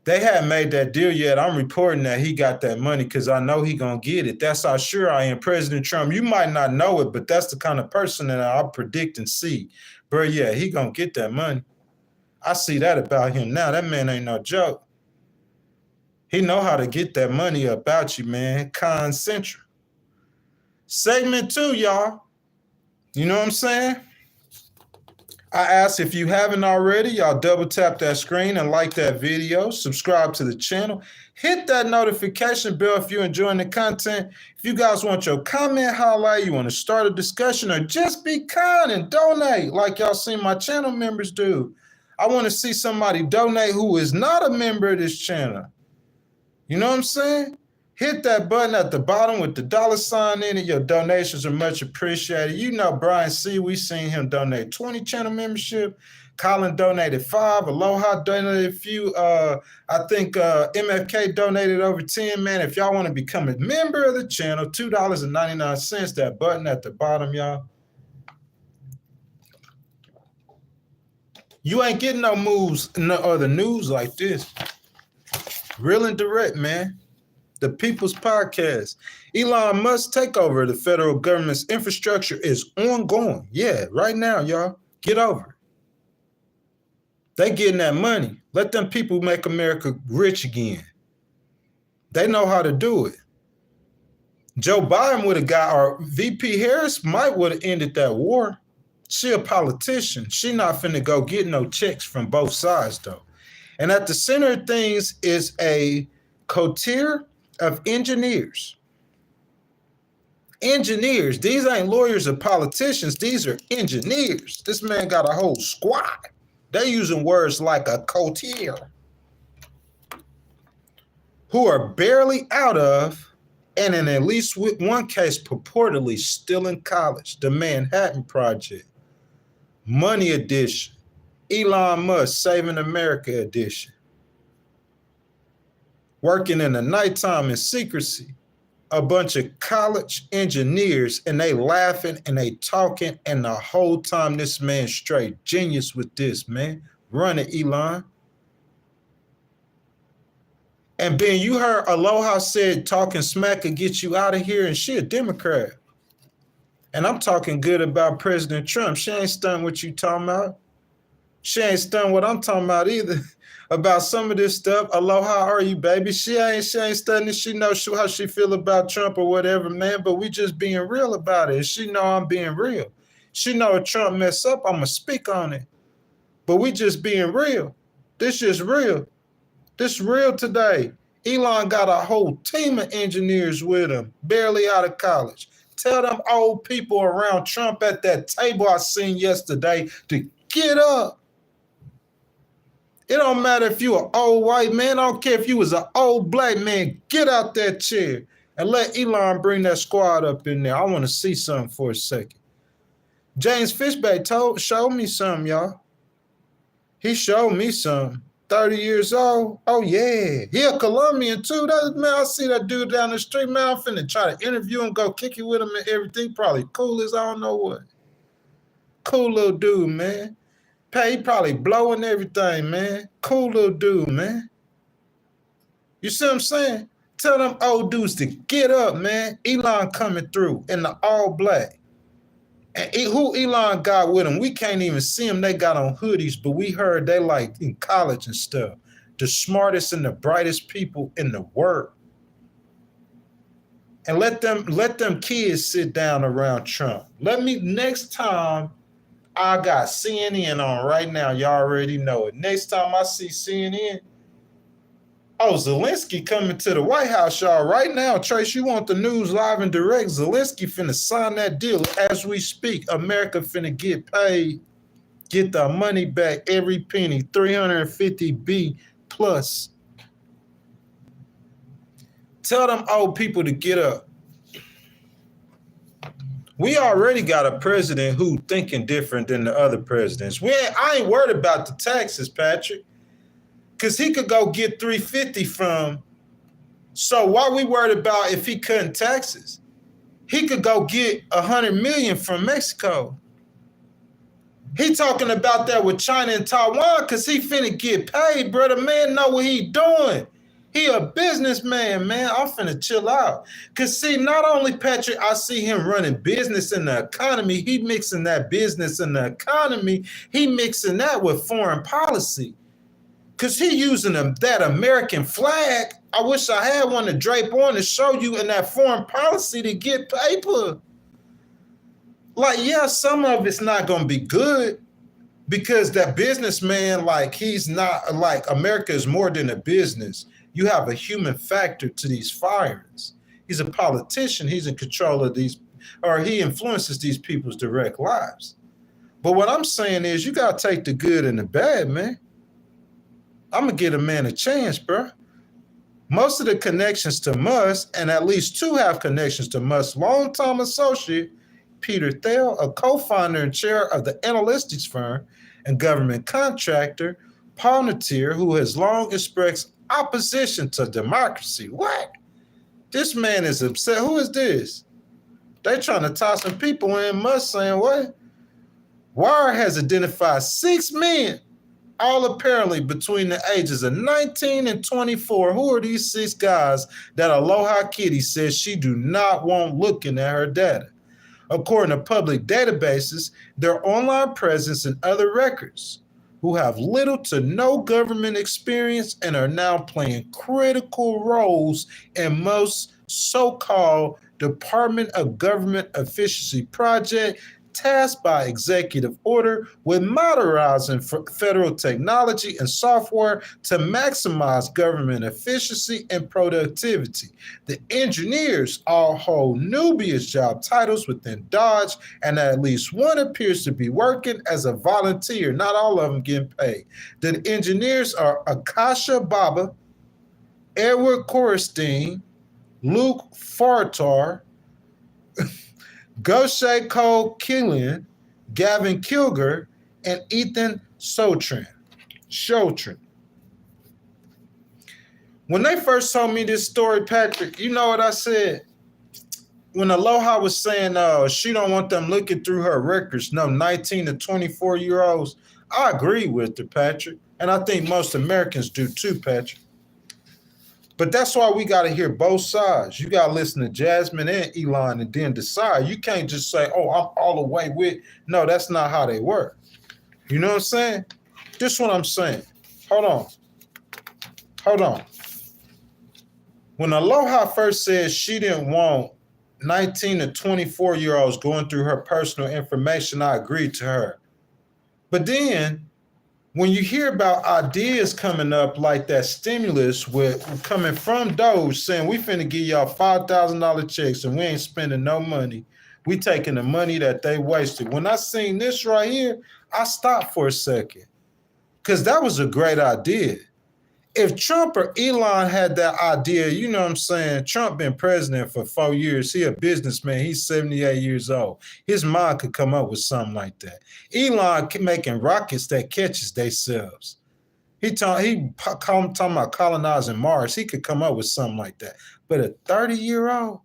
They haven't made that deal yet. I'm reporting that he got that money because I know he gonna get it. That's how sure I am. President Trump, you might not know it, but that's the kind of person that I predict and see. Bro, yeah, he gonna get that money. I see that about him now. That man ain't no joke. He know how to get that money about you, man. Con Central. Segment 2, y'all. You know what I'm saying? I ask if you haven't already, y'all double tap that screen and like that video, subscribe to the channel, hit that notification bell if you're enjoying the content. If you guys want your comment highlight, you want to start a discussion, or just be kind and donate like y'all seen my channel members do. I want to see somebody donate who is not a member of this channel. You know what I'm saying? Hit that button at the bottom with the $sign in it. Your donations are much appreciated. You know Brian C., we seen him donate 20 channel membership. Colin donated 5. Aloha donated a few. I think MFK donated over 10, man. If y'all want to become a member of the channel, $2.99, that button at the bottom, y'all. You ain't getting no other news like this. Real and direct, man. The People's Podcast. Elon Musk takeover of the federal government's infrastructure is ongoing. Yeah, right now, y'all. Get over it. They getting that money. Let them people make America rich again. They know how to do it. Joe Biden would have got, or VP Harris might would have ended that war. She a politician. She not finna go get no checks from both sides, though. And at the center of things is a coterie of engineers. Engineers. These ain't lawyers or politicians. These are engineers. This man got a whole squad. They're using words like a coterie, who are barely out of, and in at least one case purportedly still in college, the Manhattan Project, Money Edition, Elon Musk Saving America Edition. Working in the nighttime in secrecy, a bunch of college engineers, and they laughing and they talking, and the whole time this man straight genius with this, man. Run it, Elon. And Ben, you heard Aloha said talking smack could get you out of here, and she a Democrat. And I'm talking good about President Trump. She ain't stunned what you talking about. She ain't stunned what I'm talking about either. About some of this stuff. Aloha, how are you, baby? She ain't studying. She knows how she feel about Trump or whatever, man. But we just being real about it. She know I'm being real. She know if Trump mess up, I'm going to speak on it. But we just being real. This is real. This real today. Elon got a whole team of engineers with him, barely out of college. Tell them old people around Trump at that table I seen yesterday to get up. It don't matter if you an old white man. I don't care if you was an old black man. Get out that chair and let Elon bring that squad up in there. I want to see something for a second. James Fishback showed me something, y'all. He showed me something. 30 years old. Oh, yeah. He a Colombian, too. Man, I see that dude down the street, man. I'm finna try to interview him, go kick it with him and everything. Probably cool as I don't know what. Cool little dude, man. He probably blowing everything, man. Cool little dude, man. You see what I'm saying? Tell them old dudes to get up, man. Elon coming through in the all black. And who Elon got with him? We can't even see them. They got on hoodies, but we heard they like in college and stuff. The smartest and the brightest people in the world. And let them kids sit down around Trump. Next time I got CNN on right now, y'all already know it. Next time I see CNN, Zelensky coming to the White House, y'all. Right now, Trace, you want the news live and direct. Zelensky finna sign that deal as we speak. America finna get paid, get the money back, every penny, 350B plus. Tell them old people to get up. We already got a president who thinking different than the other presidents. I ain't worried about the taxes, Patrick, because he could go get 350 from. So why we worried about if he cutting taxes? He could go get 100 million from Mexico. He talking about that with China and Taiwan because he finna get paid, bro. The man know what he doing. He a businessman, man. I'm finna chill out. Because see, not only, Patrick, I see him running business in the economy, he mixing that business in the economy, he mixing that with foreign policy. Because he using that American flag. I wish I had one to drape on to show you in that foreign policy to get paper. Like, yeah, some of it's not going to be good because that businessman, like, he's not, like, America is more than a business. You have a human factor to these firings. He's a politician. He's in control of these, or he influences these people's direct lives. But what I'm saying is you got to take the good and the bad, man. I'm going to give a man a chance, bro. Most of the connections to Musk, and at least two have connections to Musk, longtime associate, Peter Thiel, a co-founder and chair of the analytics firm and government contractor, Paul Natir, who has long expressed opposition to democracy. What? This man is upset. Who is this? They trying to toss some people in. Musk saying what? Wire has identified 6 men, all apparently between the ages of 19 and 24. Who are these 6 guys that Aloha Kitty says she do not want looking at her data? According to public databases, their online presence and other records, who have little to no government experience and are now playing critical roles in most so-called Department of Government Efficiency project tasked by executive order with modernizing federal technology and software to maximize government efficiency and productivity. The engineers all hold dubious job titles within DOGE, and at least one appears to be working as a volunteer. Not all of them getting paid. The engineers are Akasha Baba, Edward Korstein, Luke Fartar, Goshe Cole Killian, Gavin Kilger, and Ethan Shotrin. When they first told me this story, Patrick, you know what I said? When Aloha was saying she don't want them looking through her records, no 19 to 24-year-olds, I agree with her, Patrick. And I think most Americans do too, Patrick. But that's why we got to hear both sides. You got to listen to Jasmine and Elon and then decide. You can't just say, oh, I'm all the way with. No, that's not how they work. You know what I'm saying? This is what I'm saying. Hold on. When Aloha first said she didn't want 19 to 24-year-olds going through her personal information, I agreed to her. But then when you hear about ideas coming up like that stimulus coming from DOGE saying we finna give y'all $5,000 checks and we ain't spending no money. We taking the money that they wasted. When I seen this right here, I stopped for a second because that was a great idea. If Trump or Elon had that idea, you know what I'm saying? Trump been president for 4 years. He a businessman. He's 78 years old. His mind could come up with something like that. Elon making rockets that catches themselves. He talking about colonizing Mars. He could come up with something like that. But a 30-year-old?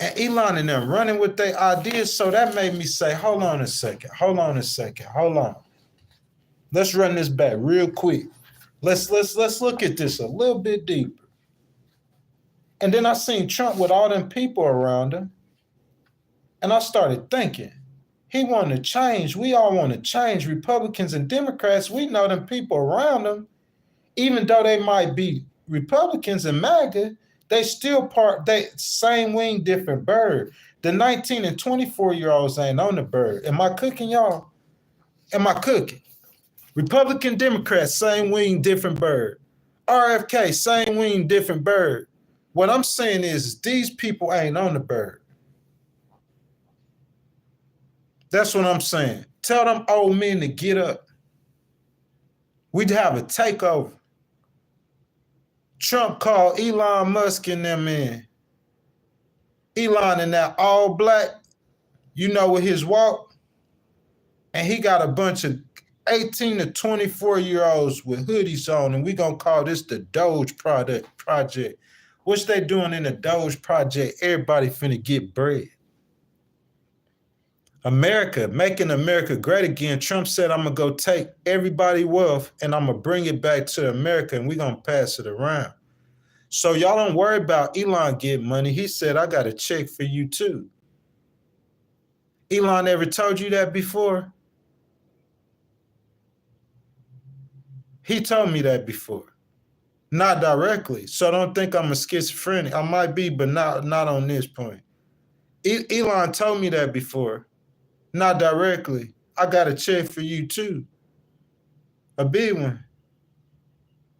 And Elon and them running with their ideas. So that made me say, hold on a second. Let's run this back real quick. Let's look at this a little bit deeper. And then I seen Trump with all them people around him. And I started thinking, he wanted to change. We all want to change. Republicans and Democrats, we know them people around them, even though they might be Republicans and MAGA, they still they same wing, different bird. The 19 and 24-year-olds ain't on the bird. Am I cooking, y'all? Am I cooking? Republican, Democrats, same wing, different bird. RFK, same wing, different bird. What I'm saying is these people ain't on the bird. That's what I'm saying. Tell them old men to get up. We'd have a takeover. Trump called Elon Musk and them in. Elon in that all black, with his walk. And he got a bunch of 18 to 24-year-olds with hoodies on, and we gonna call this the DOGE project. What's they doing in the DOGE project? Everybody finna get bread. America, making America great again. Trump said, I'm gonna go take everybody's wealth and I'm gonna bring it back to America and we're gonna pass it around. So y'all don't worry about Elon getting money. He said, I got a check for you too. Elon ever told you that before? He told me that before. Not directly. So don't think I'm a schizophrenic. I might be, but not on this point. Elon told me that before. Not directly. I got a check for you too. A big one.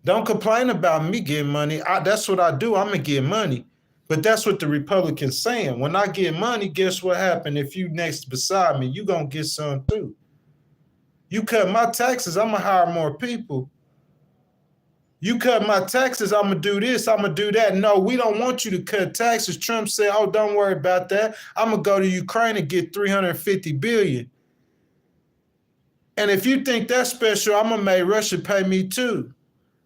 Don't complain about me getting money. That's what I do. I'm going to get money. But that's what the Republicans saying. When I get money, guess what happened? If you next beside me, you going to get some too. You cut my taxes, I'm going to hire more people. You cut my taxes, I'm going to do this, I'm going to do that. No, we don't want you to cut taxes. Trump said, oh, don't worry about that. I'm going to go to Ukraine and get $350 billion. And if you think that's special, I'm going to make Russia pay me too.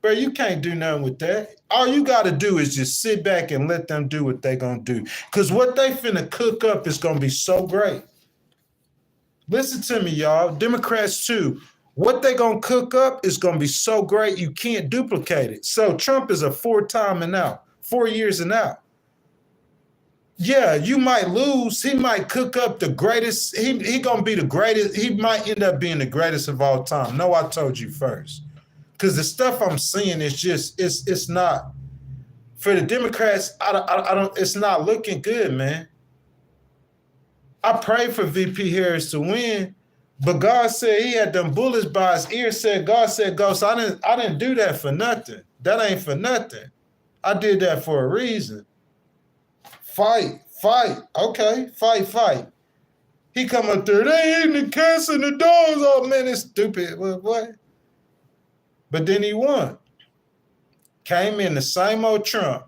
Bro, you can't do nothing with that. All you got to do is just sit back and let them do what they going to do. Because what they finna cook up is going to be so great. Listen to me, y'all. Democrats too. What they gonna cook up is gonna be so great you can't duplicate it. So Trump is a 4-time and out, 4 years and out. Yeah, you might lose. He might cook up the greatest. He gonna be the greatest. He might end up being the greatest of all time. No, I told you first. Because the stuff I'm seeing is just it's not for the Democrats. I don't. It's not looking good, man. I prayed for VP Harris to win. But God said he had them bullets by his ear. God said, Ghost, I didn't do that for nothing. That ain't for nothing. I did that for a reason. Fight. Okay, fight. He come up there, they eating the cats and the dogs. Oh, man, it's stupid. What? But then he won. Came in the same old Trump.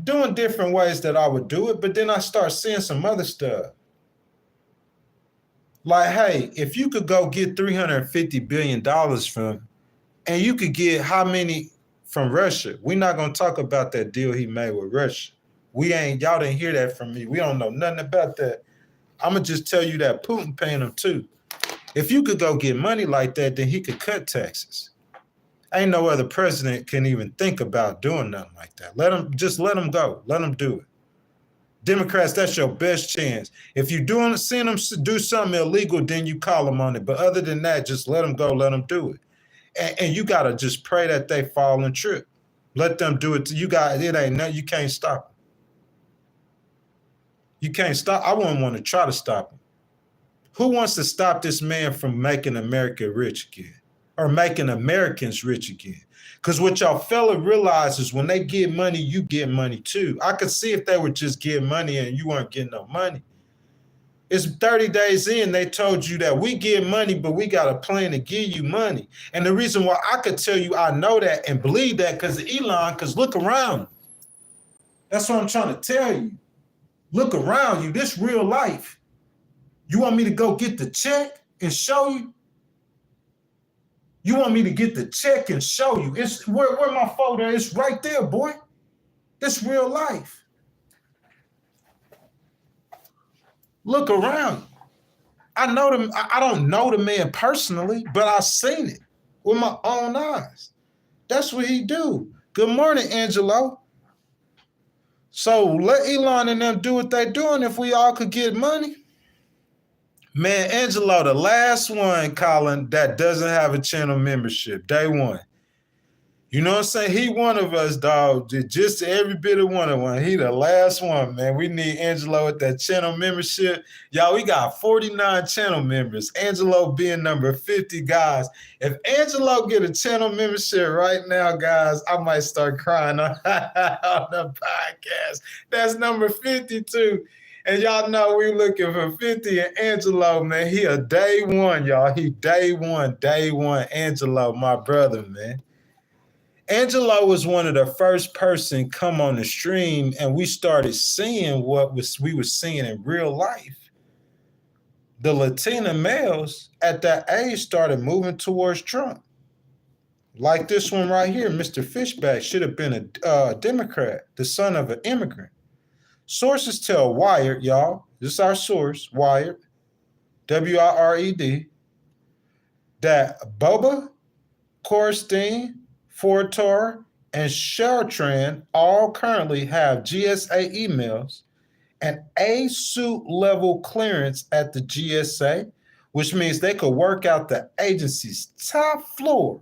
Doing different ways that I would do it, but then I start seeing some other stuff. Like, hey, if you could go get $350 billion from, and you could get how many from Russia? We're not going to talk about that deal he made with Russia. Y'all didn't hear that from me. We don't know nothing about that. I'm going to just tell you that Putin paying him too. If you could go get money like that, then he could cut taxes. Ain't no other president can even think about doing nothing like that. Let him go. Let him do it. Democrats, that's your best chance. If you're seeing them do something illegal, then you call them on it. But other than that, just let them go. Let them do it. And you got to just pray that they fall and trip. Let them do it. It ain't nothing. You can't stop them. You can't stop. I wouldn't want to try to stop him. Who wants to stop this man from making America rich again? Or making Americans rich again? Because what y'all fella realize is when they get money, you get money too. I could see if they were just getting money and you weren't getting no money. It's 30 days in, they told you that we get money, but we got a plan to give you money. And the reason why I could tell you I know that and believe that because of Elon, because look around. That's what I'm trying to tell you. Look around you. This real life. You want me to go get the check and show you? You want me to get the check and show you? It's where my photo is right there, boy. This real life. Look around. I know them. I don't know the man personally, but I've seen it with my own eyes. That's what he do. Good morning, Angelo. So let Elon and them do what they doing if we all could get money. Man, Angelo, the last one, Colin, that doesn't have a channel membership. Day one. You know what I'm saying? He one of us, dog. Just every bit of one. He the last one, man. We need Angelo with that channel membership. Y'all, we got 49 channel members. Angelo being number 50, guys. If Angelo get a channel membership right now, guys, I might start crying on the podcast. That's number 52. And y'all know we looking for 50 and Angelo, man. He a day one, y'all. He day one. Angelo, my brother, man. Angelo was one of the first person come on the stream, and we started seeing what we were seeing in real life. The Latina males at that age started moving towards Trump. Like this one right here, Mr. Fishback should have been a Democrat, the son of an immigrant. Sources tell Wired, y'all, this is our source, Wired, W-I-R-E-D, that Boba, Corstein, Fortor, and Sheltran all currently have GSA emails and A-suit level clearance at the GSA, which means they could work out the agency's top floor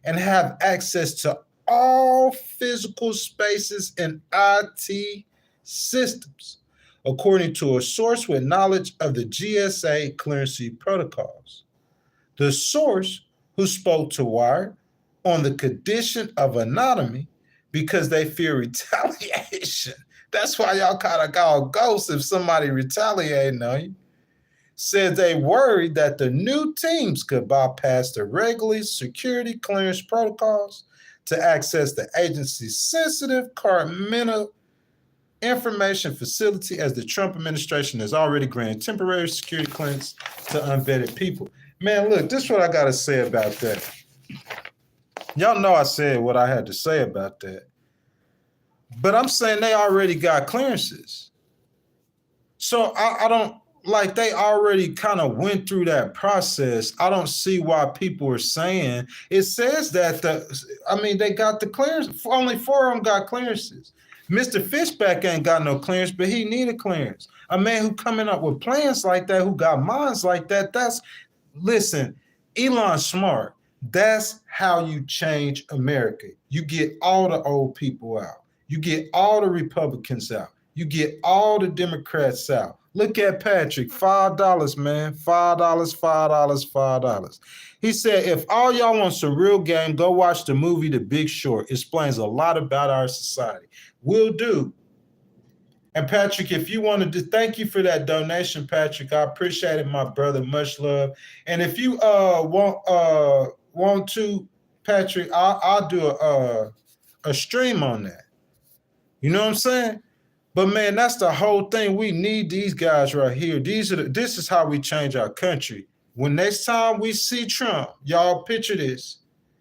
and have access to all physical spaces and IT systems, according to a source with knowledge of the GSA clearancy protocols. The source, who spoke to Wired, on the condition of anonymity because they fear retaliation. That's why y'all kind of call ghosts if somebody retaliating on you. Said they worried that the new teams could bypass the regular security clearance protocols to access the agency's sensitive Governmental information facility, as the Trump administration has already granted temporary security clearance to unvetted people. Man, look, this is what I got to say about that. Y'all know I said what I had to say about that. But I'm saying they already got clearances. So I don't, like, they already kind of went through that process. I don't see why people are saying, it says that, they got the clearance. Only 4 of them got clearances. Mr. Fishback ain't got no clearance, but he need a clearance. A man who coming up with plans like that, who got minds like that, listen, Elon smart. That's how you change America. You get all the old people out. You get all the Republicans out. You get all the Democrats out. Look at Patrick, $5, man. $5. He said, if all y'all want some real game, go watch the movie The Big Short. It explains a lot about our society. Will do. And Patrick, if you wanted to, thank you for that donation, Patrick. I appreciate it, my brother. Much love. And if you want to, Patrick, I'll do a stream on that. You know what I'm saying? But man, that's the whole thing. We need these guys right here. This is how we change our country. When next time we see Trump, y'all picture this.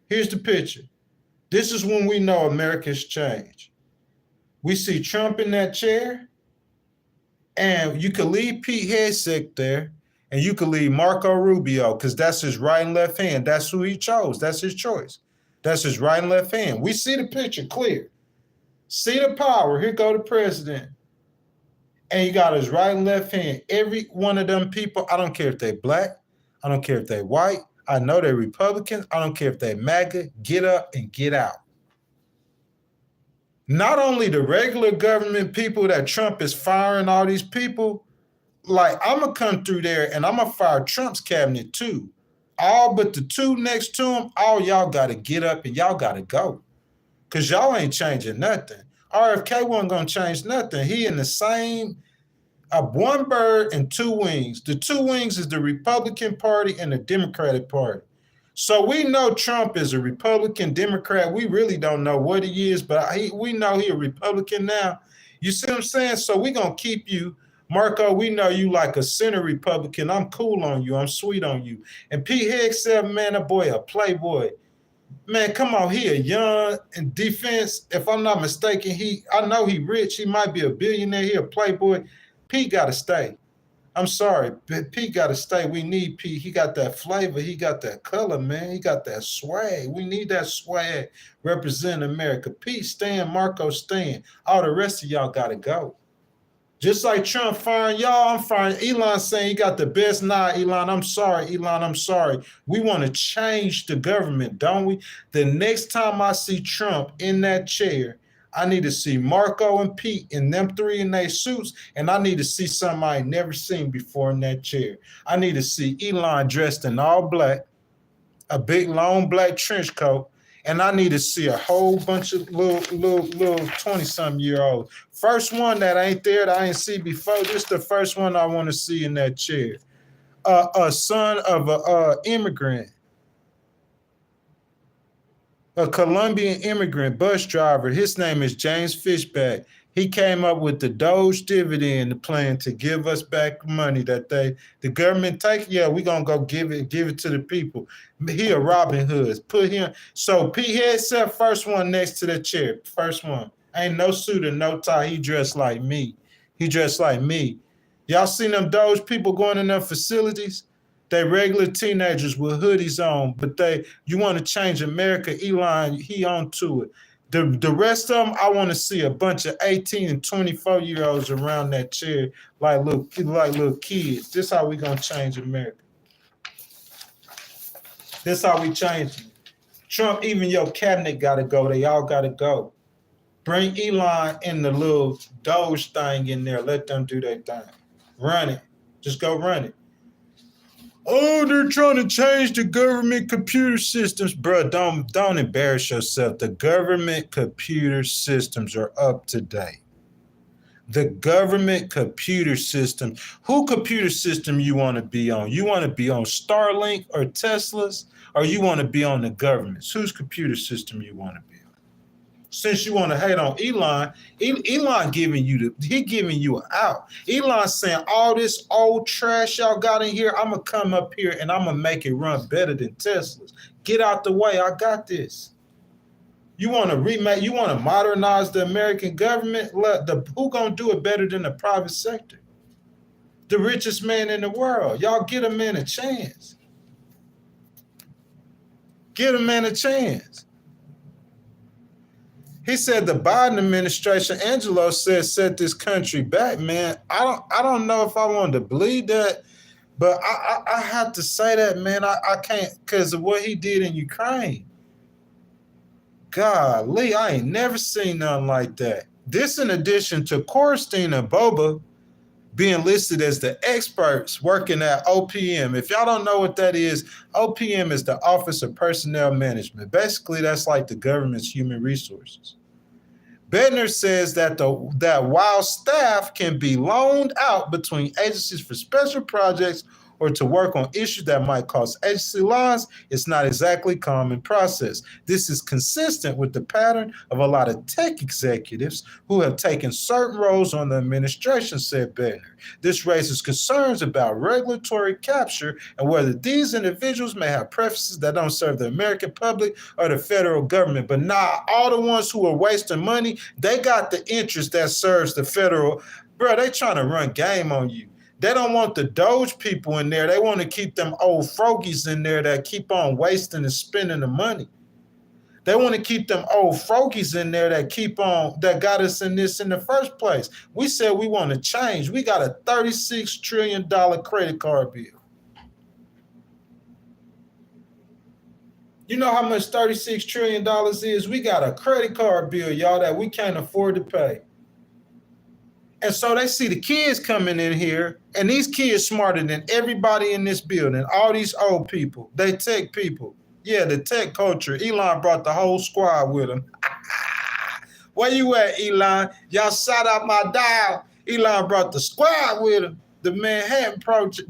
Here's the picture. This is when we know America's changed. We see Trump in that chair, and you could leave Pete Hegseth there, and you could leave Marco Rubio, because that's his right and left hand. That's who he chose. That's his choice. That's his right and left hand. We see the picture clear. See the power. Here go the president. And you got his right and left hand. Every one of them people, I don't care if they black. I don't care if they white. I know they're Republicans. I don't care if they MAGA. Get up and get out. Not only the regular government people that Trump is firing, all these people, like, I'm going to come through there and I'm going to fire Trump's cabinet too. All but the 2 next to him, all y'all got to get up and y'all got to go. Because y'all ain't changing nothing. RFK wasn't going to change nothing. He in the same, one bird and 2 wings. The 2 wings is the Republican Party and the Democratic Party. So we know Trump is a Republican, Democrat. We really don't know what he is, but we know he a Republican now. You see what I'm saying? So we're going to keep you Marco, we know you like a center Republican. I'm cool on you. I'm sweet on you. And Pete Higgs said, man, that boy a playboy. Man, come on, he a young in defense. If I'm not mistaken, I know he rich. He might be a billionaire. He a playboy. Pete got to stay. I'm sorry, but Pete got to stay. We need Pete. He got that flavor. He got that color, man. He got that swag. We need that swag representing America. Pete staying, Marco staying. All the rest of y'all got to go. Just like Trump firing y'all, I'm firing Elon, saying he got the best. Nah, Elon, I'm sorry. Elon, I'm sorry. We want to change the government, don't we? The next time I see Trump in that chair, I need to see Marco and Pete and them three in their suits, and I need to see something I ain't never seen before in that chair. I need to see Elon dressed in all black, a big long black trench coat, and I need to see a whole bunch of little 20-something-year-olds. First one that ain't there that I ain't see before, this the first one I want to see in that chair. A son of a immigrant, a Colombian immigrant bus driver. His name is James Fishback. He came up with the DOGE Dividend plan to give us back money that the government take. Yeah, we're gonna go give it to the people. He a Robin Hood. Put him. So Pete Hegseth, first one next to the chair. First one. Ain't no suit and no tie. He dressed like me. He dressed like me. Y'all seen them DOGE people going in them facilities? They regular teenagers with hoodies on, but you want to change America. Elon, he on to it. The rest of them, I want to see a bunch of 18 and 24-year-olds around that chair like little kids. This how we gonna change America. This how we change it. Trump, even your cabinet gotta go. They all gotta go. Bring Elon and the little Doge thing in there. Let them do their thing. Run it. Just go run it. Oh, they're trying to change the government computer systems. Bro, don't embarrass yourself. The government computer systems are up to date. The government computer system. Who computer system you want to be on? You want to be on Starlink or Tesla's? Or you want to be on the government's? Whose computer system you want to be on? Since you want to hate on Elon, Elon giving you an out. Elon saying all this old trash y'all got in here, I'm gonna come up here and I'm gonna make it run better than Tesla's. Get out the way, I got this. You want to remake, you want to modernize the American government? Who gonna do it better than the private sector? The richest man in the world. Y'all get a man a chance. Get a man a chance. He said the Biden administration, Angelo said, set this country back, man. I don't know if I wanted to believe that, but I have to say that, man. I can't, because of what he did in Ukraine. Golly, I ain't never seen nothing like that. This in addition to Corstein and Boba being listed as the experts working at OPM. If y'all don't know what that is, OPM is the Office of Personnel Management. Basically, that's like the government's human resources. Bednar says that while staff can be loaned out between agencies for special projects or to work on issues that might cause agency loss, it's not exactly a common process. This is consistent with the pattern of a lot of tech executives who have taken certain roles on the administration, said Bednar. This raises concerns about regulatory capture and whether these individuals may have preferences that don't serve the American public or the federal government. But all the ones who are wasting money, they got the interest that serves the federal. Bro, they trying to run game on you. They don't want the Doge people in there. They want to keep them old frogies in there that keep on wasting and spending the money. They want to keep them old frogies in there that got us in this in the first place. We said we want to change. We got a $36 trillion credit card bill. You know how much $36 trillion is? We got a credit card bill, y'all, that we can't afford to pay. And so they see the kids coming in here, and these kids smarter than everybody in this building, all these old people, they tech people. Yeah, the tech culture. Elon brought the whole squad with him. Where you at, Elon? Y'all shout out my dial. Elon brought the squad with him. The Manhattan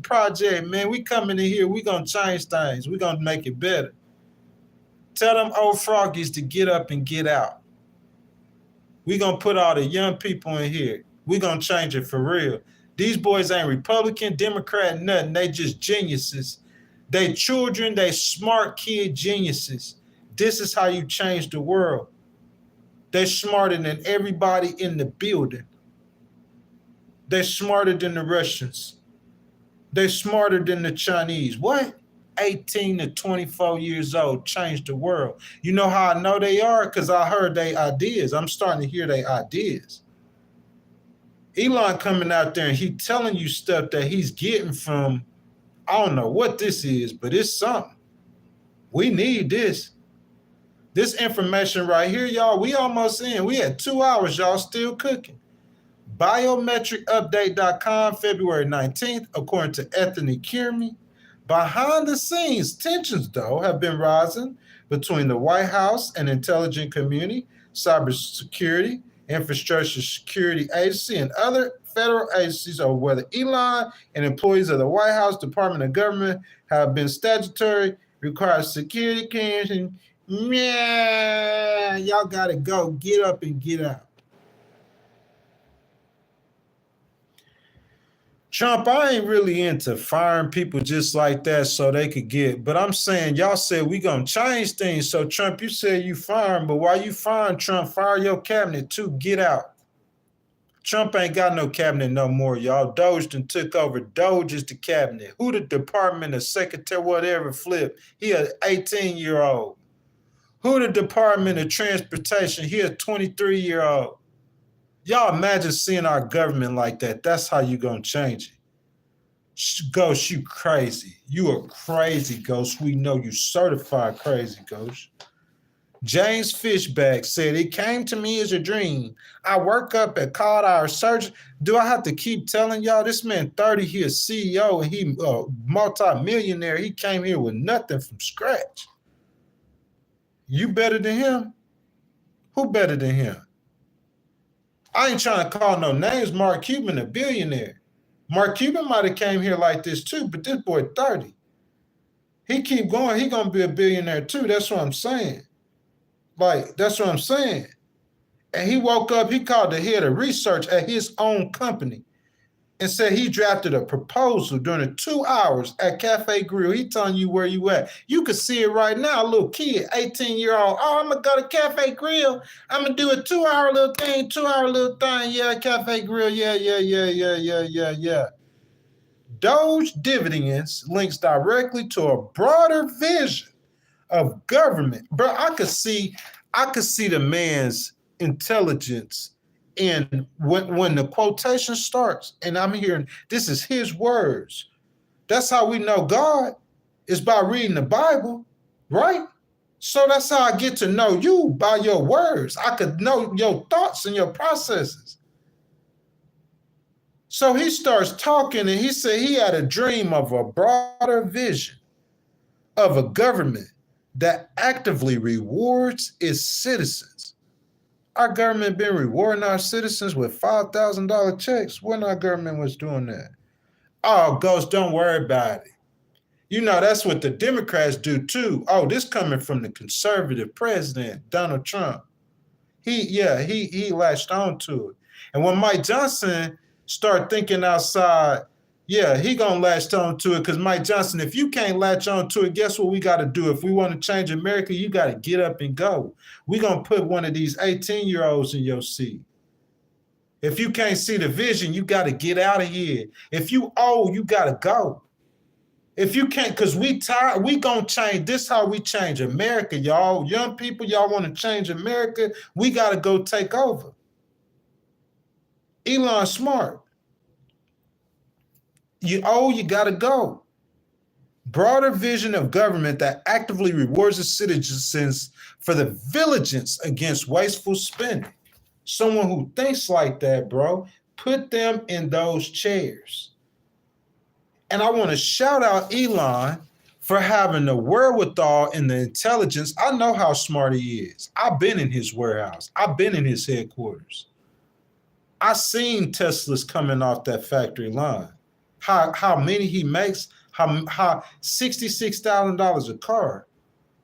Project, man, we coming in here. We going to change things. We going to make it better. Tell them old froggies to get up and get out. We going to put all the young people in here. We're going to change it for real. These boys ain't Republican, Democrat, nothing. They just geniuses. They children, they smart kid geniuses. This is how you change the world. They're smarter than everybody in the building. They're smarter than the Russians. They're smarter than the Chinese. What? 18 to 24 years old, change the world. You know how I know they are? Because I heard their ideas. I'm starting to hear their ideas. Elon coming out there and he telling you stuff that he's getting from, I don't know what this is, but it's something. We need this. This information right here, y'all, we almost in. We had 2 hours, y'all, still cooking. Biometricupdate.com, February 19th, according to Anthony Kierme. Behind the scenes, tensions, though, have been rising between the White House and intelligence community, cybersecurity, infrastructure security agency, and other federal agencies over whether Elon and employees of the White House Department of Government have been statutory required security clearance. Yeah, y'all got to go. Get up and get out. Trump, I ain't really into firing people just like that so they could get, but I'm saying y'all said we gonna change things. So Trump, you said you firing, but while you firing Trump, fire your cabinet too. Get out. Trump ain't got no cabinet no more, y'all. DOGE done took over. DOGE is the cabinet. Who the Department of Secretary, whatever, flip? He an 18-year-old. Who the Department of Transportation? He a 23-year-old. Y'all imagine seeing our government like that. That's how you gonna change it. Ghost, you crazy. You are crazy, Ghost. We know you certified crazy, Ghost. James Fishback said, it came to me as a dream. I work up at called our surgeon. Do I have to keep telling y'all this man 30, he a CEO and he multi-millionaire. He came here with nothing from scratch. You better than him? Who better than him? I ain't trying to call no names. Mark Cuban, a billionaire. Mark Cuban might have came here like this too, but this boy 30. He keep going, he gonna be a billionaire too. That's what I'm saying. Like, that's what I'm saying. And he woke up, he called the head of research at his own company and said he drafted a proposal during the 2 hours at Cafe Grill. He telling you where you at. You can see it right now, a little kid, 18-year-old. Oh, I'm going to go to Cafe Grill. I'm going to do a 2-hour little thing, 2-hour little thing. Yeah, Cafe Grill. Yeah. DOGE Dividends links directly to a broader vision of government. Bro, I could see the man's intelligence. And when the quotation starts, and I'm hearing this is his words, that's how we know God is by reading the Bible, right? So that's how I get to know you, by your words. I could know your thoughts and your processes. So he starts talking and he said he had a dream of a broader vision of a government that actively rewards its citizens. Our government been rewarding our citizens with $5,000 checks. When our government was doing that? Oh, Ghost, don't worry about it. You know, that's what the Democrats do too. Oh, this coming from the conservative president, Donald Trump. He latched on to it. And when Mike Johnson started thinking outside, yeah, he gonna latch on to it because Mike Johnson, if you can't latch on to it, guess what we got to do? If we want to change America, you got to get up and go. We gonna put one of these 18-year-olds in your seat. If you can't see the vision, you got to get out of here. If you old, you got to go. If you can't, because we tired, we gonna change. This how we change America, y'all. Young people, y'all want to change America, we got to go take over. Elon smart. You got to go. Broader vision of government that actively rewards its citizens for the vigilance against wasteful spending. Someone who thinks like that, bro, put them in those chairs. And I want to shout out Elon for having the wherewithal and the intelligence. I know how smart he is. I've been in his warehouse. I've been in his headquarters. I seen Teslas coming off that factory line. How many he makes, how $66,000 a car.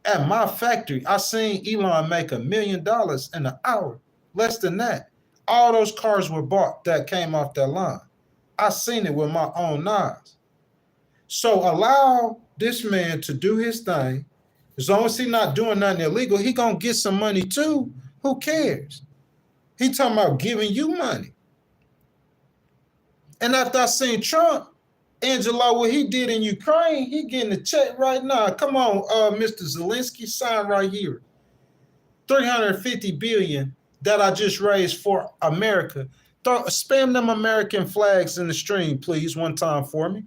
At my factory, I seen Elon make $1 million in an hour, less than that. All those cars were bought that came off that line. I seen it with my own eyes. So allow this man to do his thing. As long as he's not doing nothing illegal, he gonna get some money too. Who cares? He talking about giving you money. And after I seen Trump, Angelo, what he did in Ukraine, he getting a check right now. Come on, Mr. Zelensky, sign right here. 350 billion that I just raised for America. Spam them American flags in the stream, please, one time for me.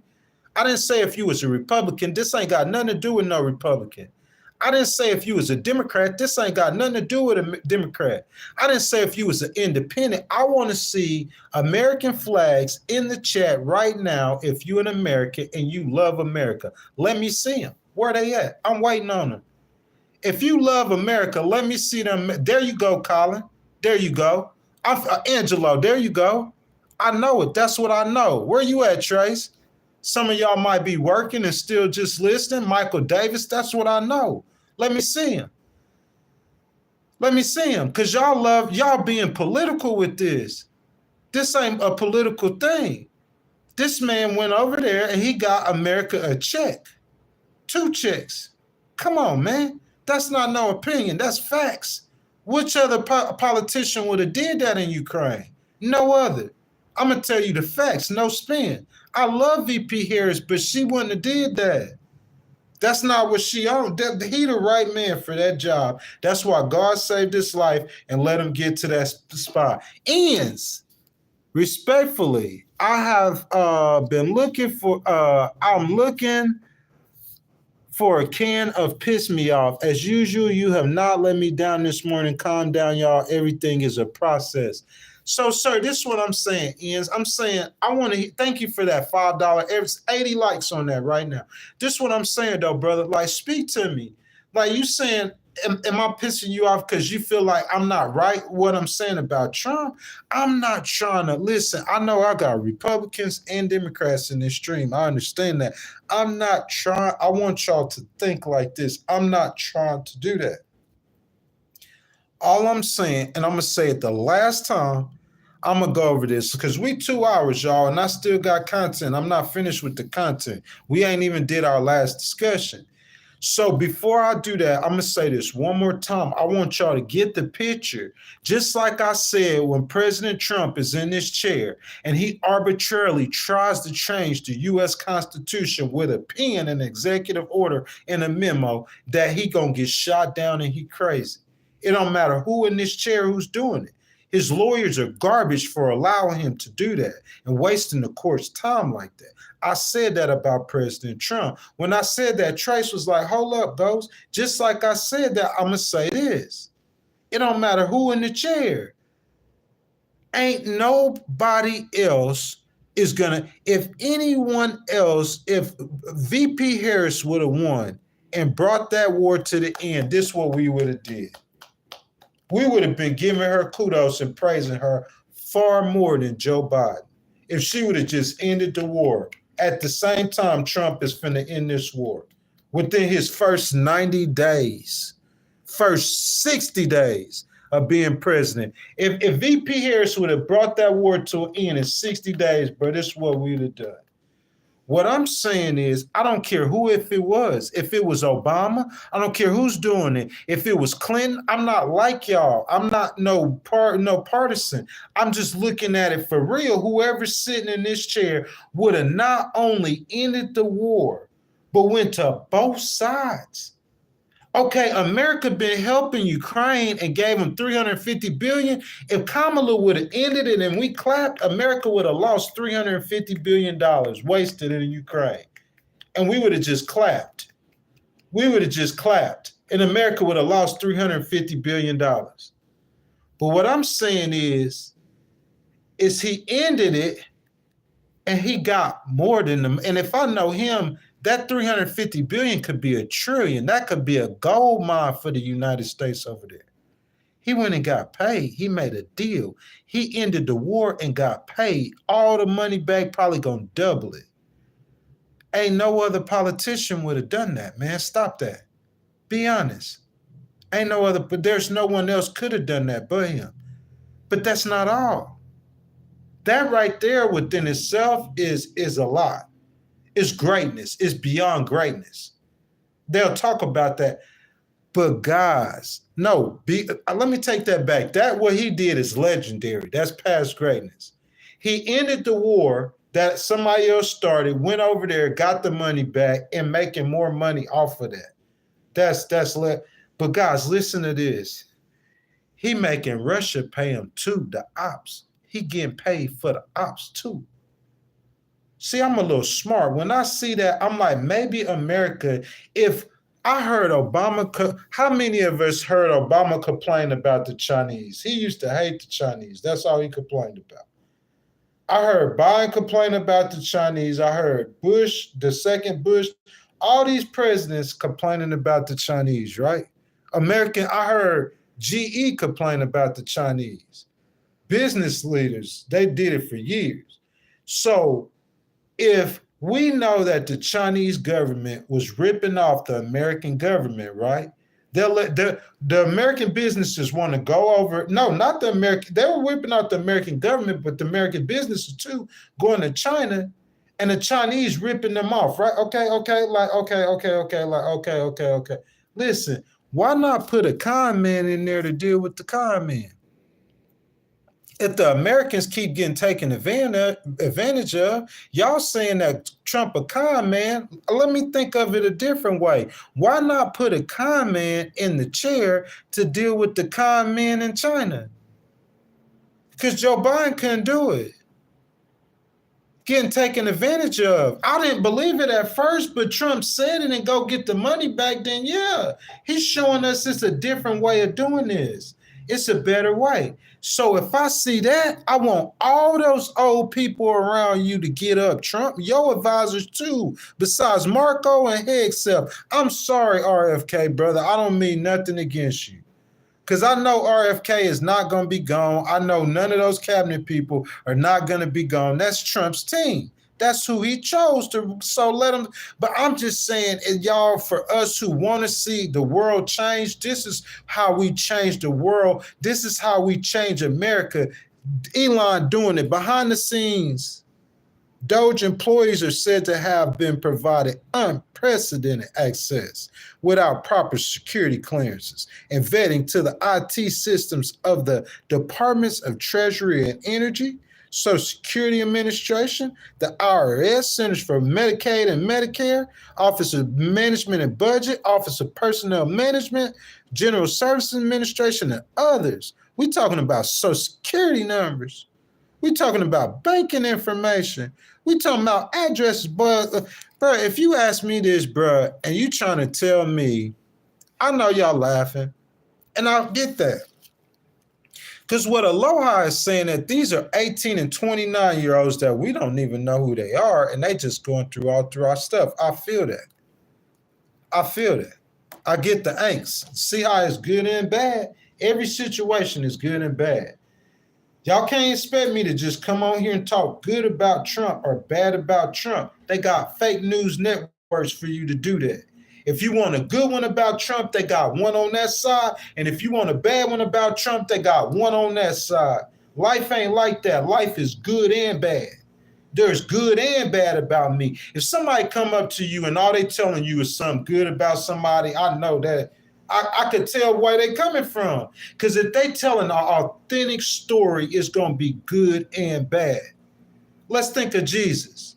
I didn't say if you was a Republican. This ain't got nothing to do with no Republican. I didn't say if you was a Democrat. This ain't got nothing to do with a Democrat. I didn't say if you was an independent. I want to see American flags in the chat right now if you're an American and you love America. Let me see them. Where they at? I'm waiting on them. If you love America, let me see them. There you go, Colin. There you go. Angelo, there you go. I know it. That's what I know. Where you at, Trace? Some of y'all might be working and still just listening. Michael Davis, that's what I know. Let me see him. Let me see him. Because y'all being political with this. This ain't a political thing. This man went over there and he got America a check. 2 checks. Come on, man. That's not no opinion. That's facts. Which other politician would have did that in Ukraine? No other. I'm going to tell you the facts. No spin. I love VP Harris, but she wouldn't have did that. That's not what she owned. He the right man for that job. That's why God saved his life and let him get to that spot. Ian's, respectfully, I have been looking for, I'm looking for a can of piss me off. As usual, you have not let me down this morning. Calm down, y'all. Everything is a process. So, sir, this is what I'm saying, Ian. I'm saying I want to thank you for that $5. 80 likes on that right now. This is what I'm saying, though, brother. Like, speak to me. Like, you saying, am I pissing you off because you feel like I'm not right? What I'm saying about Trump, I'm not trying to listen. I know I got Republicans and Democrats in this stream. I understand that. I'm not trying. I want y'all to think like this. I'm not trying to do that. All I'm saying, and I'm going to say it the last time, I'm going to go over this because we 2 hours, y'all, and I still got content. I'm not finished with the content. We ain't even did our last discussion. So before I do that, I'm going to say this one more time. I want y'all to get the picture. Just like I said, when President Trump is in this chair and he arbitrarily tries to change the U.S. Constitution with a pen, an executive order, and a memo, that he going to get shot down and he crazy. It don't matter who in this chair who's doing it. His lawyers are garbage for allowing him to do that and wasting the court's time like that. I said that about President Trump. When I said that, Trace was like, hold up, Ghost. Just like I said that, I'm going to say this. It don't matter who in the chair. Ain't nobody else is going to, if anyone else, if VP Harris would have won and brought that war to the end, this is what we would have did. We would have been giving her kudos and praising her far more than Joe Biden if she would have just ended the war. At the same time, Trump is finna end this war. Within his first 90 days, first 60 days of being president. If VP Harris would have brought that war to an end in 60 days, bro, this is what we would have done. What I'm saying is, I don't care who, if it was Obama, I don't care who's doing it. If it was Clinton, I'm not like y'all. I'm not no partisan. I'm just looking at it for real. Whoever's sitting in this chair would have not only ended the war, but went to both sides. Okay, America been helping Ukraine and gave them $350 billion. If Kamala would have ended it and we clapped, America would have lost $350 billion wasted in Ukraine. And we would have just clapped. We would have just clapped. And America would have lost $350 billion. But what I'm saying is he ended it and he got more than them. And if I know him, that $350 billion could be $1 trillion. That could be a gold mine for the United States over there. He went and got paid. He made a deal. He ended the war and got paid. All the money back, probably gonna double it. Ain't no other politician would have done that, man. Stop that. Be honest. Ain't no other, but there's no one else could have done that but him. But that's not all. That right there within itself is a lot. It's greatness. It's beyond greatness. They'll talk about that. But guys, no, let me take that back. That what he did is legendary. That's past greatness. He ended the war that somebody else started, went over there, got the money back, and making more money off of that. But guys, listen to this. He making Russia pay him too, the ops. He getting paid for the ops too. See, I'm a little smart. When I see that, I'm like, maybe America, if I heard Obama, how many of us heard Obama complain about the Chinese? He used to hate the Chinese. That's all he complained about. I heard Biden complain about the Chinese. I heard Bush, the second Bush, all these presidents complaining about the Chinese, right? I heard GE complain about the Chinese. Business leaders, they did it for years. So if we know that the Chinese government was ripping off the American government, right? They'll let the American businesses want to go over. No, not the American. They were ripping off the American government, but the American businesses too, going to China, and the Chinese ripping them off, right? Okay. Listen, why not put a con man in there to deal with the con man? If the Americans keep getting taken advantage of, y'all saying that Trump a con man, let me think of it a different way. Why not put a con man in the chair to deal with the con man in China? Because Joe Biden couldn't do it. Getting taken advantage of. I didn't believe it at first, but Trump said it and go get the money back, then yeah, he's showing us it's a different way of doing this. It's a better way. So if I see that, I want all those old people around you to get up. Trump, your advisors too, besides Marco and Hegseth. I'm sorry, RFK, brother. I don't mean nothing against you. Because I know RFK is not going to be gone. I know none of those cabinet people are not going to be gone. That's Trump's team. That's who he chose to, so let him. But I'm just saying, y'all, for us who want to see the world change, this is how we change the world. This is how we change America. Elon doing it behind the scenes. DOGE employees are said to have been provided unprecedented access without proper security clearances and vetting to the IT systems of the Departments of Treasury and Energy, Social Security Administration, the IRS, Centers for Medicaid and Medicare, Office of Management and Budget, Office of Personnel Management, General Services Administration, and others. We're talking about Social Security numbers. We're talking about banking information. We're talking about addresses. But, bro, if you ask me this, bro, and you trying to tell me, I know y'all laughing, and I'll get that. Because what Aloha is saying that these are 18 and 29-year-olds that we don't even know who they are, and they just going through our stuff. I feel that. I get the angst. See how it's good and bad? Every situation is good and bad. Y'all can't expect me to just come on here and talk good about Trump or bad about Trump. They got fake news networks for you to do that. If you want a good one about Trump, they got one on that side. And if you want a bad one about Trump, they got one on that side. Life ain't like that. Life is good and bad. There's good and bad about me. If somebody come up to you and all they telling you is something good about somebody, I know that. I could tell where they coming from. Because if they telling an authentic story, it's going to be good and bad. Let's think of Jesus.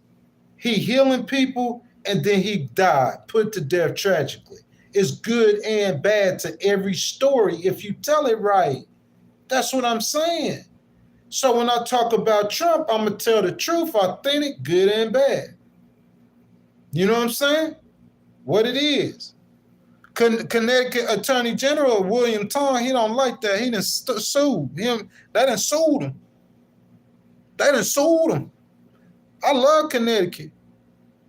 He healing people, and then he died, put to death tragically. It's good and bad to every story if you tell it right. That's what I'm saying. So when I talk about Trump, I'm going to tell the truth, authentic, good and bad. You know what I'm saying? What it is. Connecticut Attorney General William Tong, he don't like that. He done sued him. They done sued him. I love Connecticut.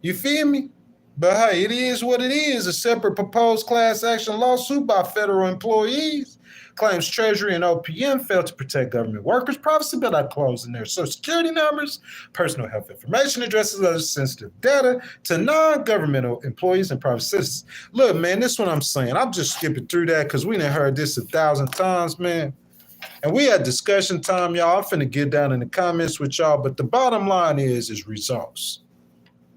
You feel me? But hey, it is what it is. A separate proposed class action lawsuit by federal employees claims Treasury and OPM failed to protect government workers' privacy by not closing their Social Security numbers, personal health information addresses, and other sensitive data to non-governmental employees and private citizens. Look, man, this is what I'm saying. I'm just skipping through that because we done heard this 1,000 times, man. And we had discussion time, y'all. I'm finna get down in the comments with y'all, but the bottom line is results.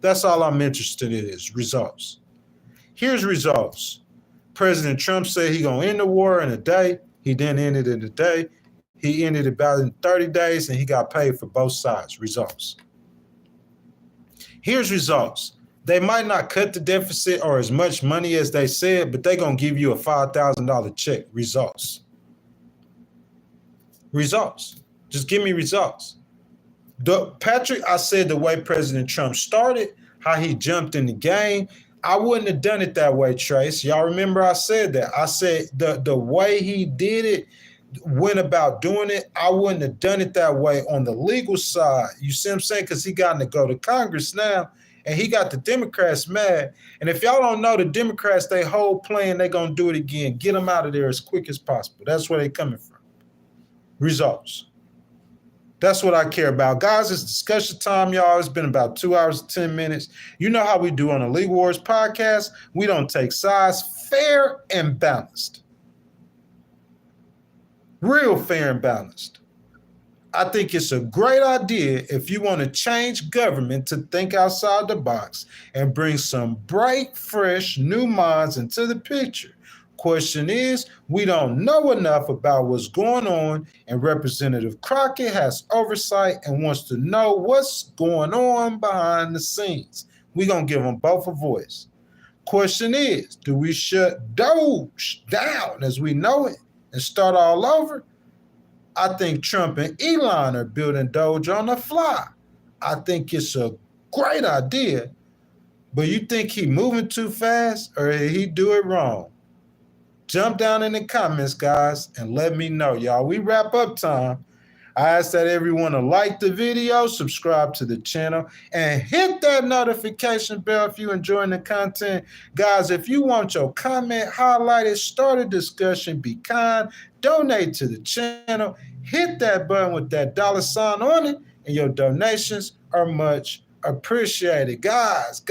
That's all I'm interested in is results. Here's results. President Trump said he gonna end the war in a day. He didn't end it in a day. He ended it about in 30 days, and he got paid for both sides. Results. Here's results. They might not cut the deficit or as much money as they said, but they're gonna give you a $5,000 check. Results. Results. Just give me results. Patrick, I said the way President Trump started, how he jumped in the game, I wouldn't have done it that way, Trace. Y'all remember I said that. I said the way he did it, went about doing it, I wouldn't have done it that way on the legal side. You see what I'm saying? Because he got to go to Congress now, and he got the Democrats mad. And if y'all don't know, the Democrats, they whole plan, they going to do it again. Get them out of there as quick as possible. That's where they coming from. Results. That's what I care about. Guys, it's discussion time, y'all. It's been about 2 hours and 10 minutes. You know how we do on the Legal Wars podcast. We don't take sides. Fair and balanced. Real fair and balanced. I think it's a great idea if you want to change government to think outside the box and bring some bright, fresh, new minds into the picture. Question is, we don't know enough about what's going on, and Representative Crockett has oversight and wants to know what's going on behind the scenes. We're going to give them both a voice. Question is, do we shut DOGE down as we know it and start all over? I think Trump and Elon are building DOGE on the fly. I think it's a great idea, but you think he moving too fast or did he do it wrong? Jump down in the comments, guys, and let me know, y'all. We wrap up time. I ask that everyone to like the video, subscribe to the channel, and hit that notification bell if you're enjoying the content. Guys, if you want your comment highlighted, start a discussion, be kind, donate to the channel, hit that button with that $sign on it, and your donations are much appreciated. Guys,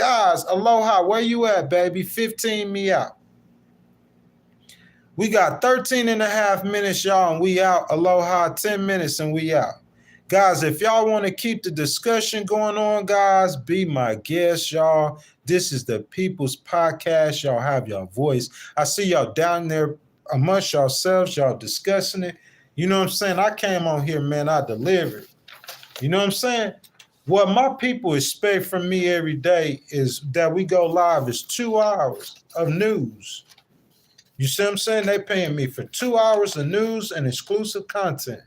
aloha, where you at, baby? 15 me out. We got 13 and a half minutes, y'all, and we out. Aloha, 10 minutes, and we out. Guys, if y'all want to keep the discussion going on, guys, be my guest, y'all. This is the People's Podcast. Y'all have your voice. I see y'all down there amongst yourselves, y'all discussing it. You know what I'm saying? I came on here, man, I delivered. You know what I'm saying? What my people expect from me every day is that we go live is 2 hours of news. You see what I'm saying? They paying me for 2 hours of news and exclusive content.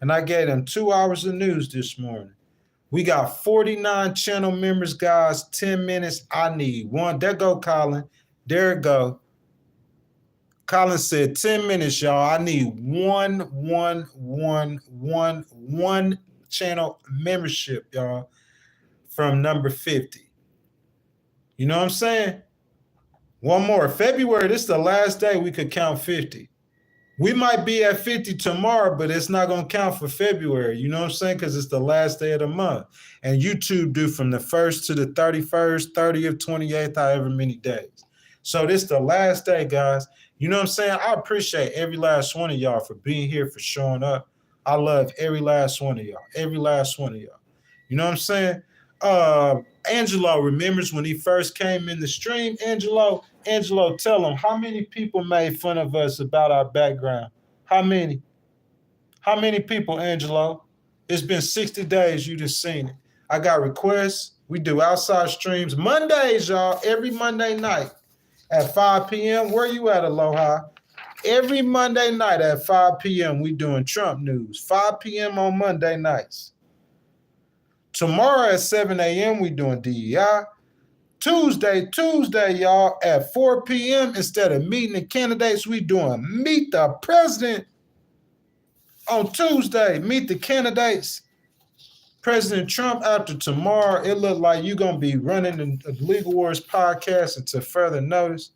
And I gave them 2 hours of news this morning. We got 49 channel members, guys. 10 minutes. I need one. There go Colin. There it go. Colin said 10 minutes, y'all. I need one channel membership, y'all, from number 50. You know what I'm saying? One more. February, this is the last day we could count 50. We might be at 50 tomorrow, but it's not going to count for February. You know what I'm saying? Because it's the last day of the month. And YouTube do from the 1st to the 31st, 30th, 28th, however many days. So this is the last day, guys. You know what I'm saying? I appreciate every last one of y'all for being here, for showing up. I love every last one of y'all. Every last one of y'all. You know what I'm saying? Angelo remembers when he first came in the stream. Angelo, tell him how many people made fun of us about our background. How many? How many people, Angelo? It's been 60 days. You just seen it. I got requests. We do outside streams Mondays, y'all. Every Monday night at 5 p.m. Where you at, Aloha? Every Monday night at 5 p.m. we doing Trump news. 5 p.m. on Monday nights. Tomorrow at 7 a.m. we doing DEI. Tuesday, y'all, at 4 p.m. instead of meeting the candidates, we doing Meet the President. On Tuesday, Meet the Candidates. President Trump after tomorrow. It look like you're going to be running the Legal Wars podcast until further notice.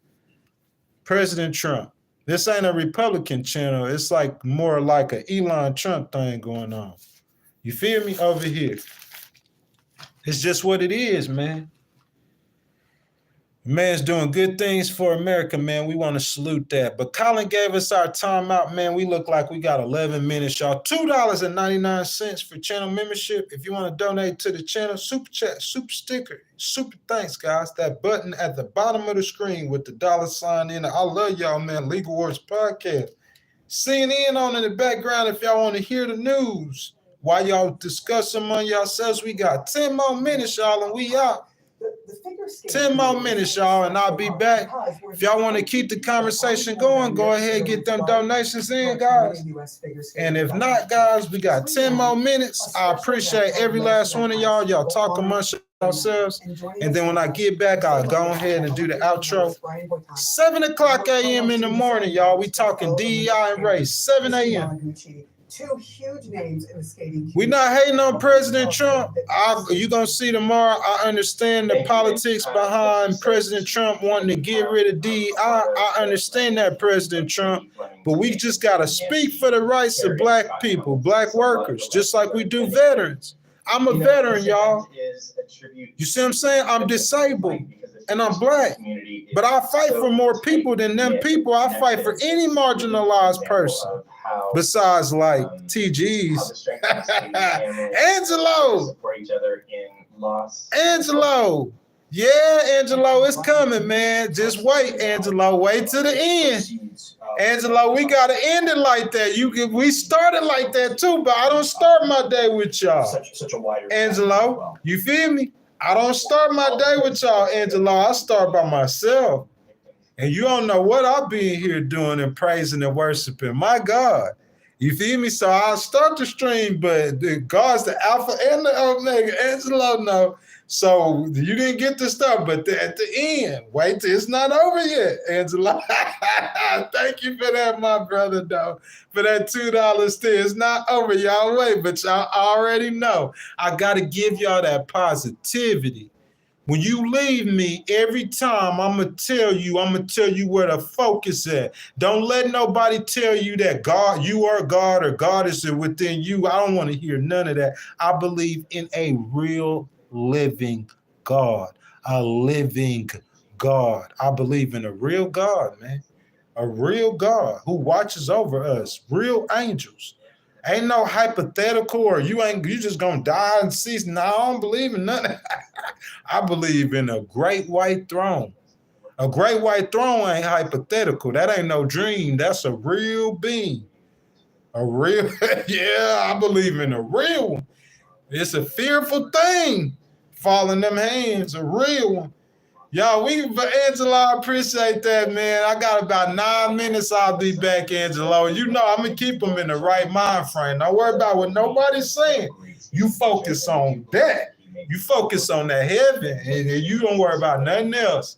President Trump. This ain't a Republican channel. It's like more like an Elon Trump thing going on. You feel me? Over here. It's just what it is, man. Man's doing good things for America, man. We want to salute that. But Colin gave us our timeout, man. We look like we got 11 minutes, y'all. $2.99 for channel membership. If you want to donate to the channel, super chat, super sticker, super thanks, guys. That button at the bottom of the screen with the $sign in it. I love y'all, man. Legal Wars Podcast. CNN on in the background if y'all want to hear the news. While y'all discuss among yourselves, we got 10 more minutes, y'all, and we out. The figure skating 10 more minutes, y'all, and I'll be back. because we're If y'all want to keep the conversation going, go ahead and get them donations in, guys. And if not, guys, we got 10 more minutes. I appreciate every last one of y'all. Y'all talk amongst yourselves. And then when I get back, I'll go ahead and do the outro. 7 o'clock a.m. in the morning, y'all. We talking DEI and race. 7 a.m. Two huge names in the skating. We not hating on President Trump. You gonna see tomorrow. I understand the politics behind President Trump wanting to get rid of DEI. I understand that, President Trump. But we just gotta speak for the rights of black people, black workers, just like we do veterans. I'm a veteran, y'all. You see what I'm saying? I'm disabled and I'm black. But I fight for more people than them people. I fight for any marginalized person. Besides, like, TG's. Angelo! Angelo! Yeah, Angelo, it's coming, man. Just wait, Angelo. Wait to the end. Angelo, we got to end it like that. We started like that, too, but I don't start my day with y'all. Angelo, you feel me? I don't start my day with y'all, Angelo. I start by myself. And you don't know what I'll be in here doing and praising and worshiping. My God. You feel me? So I'll start the stream, but God's the Alpha and the Omega. Angelo, no. So you didn't get the stuff, but at the end, wait, it's not over yet, Angelo. Thank you for that, my brother, though. For that $2 still. It's not over, y'all. Wait, but y'all already know. I got to give y'all that positivity. When you leave me, every time I'm gonna tell you where the focus at. Don't let nobody tell you that God, you are God or God is within you. I don't want to hear none of that. I believe in a real living God, a living God. I believe in a real God, man. A real God who watches over us, real angels. Ain't no hypothetical or you just gonna die and cease. No, I don't believe in nothing. I believe in a great white throne. A great white throne ain't hypothetical. That ain't no dream. That's a real being. A real, yeah, I believe in a real one. It's a fearful thing. Falling them hands, a real one. Y'all, Angelo, I appreciate that, man. I got about 9 minutes. I'll be back, Angelo. You know, I'm going to keep them in the right mind frame. Don't worry about what nobody's saying. You focus on that. You focus on that heaven, and you don't worry about nothing else.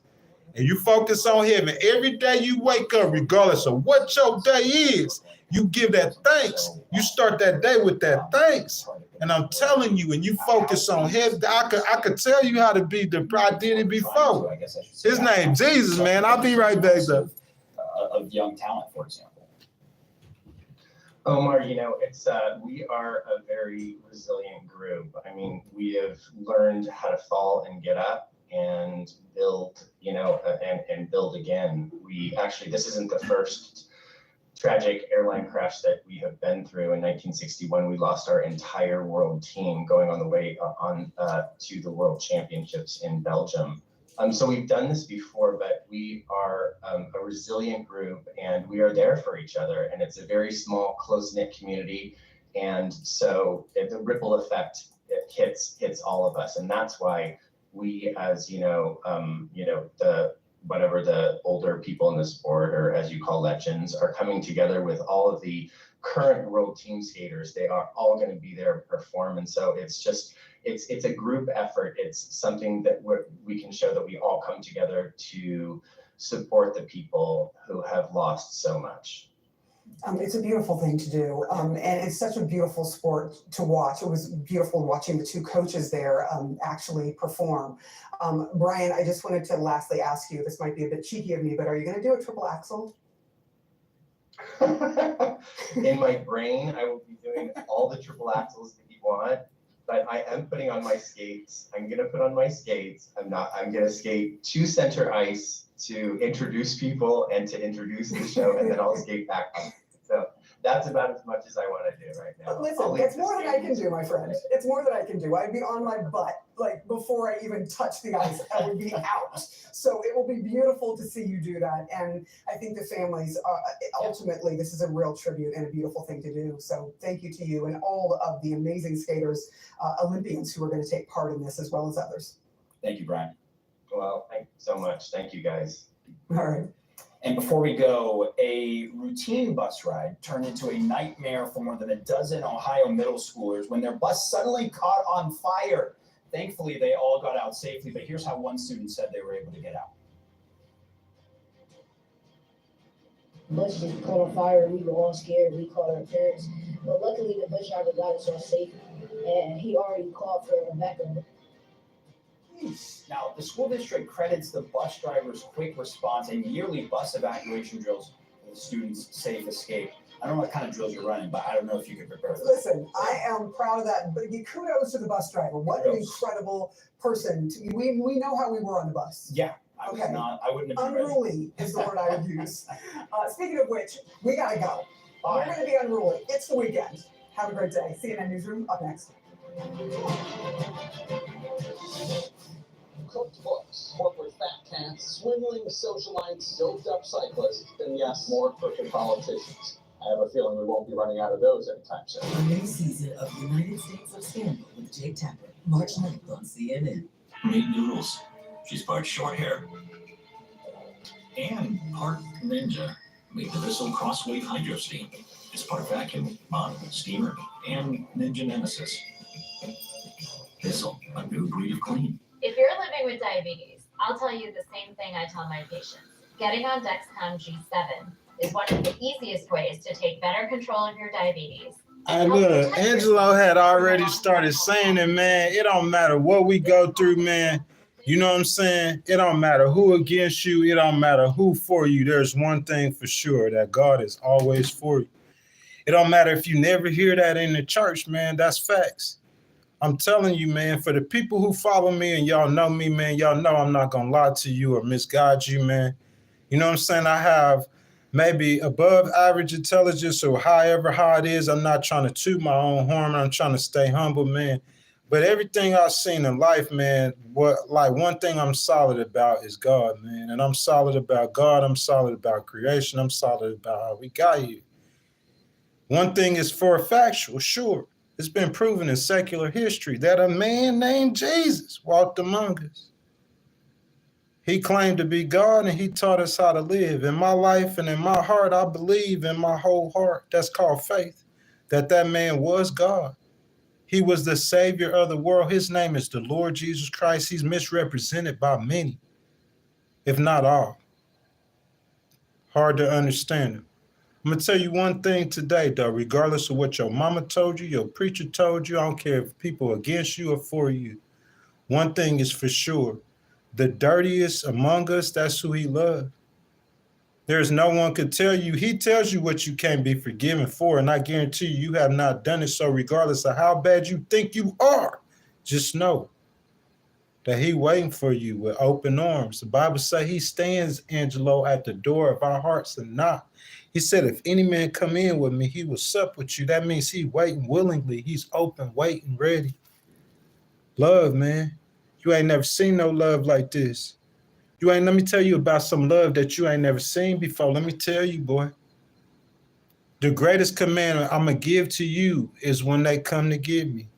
And you focus on heaven. Every day you wake up, regardless of what your day is, you give that thanks. You start that day with that thanks. And I'm telling you, when you focus on heaven, I could tell you how to be I did it before. His name Jesus, man. I'll be right back, though. Of young talent, for example. Omar, it's we are a very resilient group. I mean, we have learned how to fall and get up and build, and build again. This isn't the first tragic airline crash that we have been through. In 1961, we lost our entire world team going on the way to the World Championships in Belgium. So we've done this before, but we are a resilient group and we are there for each other. And it's a very small, close-knit community. And so the ripple effect hits all of us. And that's why we, as whatever the older people in the sport, or as you call legends, are coming together with all of the current world team skaters. They are all going to be there to perform. And so it's a group effort. It's something that we can show that we all come together to support the people who have lost so much. It's a beautiful thing to do, and it's such a beautiful sport to watch. It was beautiful watching the two coaches there actually perform. Brian, I just wanted to lastly ask you, this might be a bit cheeky of me, but are you going to do a triple axel? In my brain, I will be doing all the triple axels that you want. but I am putting on my skates. I'm gonna put on my skates. I'm gonna skate to center ice to introduce people and to introduce the show, and then I'll skate back home. So that's about as much as I want to do right now. Listen, that's more than I can do, my friend. It's more than I can do. I'd be on my butt, like, before I even touch the ice, I would be out. So it will be beautiful to see you do that. And I think the families, ultimately, this is a real tribute and a beautiful thing to do. So thank you to you and all of the amazing skaters, Olympians who are going to take part in this, as well as others. Thank you, Brian. Well, thank you so much. Thank you, guys. All right. And before we go, a routine bus ride turned into a nightmare for more than a dozen Ohio middle schoolers when their bus suddenly caught on fire. Thankfully, they all got out safely, but here's how one student said they were able to get out. Bus just caught on fire. We were all scared. We called our parents, but luckily the bus driver got us all safe, and he already called for a backup. Now, the school district credits the bus driver's quick response and yearly bus evacuation drills for the students' safe escape. I don't know what kind of drills you're running, but I don't know if you could prepare for that. Listen, I am proud of that, but kudos to the bus driver. What an incredible person. We know how we were on the bus. Yeah, I Okay. wouldn't have been ready. Unruly is the word I would use. Speaking of which, we gotta go. We're Bye. gonna be unruly. It's the weekend. Have a great day. CNN Newsroom up next. Cooked books, corporate fat cats, swindling socialites, doped-up cyclists, and yes, more crooked politicians. I have a feeling we won't be running out of those anytime soon. A new season of United States of Scandal with Jake Tapper, March 9th on CNN. Meet Noodles. She's part short hair and part ninja. Meet the Bissell Crosswave Hydro Steam. It's part vacuum, mod, steamer, and ninja nemesis. Bissell, a new breed of clean. If you're living with diabetes, I'll tell you the same thing I tell my patients. Getting on Dexcom G7 is one of the easiest ways to take better control of your diabetes. Hey, look, Angelo had already started saying it, man. It don't matter what we go through, man. You know what I'm saying? It don't matter who against you. It don't matter who for you. There's one thing for sure, that God is always for you. It don't matter if you never hear that in the church, man. That's facts. I'm telling you, man, for the people who follow me and y'all know me, man, y'all know I'm not going to lie to you or misguide you, man. You know what I'm saying? I have maybe above average intelligence or however how it is. I'm not trying to toot my own horn. I'm trying to stay humble, man. But everything I've seen in life, man, one thing I'm solid about is God, man. And I'm solid about God. I'm solid about creation. I'm solid about how we got here. One thing is for a factual, sure. It's been proven in secular history that a man named Jesus walked among us. He claimed to be God and he taught us how to live. In my life and in my heart, I believe in my whole heart, that's called faith, that man was God. He was the savior of the world. His name is the Lord Jesus Christ. He's misrepresented by many, if not all. Hard to understand him. I'm going to tell you one thing today, though, regardless of what your mama told you, your preacher told you, I don't care if people are against you or for you. One thing is for sure, the dirtiest among us, that's who he loved. There's no one could tell you. He tells you what you can't be forgiven for, and I guarantee you have not done it. So regardless of how bad you think you are, just know that he waiting for you with open arms. The Bible says he stands, Angelo, at the door of our hearts and knock. He said, if any man come in with me, he will sup with you. That means he waiting willingly. He's open, waiting, ready. Love, man. You ain't never seen no love like this. Let me tell you about some love that you ain't never seen before. Let me tell you, boy. The greatest commandment I'm going to give to you is when they come to get me.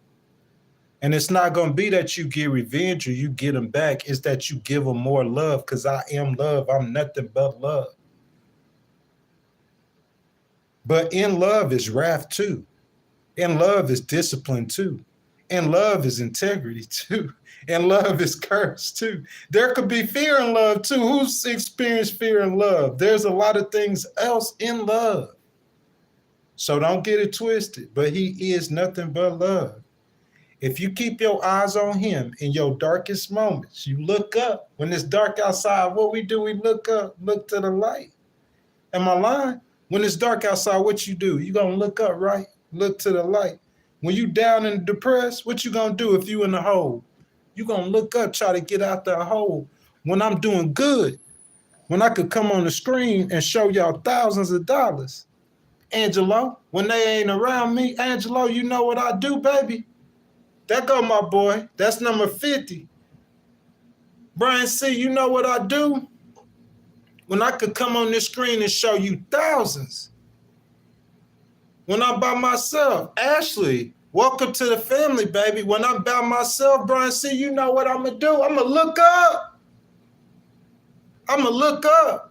And it's not going to be that you get revenge or you get them back. It's that you give them more love, because I am love. I'm nothing but love. But in love is wrath too. In love is discipline too. In love is integrity too. In love is curse too. There could be fear in love too. Who's experienced fear in love? There's a lot of things else in love. So don't get it twisted, but he is nothing but love. If you keep your eyes on him in your darkest moments, you look up. When it's dark outside, what we do, we look up, look to the light. Am I lying? When it's dark outside, what you do? You're going to look up, right? Look to the light. When you down and depressed, what you gonna do if you in the hole? You gonna look up, try to get out that hole. When I'm doing good, when I could come on the screen and show y'all thousands of dollars. Angelo, when they ain't around me, Angelo, you know what I do, baby? That go my boy. That's number 50. Brian C., you know what I do? When I could come on this screen and show you thousands. When I'm by myself, Ashley, welcome to the family, baby. When I'm by myself, Brian C., you know what I'm going to do? I'm going to look up. I'm going to look up.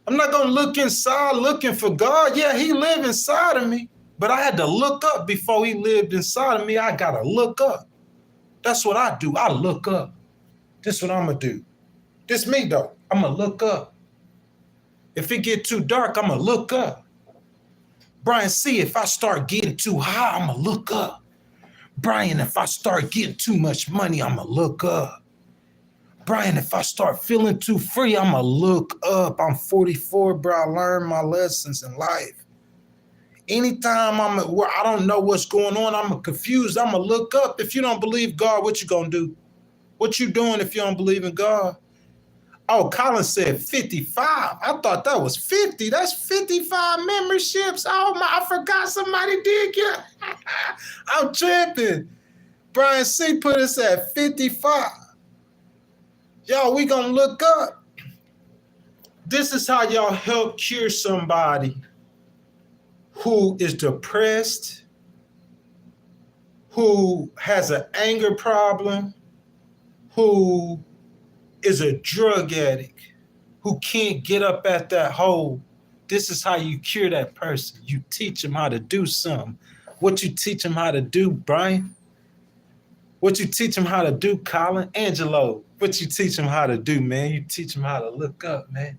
I'm not going to look inside looking for God. Yeah, he lived inside of me, but I had to look up before he lived inside of me. I got to look up. That's what I do. I look up. This is what I'm going to do. This me, though. I'm going to look up. If it get too dark, I'm going to look up. Brian C., if I start getting too high, I'm going to look up. Brian, if I start getting too much money, I'm going to look up. Brian, if I start feeling too free, I'm going to look up. I'm 44, bro. I learned my lessons in life. Anytime I'm at where I don't know what's going on, I'm confused, I'm going to look up. If you don't believe God, what you going to do? What you doing if you don't believe in God? Oh, Colin said 55. I thought that was 50. That's 55 memberships. Oh, my, I forgot somebody did get. I'm tripping. Brian C. put us at 55. Y'all, we gonna look up. This is how y'all help cure somebody who is depressed, who has an anger problem, who is a drug addict, who can't get up at that hole. This is how you cure that person. You teach them how to do something. What you teach them how to do, Brian? What you teach them how to do, Colin? Angelo, what you teach them how to do, man? You teach them how to look up, man.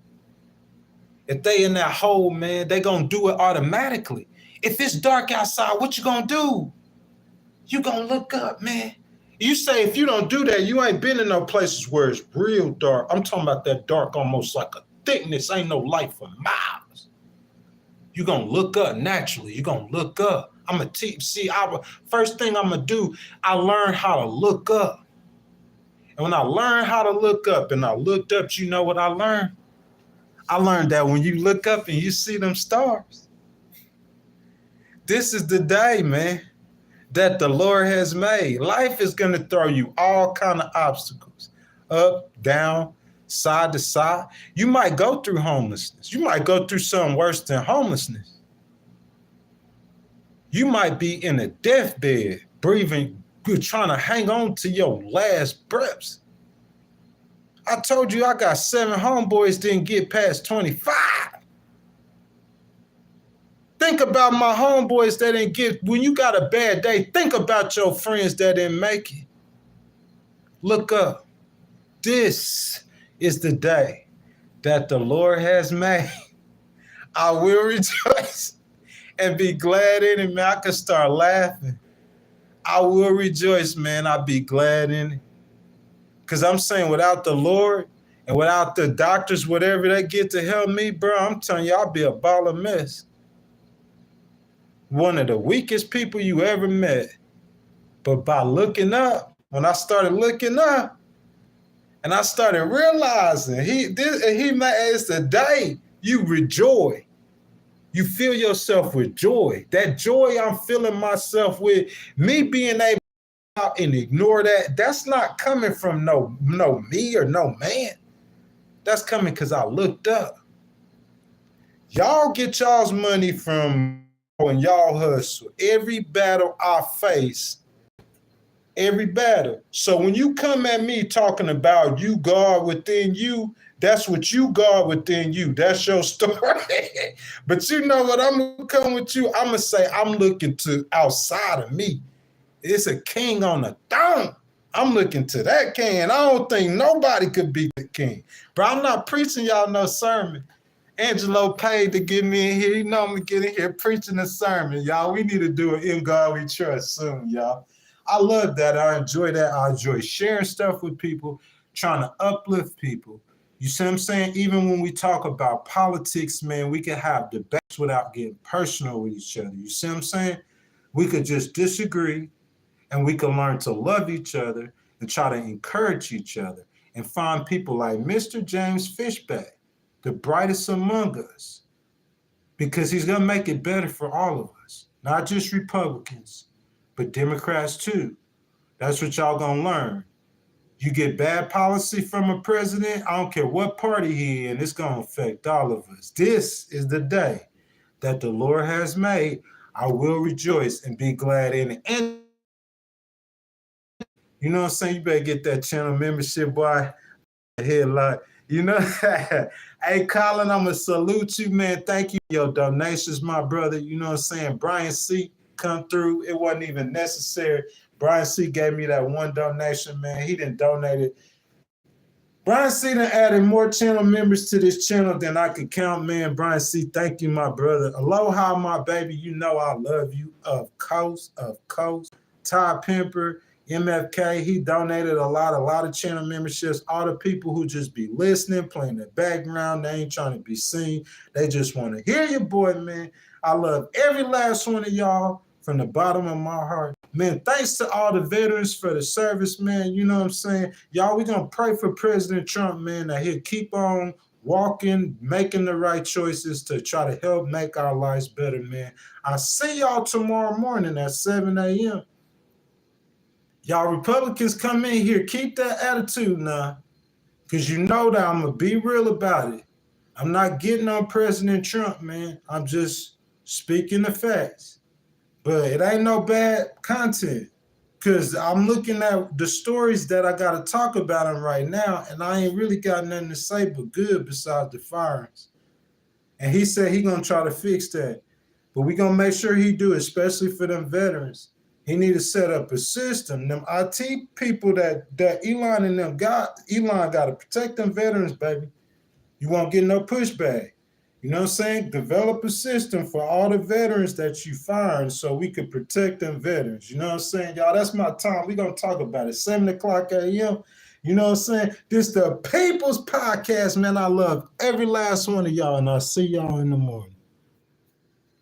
If they in that hole, man, they gonna do it automatically. If it's dark outside, what you gonna do? You gonna look up, man. You say if you don't do that, you ain't been in no places where it's real dark. I'm talking about that dark almost like a thickness. Ain't no light for miles. You gonna look up naturally. You gonna look up. I'm gonna teach. See, first thing I'm gonna do, I learned how to look up. And when I learned how to look up and I looked up, you know what I learned? I learned that when you look up and you see them stars, this is the day, man, that the Lord has made. Life is going to throw you all kind of obstacles, up, down, side to side. You might go through homelessness. You might go through something worse than homelessness. You might be in a deathbed, breathing, trying to hang on to your last breaths. I told you I got 7 homeboys didn't get past 25. Think about my homeboys that didn't get, when you got a bad day, think about your friends that didn't make it. Look up. This is the day that the Lord has made. I will rejoice and be glad in it, man. I can start laughing. I will rejoice, man. I'll be glad in it. Because I'm saying without the Lord and without the doctors, whatever they get to help me, bro, I'm telling you, I'll be a ball of mess. One of the weakest people you ever met. But by looking up, when I started looking up, and I started realizing it's the day you rejoice. You feel yourself with joy. That joy I'm feeling myself with, me being able to out and ignore that, that's not coming from no me or no man. That's coming because I looked up. Y'all get y'all's money from when y'all hustle. Every battle I face, every battle. So when you come at me talking about you God within you, that's what you God within you. That's your story. But you know what? I'm going to come with you. I'm going to say I'm looking to outside of me. It's a king on a throne. I'm looking to that king. I don't think nobody could beat the king. But I'm not preaching y'all no sermon. Angelo paid to get me in here. You know I'm going to get in here preaching a sermon, y'all. We need to do it In God We Trust soon, y'all. I love that. I enjoy that. I enjoy sharing stuff with people, trying to uplift people. You see what I'm saying? Even when we talk about politics, man, we can have debates without getting personal with each other. You see what I'm saying? we could just disagree and we can learn to love each other and try to encourage each other and find people like Mr. James Fishback, the brightest among us, because he's going to make it better for all of us, not just Republicans, but Democrats too. That's what y'all going to learn. You get bad policy from a president, I don't care what party he in, it's going to affect all of us. This is the day that the Lord has made. I will rejoice and be glad in it. And you know what I'm saying? You better get that channel membership, boy. Headline. You know, hey, Colin, I'm going to salute you, man. Thank you for your donations, my brother. You know what I'm saying? Brian C. come through. It wasn't even necessary. Brian C. gave me that one donation, man. He done donated. Brian C. done added more channel members to this channel than I could count, man. Brian C., thank you, my brother. Aloha, my baby. You know I love you. Of course. Todd Pimper, MFK, he donated a lot of channel memberships. All the people who just be listening, playing the background, they ain't trying to be seen. They just want to hear your boy, man. I love every last one of y'all from the bottom of my heart. Man, thanks to all the veterans for the service, man. You know what I'm saying? Y'all, we're going to pray for President Trump, man, that he'll keep on walking, making the right choices to try to help make our lives better, man. I'll see y'all tomorrow morning at 7 a.m. Y'all Republicans come in here, keep that attitude now, because you know that I'm going to be real about it. I'm not getting on President Trump, man. I'm just speaking the facts. But it ain't no bad content, because I'm looking at the stories that I got to talk about him right now, and I ain't really got nothing to say but good besides the firings. And he said he going to try to fix that. But we going to make sure he do, especially for them veterans. He need to set up a system. Them IT people that Elon and them got, Elon got to protect them veterans, baby. You won't get no pushback. You know what I'm saying? Develop a system for all the veterans that you find so we could protect them veterans. You know what I'm saying? Y'all, that's my time. We're going to talk about it. 7 o'clock a.m. You know what I'm saying? This the People's Podcast, man. I love every last one of y'all, and I'll see y'all in the morning.